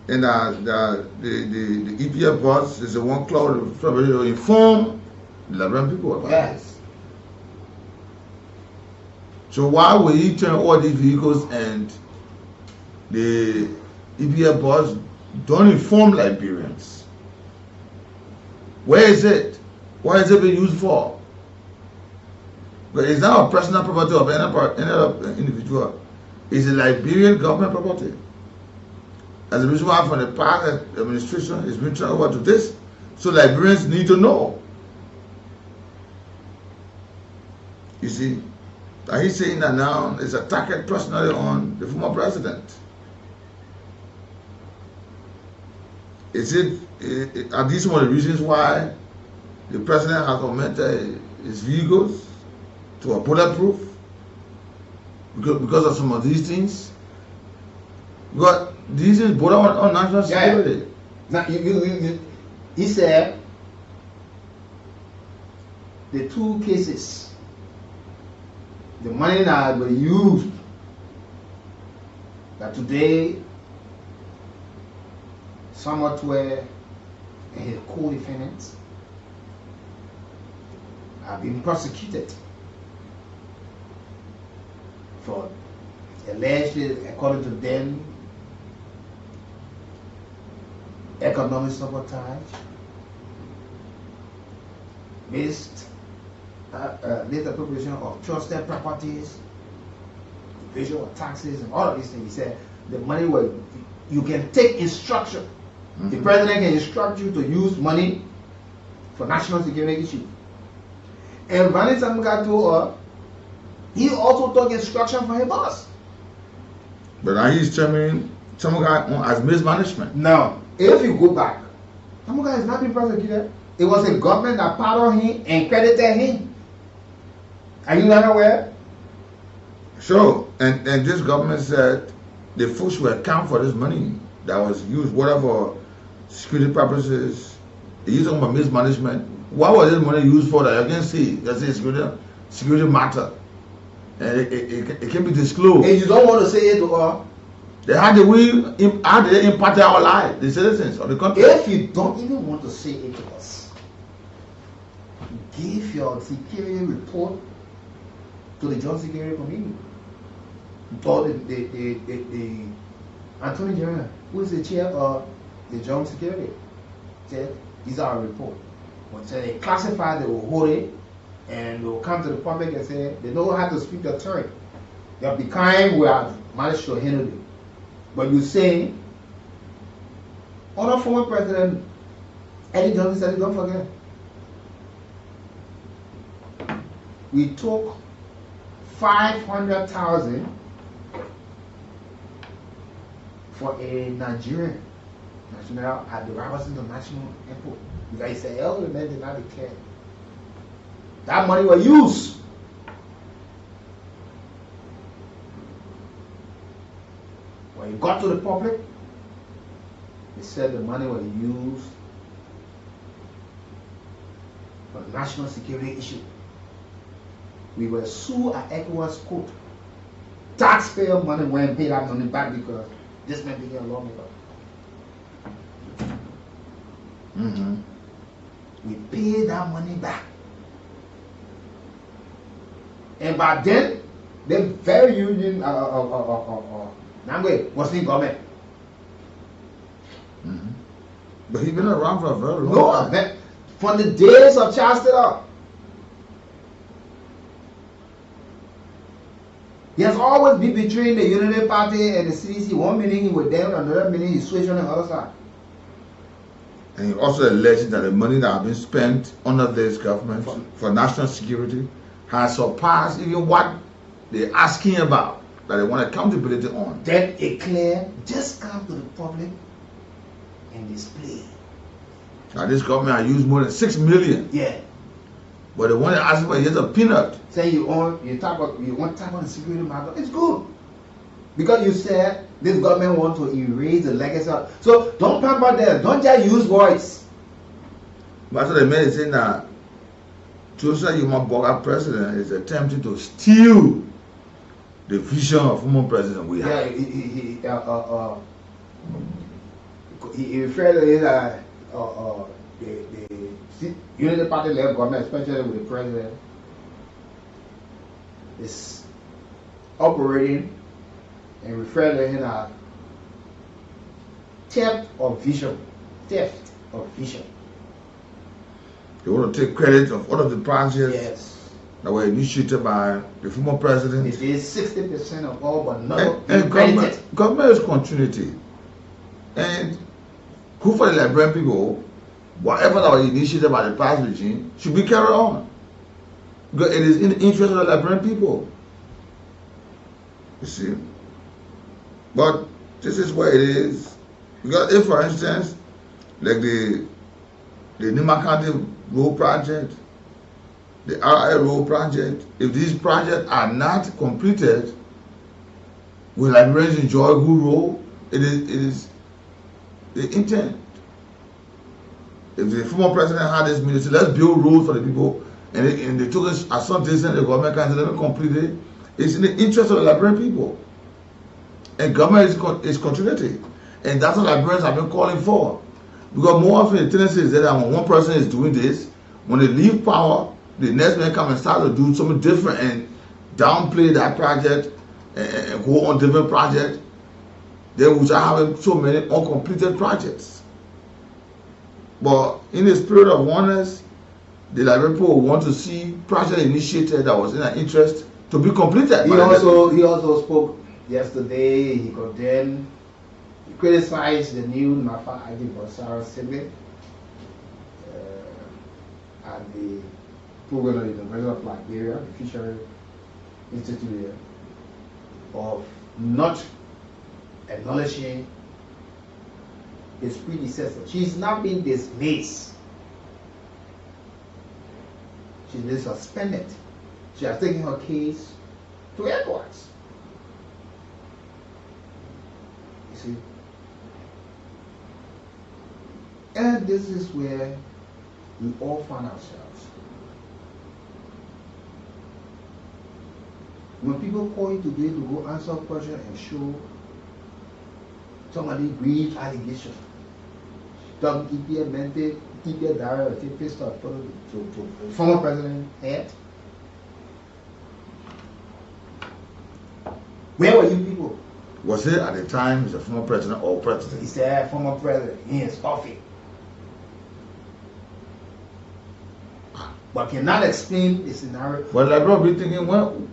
And the EPF boss is the one cloud to inform the Liberian people about this. So why will he turn all these vehicles and the EPF boss don't inform Liberians? Where is it? What is it being used for? But it's not a personal property of any individual. It's a Liberian government property. As a reason why from the past administration it's been turned over to this, so Liberians need to know. You see, and he's saying that now it's attacking personally on the former president. Are these some of the reasons why the president has augmented his vehicles to a bulletproof? Because of some of these things? Because these things border on national security. Now, he said the two cases, the money that were used, that today somewhat were his co-defendants have been prosecuted for allegedly, according to them, economic sabotage, misappropriation of trusted properties, evasion of taxes, and all of these things. He said the money you can take instruction. The president can instruct you to use money for national security issues. And Vanessa Mugato, he also took instruction from his boss. But now he's terming Samuga as mismanagement. Now, if you go back, Samuga has not been prosecuted. It was a government that pardoned him and credited him. Are you not aware? Sure. And this government said the folks will account for this money that was used, whatever security purposes. They used it for mismanagement. What was this money used for that you can see? That's a security matter. And it can be disclosed. And you don't want to say it to her. How do they impact our lives, the citizens of the country? If you don't even want to say it to us, give your security report to the Joint Security Committee. Or the Attorney General, who is the chair of the Joint Security, said, these are our report. When they classify, they will hold it, and they will come to the public and say, they don't have to speak their turn. They'll be kind, we have managed to handle it. But you say, other former president, Eddie Johnson said, don't forget. We took 500,000 for a Nigerian national at the Robertson International Airport. Because he said, elder men did not care. That money was used. When it got to the public, they said the money was used for national security issue. We were sued at ECOWAS court. Taxpayer money went and paid that money back because this man became a lawmaker. We paid that money back. And by then, the very union Nangwe was in government. But he's been around for a very long time. From the days of Charles Taylor. He has always been between the Unity Party and the CDC. One minute he was there, another minute he switched on the other side. And he also alleged that the money that has been spent under this government for national security has surpassed even what they're asking about, that they want accountability on. Then it clear, just come to the public and display. Now this government has used more than 6 million. Yeah. But the one that asking for is just a peanut. Say you want tap on the security matter, it's good. Because you said this government want to erase the legacy. So don't pamper them, don't just use voice. But so the man is saying that Joseph Yuma president is attempting to steal the vision of former president we have. Yeah, he referred to it as the Unity Party led government, especially with the president, is operating and referred to him as theft of vision. Theft of vision. They want to take credit of all of the projects that were initiated by the former president. It is 60% of all, but not government is continuity. And who for the Liberian people, whatever that was initiated by the past regime should be carried on. Because it is in the interest of the Liberian people. You see? But this is where it is. Because if, for instance, like the Nima County Road Project, the RI Road Project, if these projects are not completed, will Liberians enjoy a good road? It is the intent. If the former president had this ministry, let's build roads for the people, and they took us at some distance, the government can't let them complete it. It's in the interest of the Liberian people. And government is continuity. And that's what Liberians have been calling for. Because more often the tendency is that when one person is doing this, when they leave power, the next man come and start to do something different and downplay that project and go on different projects. Then we start having so many uncompleted projects. But in the spirit of oneness, the Liberian people want to see project initiated that was in their interest to be completed. He also spoke yesterday. He condemned, he criticized the new Nafa ID Bosara Sibling at the program of the University of Liberia, the Fishery Institute, of not acknowledging his predecessor. She's not been dismissed. She's been suspended. She has taken her case to ECOWAS. You see? And this is where we all find ourselves. When people call you today to go answer a question and show some of the grave allegations. EPA director pissed off to former President Head. Where were you people? Was it at the time he's a former president or president? He said former president in his office. But cannot explain the scenario. Well, I probably thinking when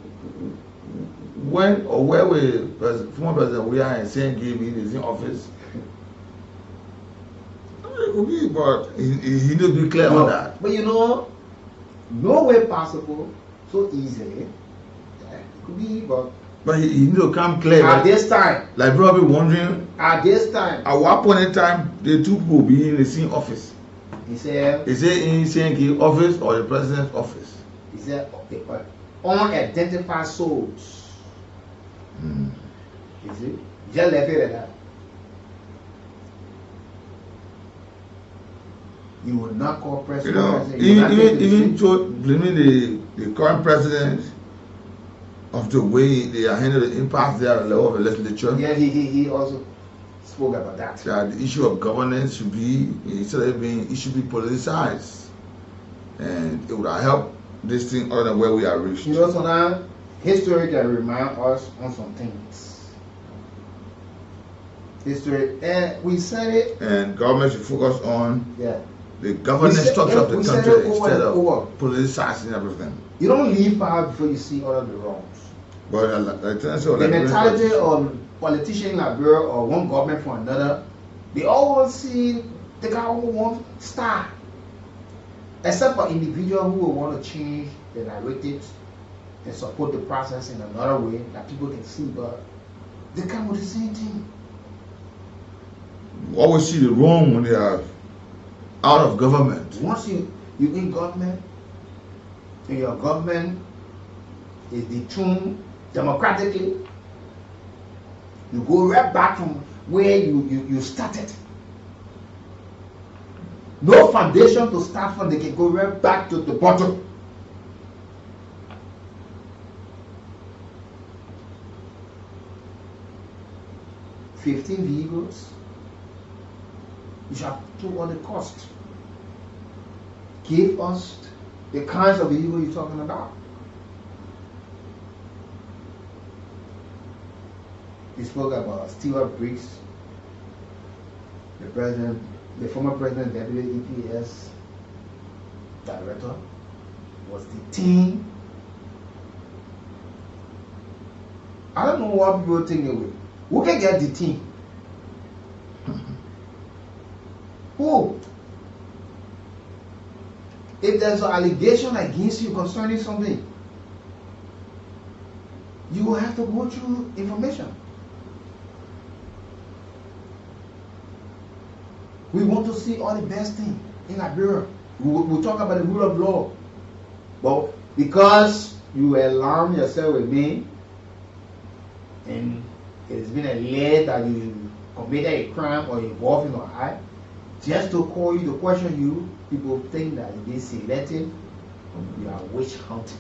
or where we former president we are in saying give in his office. It could be, but he need to be clear on that. But you know, no way possible so easily. It could be, but he need to come clear. At this time. Like probably wondering. At this time. At what point in time the two people be in the same office? He said. Is it in the office or the president's office? He said unidentified souls. You see? Just left it at that. You will not call president. You know, even blaming the current president of the way they are handling the impact there on the level of the legislature. Yeah, he also spoke about that. The issue of governance should be, instead of being, it should be politicized, and it would have helped this thing other than where we are reached. You know, so now history can remind us on some things. History, and we said it. And government should focus on the governance structure of the country instead of politicizing everything. You don't leave power before you see all of the wrongs. But the mentality of politicians in Liberia or one government for another, they always see the guy who wants star. Except for individuals who will want to change the narratives and support the process in another way that people can see, but they come with the same thing. You always see the wrong when they are out of government. Once you in government, and your government is detuned democratically, you go right back from where you started. No foundation to start from, they can go right back to the bottom. $15 vehicles. You shall do all the cost. Give us the kinds of evil you're talking about. He spoke about Stewart Briggs, the former president, deputy EPS director, was detained. I don't know what people think of it. Who can get detained? Who? If there's an allegation against you concerning something, you will have to go through information. We want to see all the best things in Liberia. We talk about the rule of law. But because you alarm yourself with me, and it has been alleged that you committed a crime or involved in an act, just to call you, to question you, people think that you're being selective, you are witch hunting.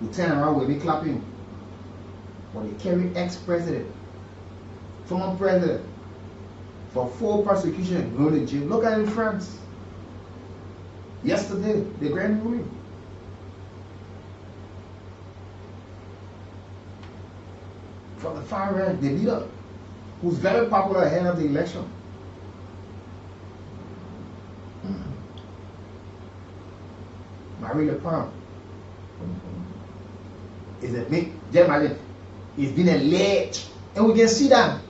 You turn around with me clapping. But they carry ex-president, former president, for full prosecution and go to jail. Look at it in France. Yesterday, the grand jury. From the far right, the leader, who's very popular ahead of the election. Marie Le Pen is a big, just imagine, it's been alleged, and we can see that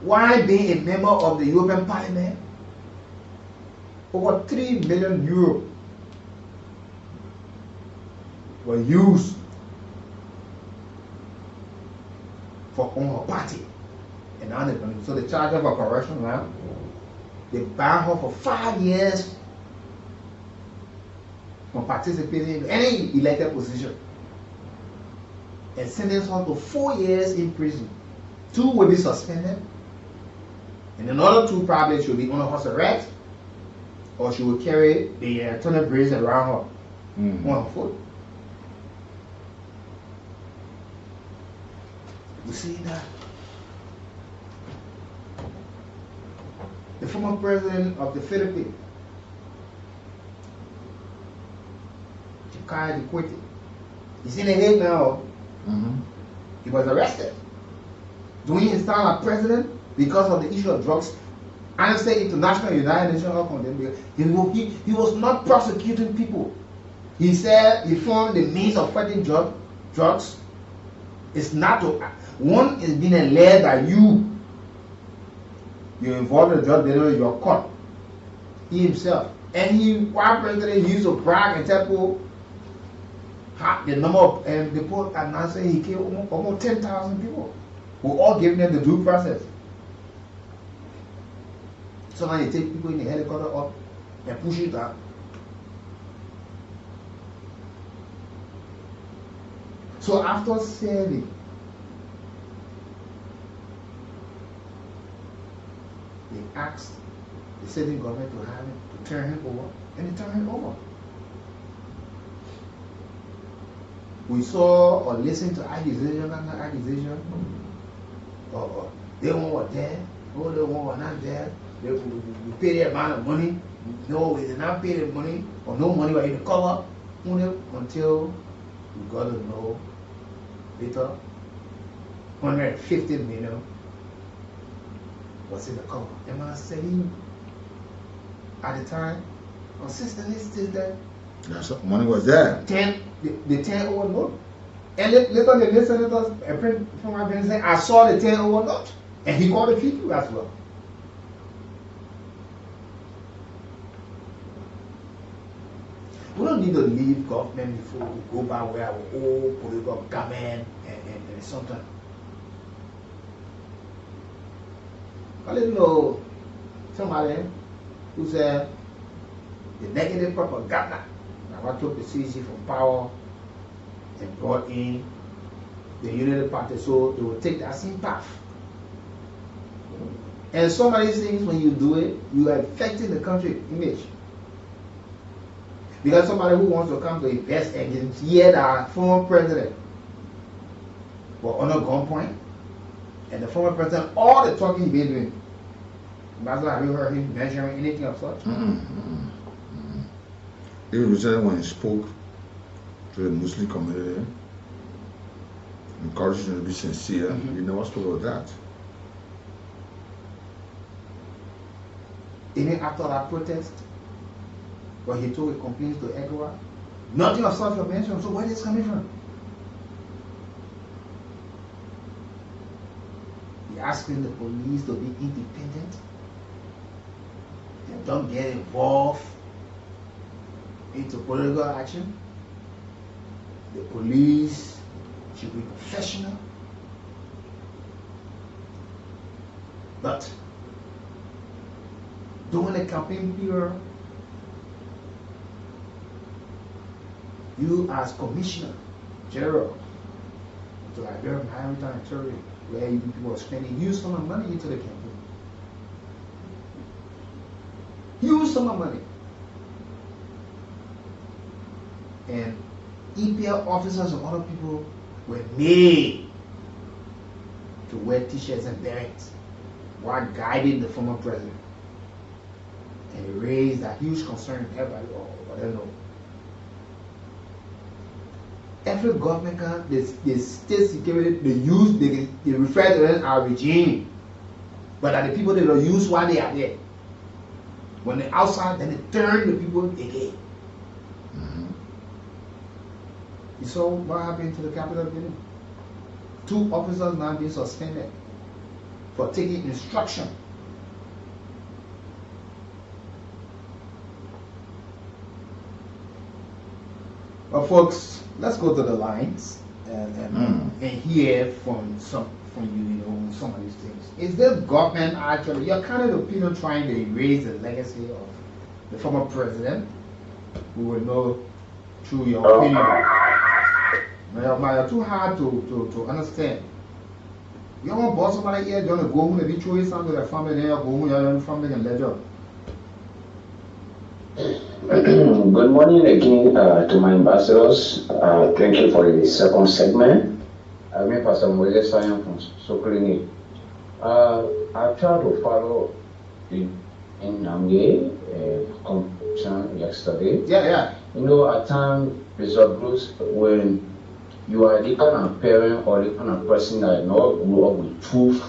while being a member of the European Parliament, over 3 million euros were used for on her party. And now so they charge her for corruption now. They ban her for 5 years from participating in any elected position. And sentence her to 4 years in prison. 2 will be suspended. And another 2 probably should be under house arrest, or she will carry the tunnel brace around her on her foot. You see that? The former president of the Philippines, Chikai Dikwete, he's in the head now. He was arrested during his time as president because of the issue of drugs. Amnesty International, United Nations, all condemned. He was not prosecuting people. He said he found the means of fighting drugs. It's not to, one is being alleged that you're involved in the drug dealer, you're caught. He himself. And he, while president, he used to brag and tell people the number of, and the report announcing he killed almost 10,000 people who all giving them the due process. So now you take people in the helicopter up and push it down. So after serving, they asked the sitting government to have him, to turn him over, and they turned him over. We saw or listened to accusation after accusation. They were there, they were not there. We pay the amount of money. No, we did not pay the money, or no money were in the cover until we got to know later 150 million was in the cover. And I said, at the time, consistently still there. Yeah, so money was there. The 10 over note. And later the listeners from my friend said, I saw the 10 over note. And he called the people as well. We don't need to leave government before we go back where our old political government and something. I didn't know somebody who said the negative propaganda that what took the CC from power and brought in the Unity Party, so they will take that same path. And some of these things, when you do it, you are affecting the country image. Because somebody who wants to come to invest and hear that former president was under gunpoint, and the former president, all the talking he's been doing. Imagine, have you heard him mentioning anything of such? Even when he spoke to the Muslim community, encouraging them to be sincere, he never spoke of that. Even after that protest, when he took a complaint to ECOWAS, nothing of such was mentioned. So where is this coming from? He asking the police to be independent and don't get involved into political action. The police should be professional. But during the campaign period, you as Commissioner General to Liberia Maritime and Tourism, where you people are spending huge sum of money into the campaign. Huge sum of money. And EPL officers and other people were made to wear t-shirts and berets while guiding the former president. And it raised a huge concern in everybody, I don't know. Every government can, the state security, they refer to them as regime. But are the people that don't use while they are there. When they're outside, then they turn the people again. You saw what happened to the Capitol building? 2 officers now being suspended for taking instruction. Well, folks, let's go to the lines and hear from you, some of these things. Is this government actually, your kind of opinion, trying to erase the legacy of the former president? We will know through your opinion. You're too hard to understand. You don't want to boss somebody here, you want to go home and be throwing something to their family, then you go home, your family can let you. Good morning again to my ambassadors. Thank you for the second segment. I mean, Pastor Moses Simon from Sokolini. I try to follow in Namge competition yesterday. Yeah. You know, at times, Bishop Bruce, when you are the kind of parent or the kind of person that not grew up with truth,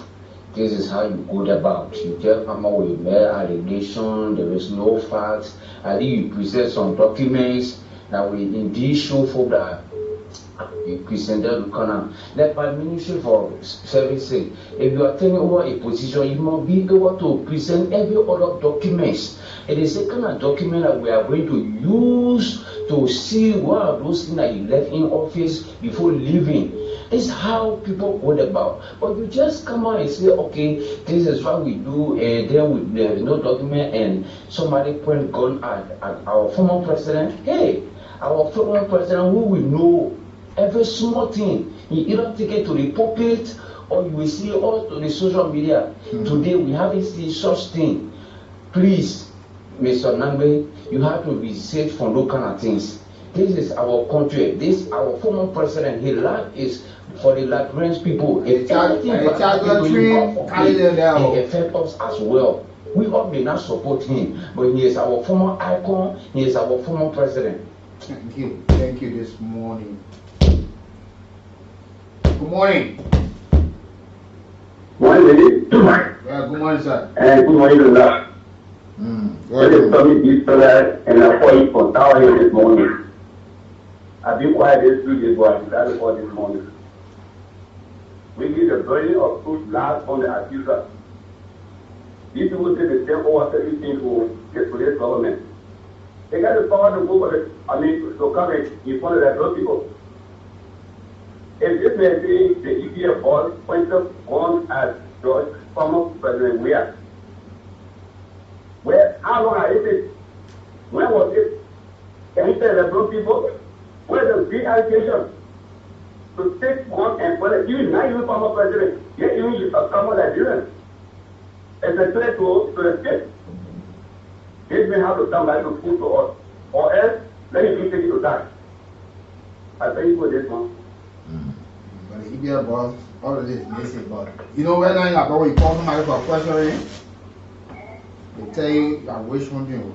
this is how you go about. You just come up with mere allegation, there is no facts. I think you present some documents that will indeed show for that you presented kind of like by Ministry for Services. If you are taking over a position, you must be able to present every other documents. It is a kind of document that we are going to use to see what are those things that you left in office before leaving. This is how people go about. But you just come out and say, okay, this is what we do, and then there is no document, and somebody point gun at our former president. Hey, our former president, who will know every small thing, he either take it to the pulpit or you will see all to the social media. Today we haven't seen such thing. Please, Mr. Nambe, you have to be safe from those kind of things. This is our country. This our former president. His life is for the Liberian people. If anything it affects us as well. We all may not support him, but he is our former icon. He is our former president. Thank you this morning. Good morning. Morning, Yeah, good morning, sir. and good morning to Nath. This is Tommy Easter, and I call you for Tower here this morning. I've been quiet this 2 days, but I decided for this morning. We need the burden of truth last on the accuser. These people say they step over everything to the police government. They got the power to go for it, to come in front of their those people. If this may be the EPA boss pointed on at George, former President Weah. How long is it? When was it? Can you tell the broke people? Where the big allegation to take on and put it? You not even former president, yet you a common Nigerian. It's a threat to the state. This may have to come back to food to us, or else let him take it to that. I thank you for this one. But the EBL boss, all of this, they say, but you know when I about you call somebody for a question, they tell you I wish one thing.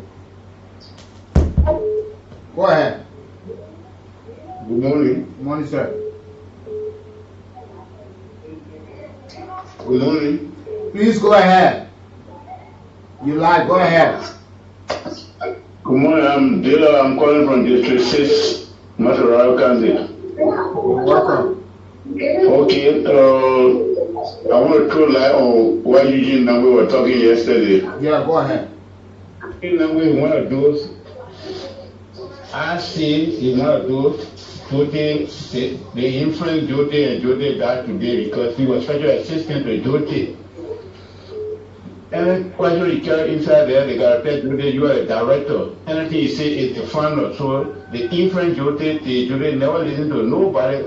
Go ahead. Good morning. Good morning, sir. Good morning. Please go ahead. You lie, go ahead. Good morning, I'm Dela. I'm calling from District 6, North County. You're welcome. Okay, I want to throw light on what Eugene and we were talking yesterday. Yeah, go ahead. Eugene one of those, I see is one of those, they influenced Jote and Jote died today because he was special assistant to Jote. Any question you carry inside there, they got to tell Jote you are a director. Anything you say is the fund or so. The influence Jote never listen to nobody.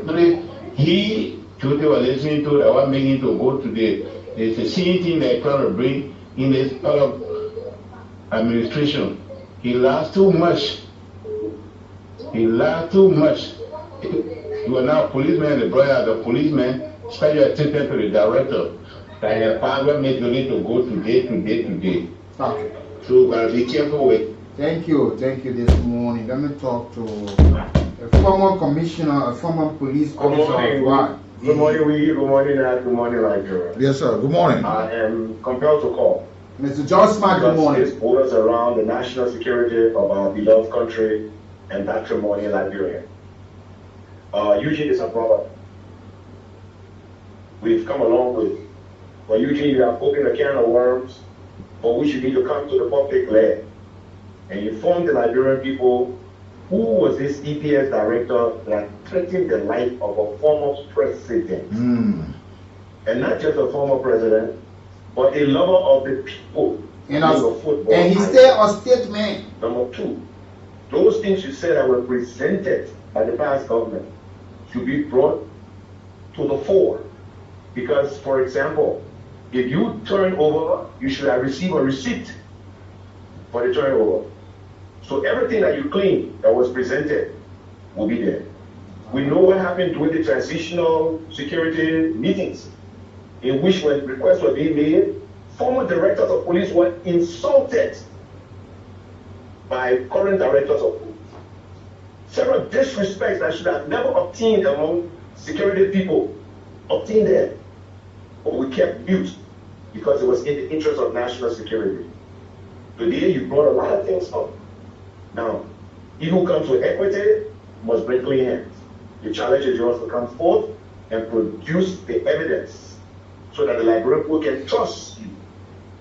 Jote was listening to, I was making to go today. It's the same thing they're trying to bring in this other administration. He lies too much. You are now a policeman, the brother of the policeman, special assistant to the director. That your father made you need to go today. Okay. So we gotta be careful with. Thank you this morning. Let me talk to a former commissioner, a former police officer. Good morning, Weekie. Good morning, Nath. Good morning, Nigeria. Yes, sir. Good morning. I am compelled to call. Mr. John Smart, good morning. This borders around the national security of our beloved country and patrimony in Liberia. Eugene is a brother. We've come along with. But Eugene, you have opened a can of worms for which you need to come to the public lair and inform the Liberian people who was this EPS director that threatened the life of a former president. And not just a former president, but a lover of the people. And he stayed a statement. Number two, those things you said that were presented by the past government should be brought to the fore. Because, for example, if you turn over, you should have received a receipt for the turnover. So everything that you claim that was presented will be there. We know what happened during the transitional security meetings, in which when requests were being made, former directors of police were insulted by current directors of police. Several disrespects that should have never obtained among security people obtained there. But we kept mute because it was in the interest of national security. Today you brought a lot of things up. Now, he who comes with equity must bring clean hands. The challenge is yours to come forth and produce the evidence so that the Liberian people can trust you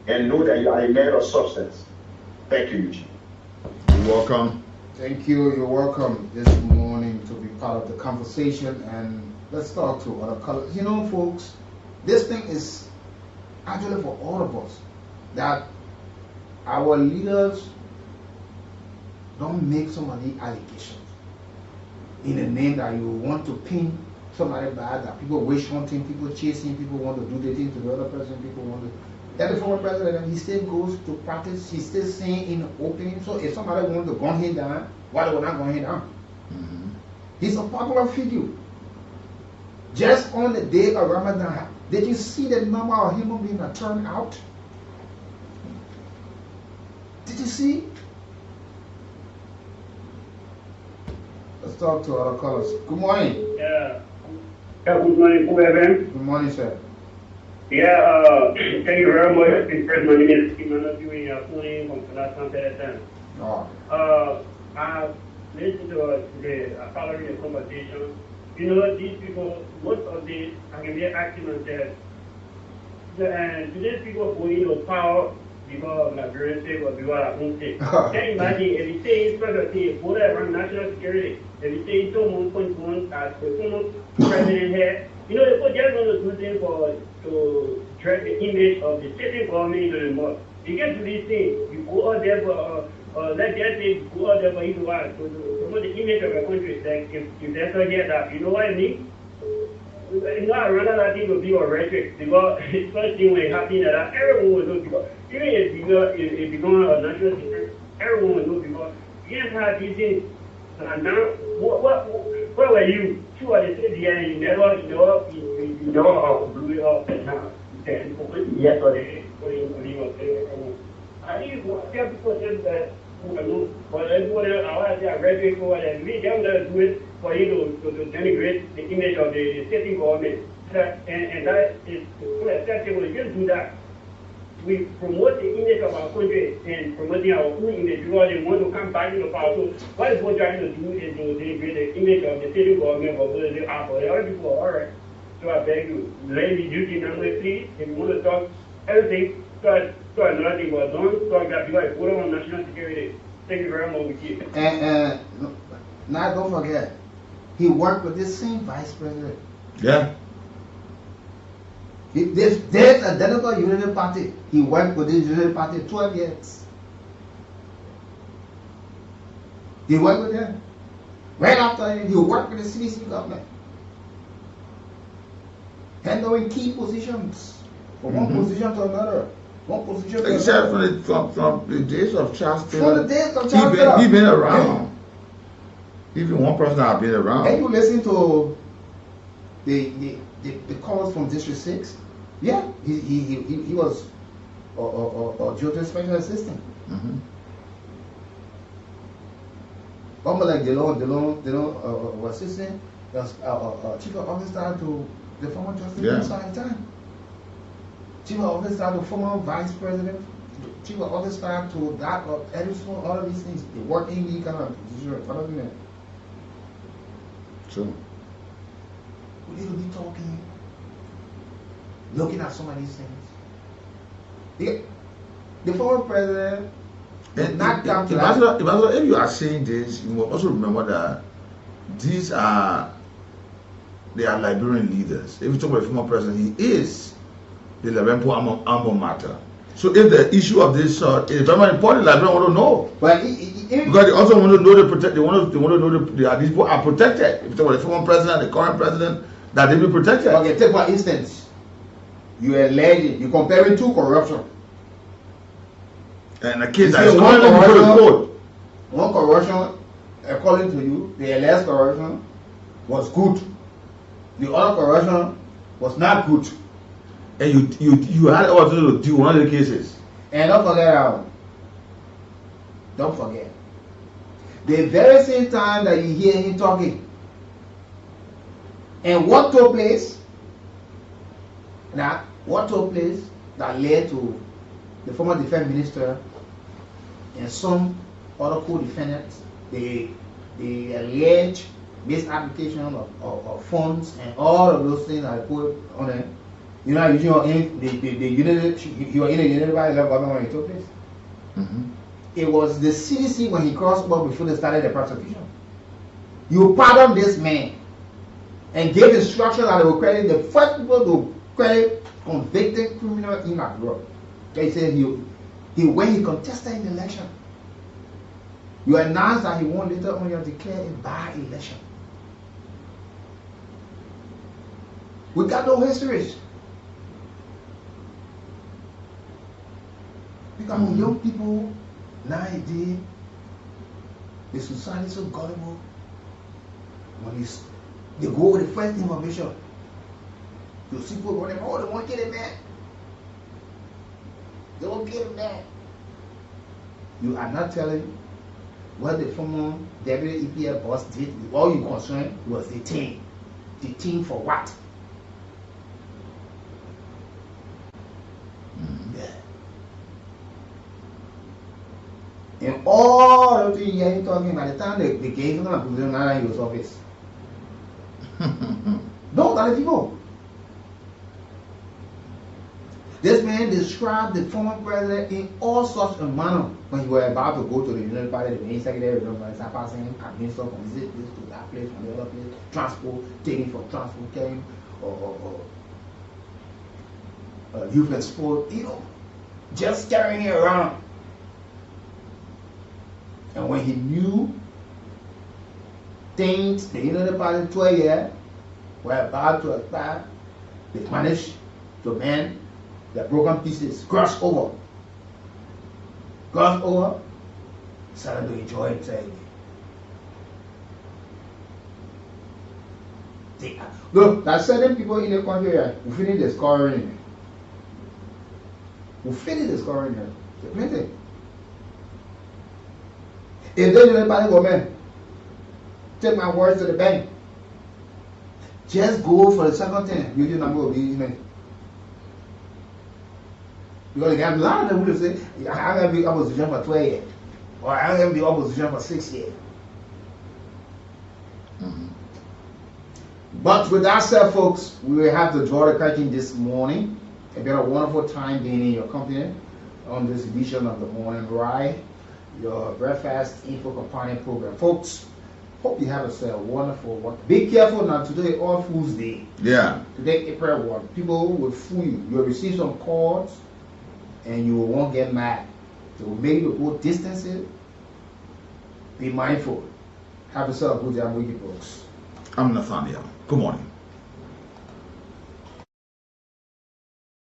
and know that you are a man of substance. Thank you, Eugene. You're welcome. Thank you. You're welcome this morning to be part of the conversation, and let's talk to other colors. You know, folks, this thing is actually for all of us, that our leaders don't make so many allegations in the name that you want to pin somebody bad, that people wish hunting, people chasing, people want to do the thing to the other person, people want to. That the former president, he still goes to practice, he's still saying in the opening. So if somebody wants to gun him down, why they will not gun him down? He's a popular figure. Just on the day of Ramadan, did you see the number of human beings that turned out? Did you see? Let's talk to other callers. Good morning. Yeah, good morning, whoever. Good morning, sir. Yeah, thank you very much. First, my name is Imano Viewing, phoning from Salasan Teletan. I listened to following the conversation. You know, these people, most of these, I can be asking myself, do these people go into power because of Nigerian state or because of own state? Can you imagine if you say it's part of the border around national security, if you say someone point one as the former president here, you know, they're just going to do things to drag the image of the state government into the mud. You get to these things, you go out there for, let's just say, go out there for you to promote the image of a country. Like, if that's not here, that, you know what I mean? You know, I'd rather that thing to be a rhetoric, because it's first thing when it happens that everyone will know, because even if it becomes a national secret, everyone will know, because you can't have these things. And now, where were you? Two of the city and you never blew it up and now. Yes, or they put in I think what people say that, but everyone else, I say, rhetoric for and we don't do it for you to denigrate the image of the state government. And that is acceptable. You can do that. We promote the image of our country and promoting our own image because they want to come back into power. So what is what trying to do is to denigrate the image of the state government for those that are for the other people. All right. So I beg you, let me duty number 3. If you want to talk everything, talk another thing, but don't talk that because it's put on national security. Thank you very much, Weekie. And now don't forget, he worked with this same vice president. Yeah. There's identical Unity Party. He worked with this Unity Party 12 years. He worked with them. Right after he worked with the CDC government. Handling key positions. From one position to another. One position to Except another. from the days of Charles Taylor. From the days of Charles Taylor. He's been around. Yeah. Even one person I've been around. And you listen to the calls from District 6. Yeah, he was a Georgia special assistant. Like the assistant, chief of officer to the former justice at the time. Chief of officer to former vice president. Chief of officer to that of Edison, all of these things. They work in the kind of position. So we need to be talking, looking at some of these things. The former president did not come to that. If you are saying this, you must also remember that they are Liberian leaders. If you talk about the former president, he is the Liberian alma mater. So if the issue of this sort is very important, Liberians want to know. But because they also want to know they want to know these people are protected. If you talk about the former president, the current president, that they be protected. Okay, take for instance, you are alleging, you comparing two corruption. And a case that is currently before the court. One corruption, according to you, the alleged corruption was good. The other corruption was not good. And you had also to do one of the cases. And don't forget, the very same time that you hear him talking, and what took place that led to the former defense minister and some other co-defendants, the alleged misapplication of funds and all of those things that put on it. You know, you were in a unified government when it took place. Mm-hmm. It was the CDC when he crossed over before they started the prosecution. You pardon this man and gave instructions that they will credit the first people to credit convicted criminal in abroad. They said when he contested in the election, you announced that he won, later on you declare a by-election. We got no histories. Because young people nowadays, the society is so gullible. When they go with the first information, you see people running, oh, they want to kill him, man. They won't kill him, man. You are not telling what the former deputy EPL boss did. All you concerned was the team. The team for what? And all the things you hear him talking, by the time they gave him a position, now he was office. Those are the people. This man described the former president in all sorts of manner when he was about to go to the United Party, the main secretary, start passing him, administer from this to that place, from the other place, transport, taking from transport, carrying, or youth and sport, just carrying it around. And when he knew things, the United Party 12 years were about to expire, they managed to mend the broken pieces, cross over, started to enjoy himself again. Look, there are certain people in the country who finish the scoring. There's plenty. If they don't buy government, take my words to the bank. Just go for the second thing. Your number will be because you have a lot of them who say, I'm going to be opposition for 12 years. Or I'm going to be opposition for 6 years. Mm-hmm. But with that said, folks, we will have to draw the curtain this morning. It's been a wonderful time being in your company on this edition of the Morning Ride, your breakfast info companion program. Folks, hope you have a wonderful one. Be careful now, today All Fools Day. Yeah. Today April 1. People will fool you. You'll receive some calls and you won't get mad. They will make you go distances. Be mindful. Have yourself a good day. I'm Weekie, folks. I'm Nathaniel. Good morning.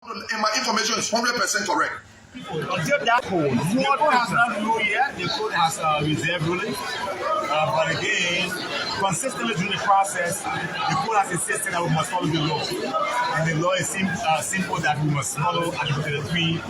And my information is 100% correct. Until that code, the code has not ruled yet. The code has reserved ruling. But again, consistently during the process, the code has insisted that we must follow the law. And the law is simple that we must follow Article 33.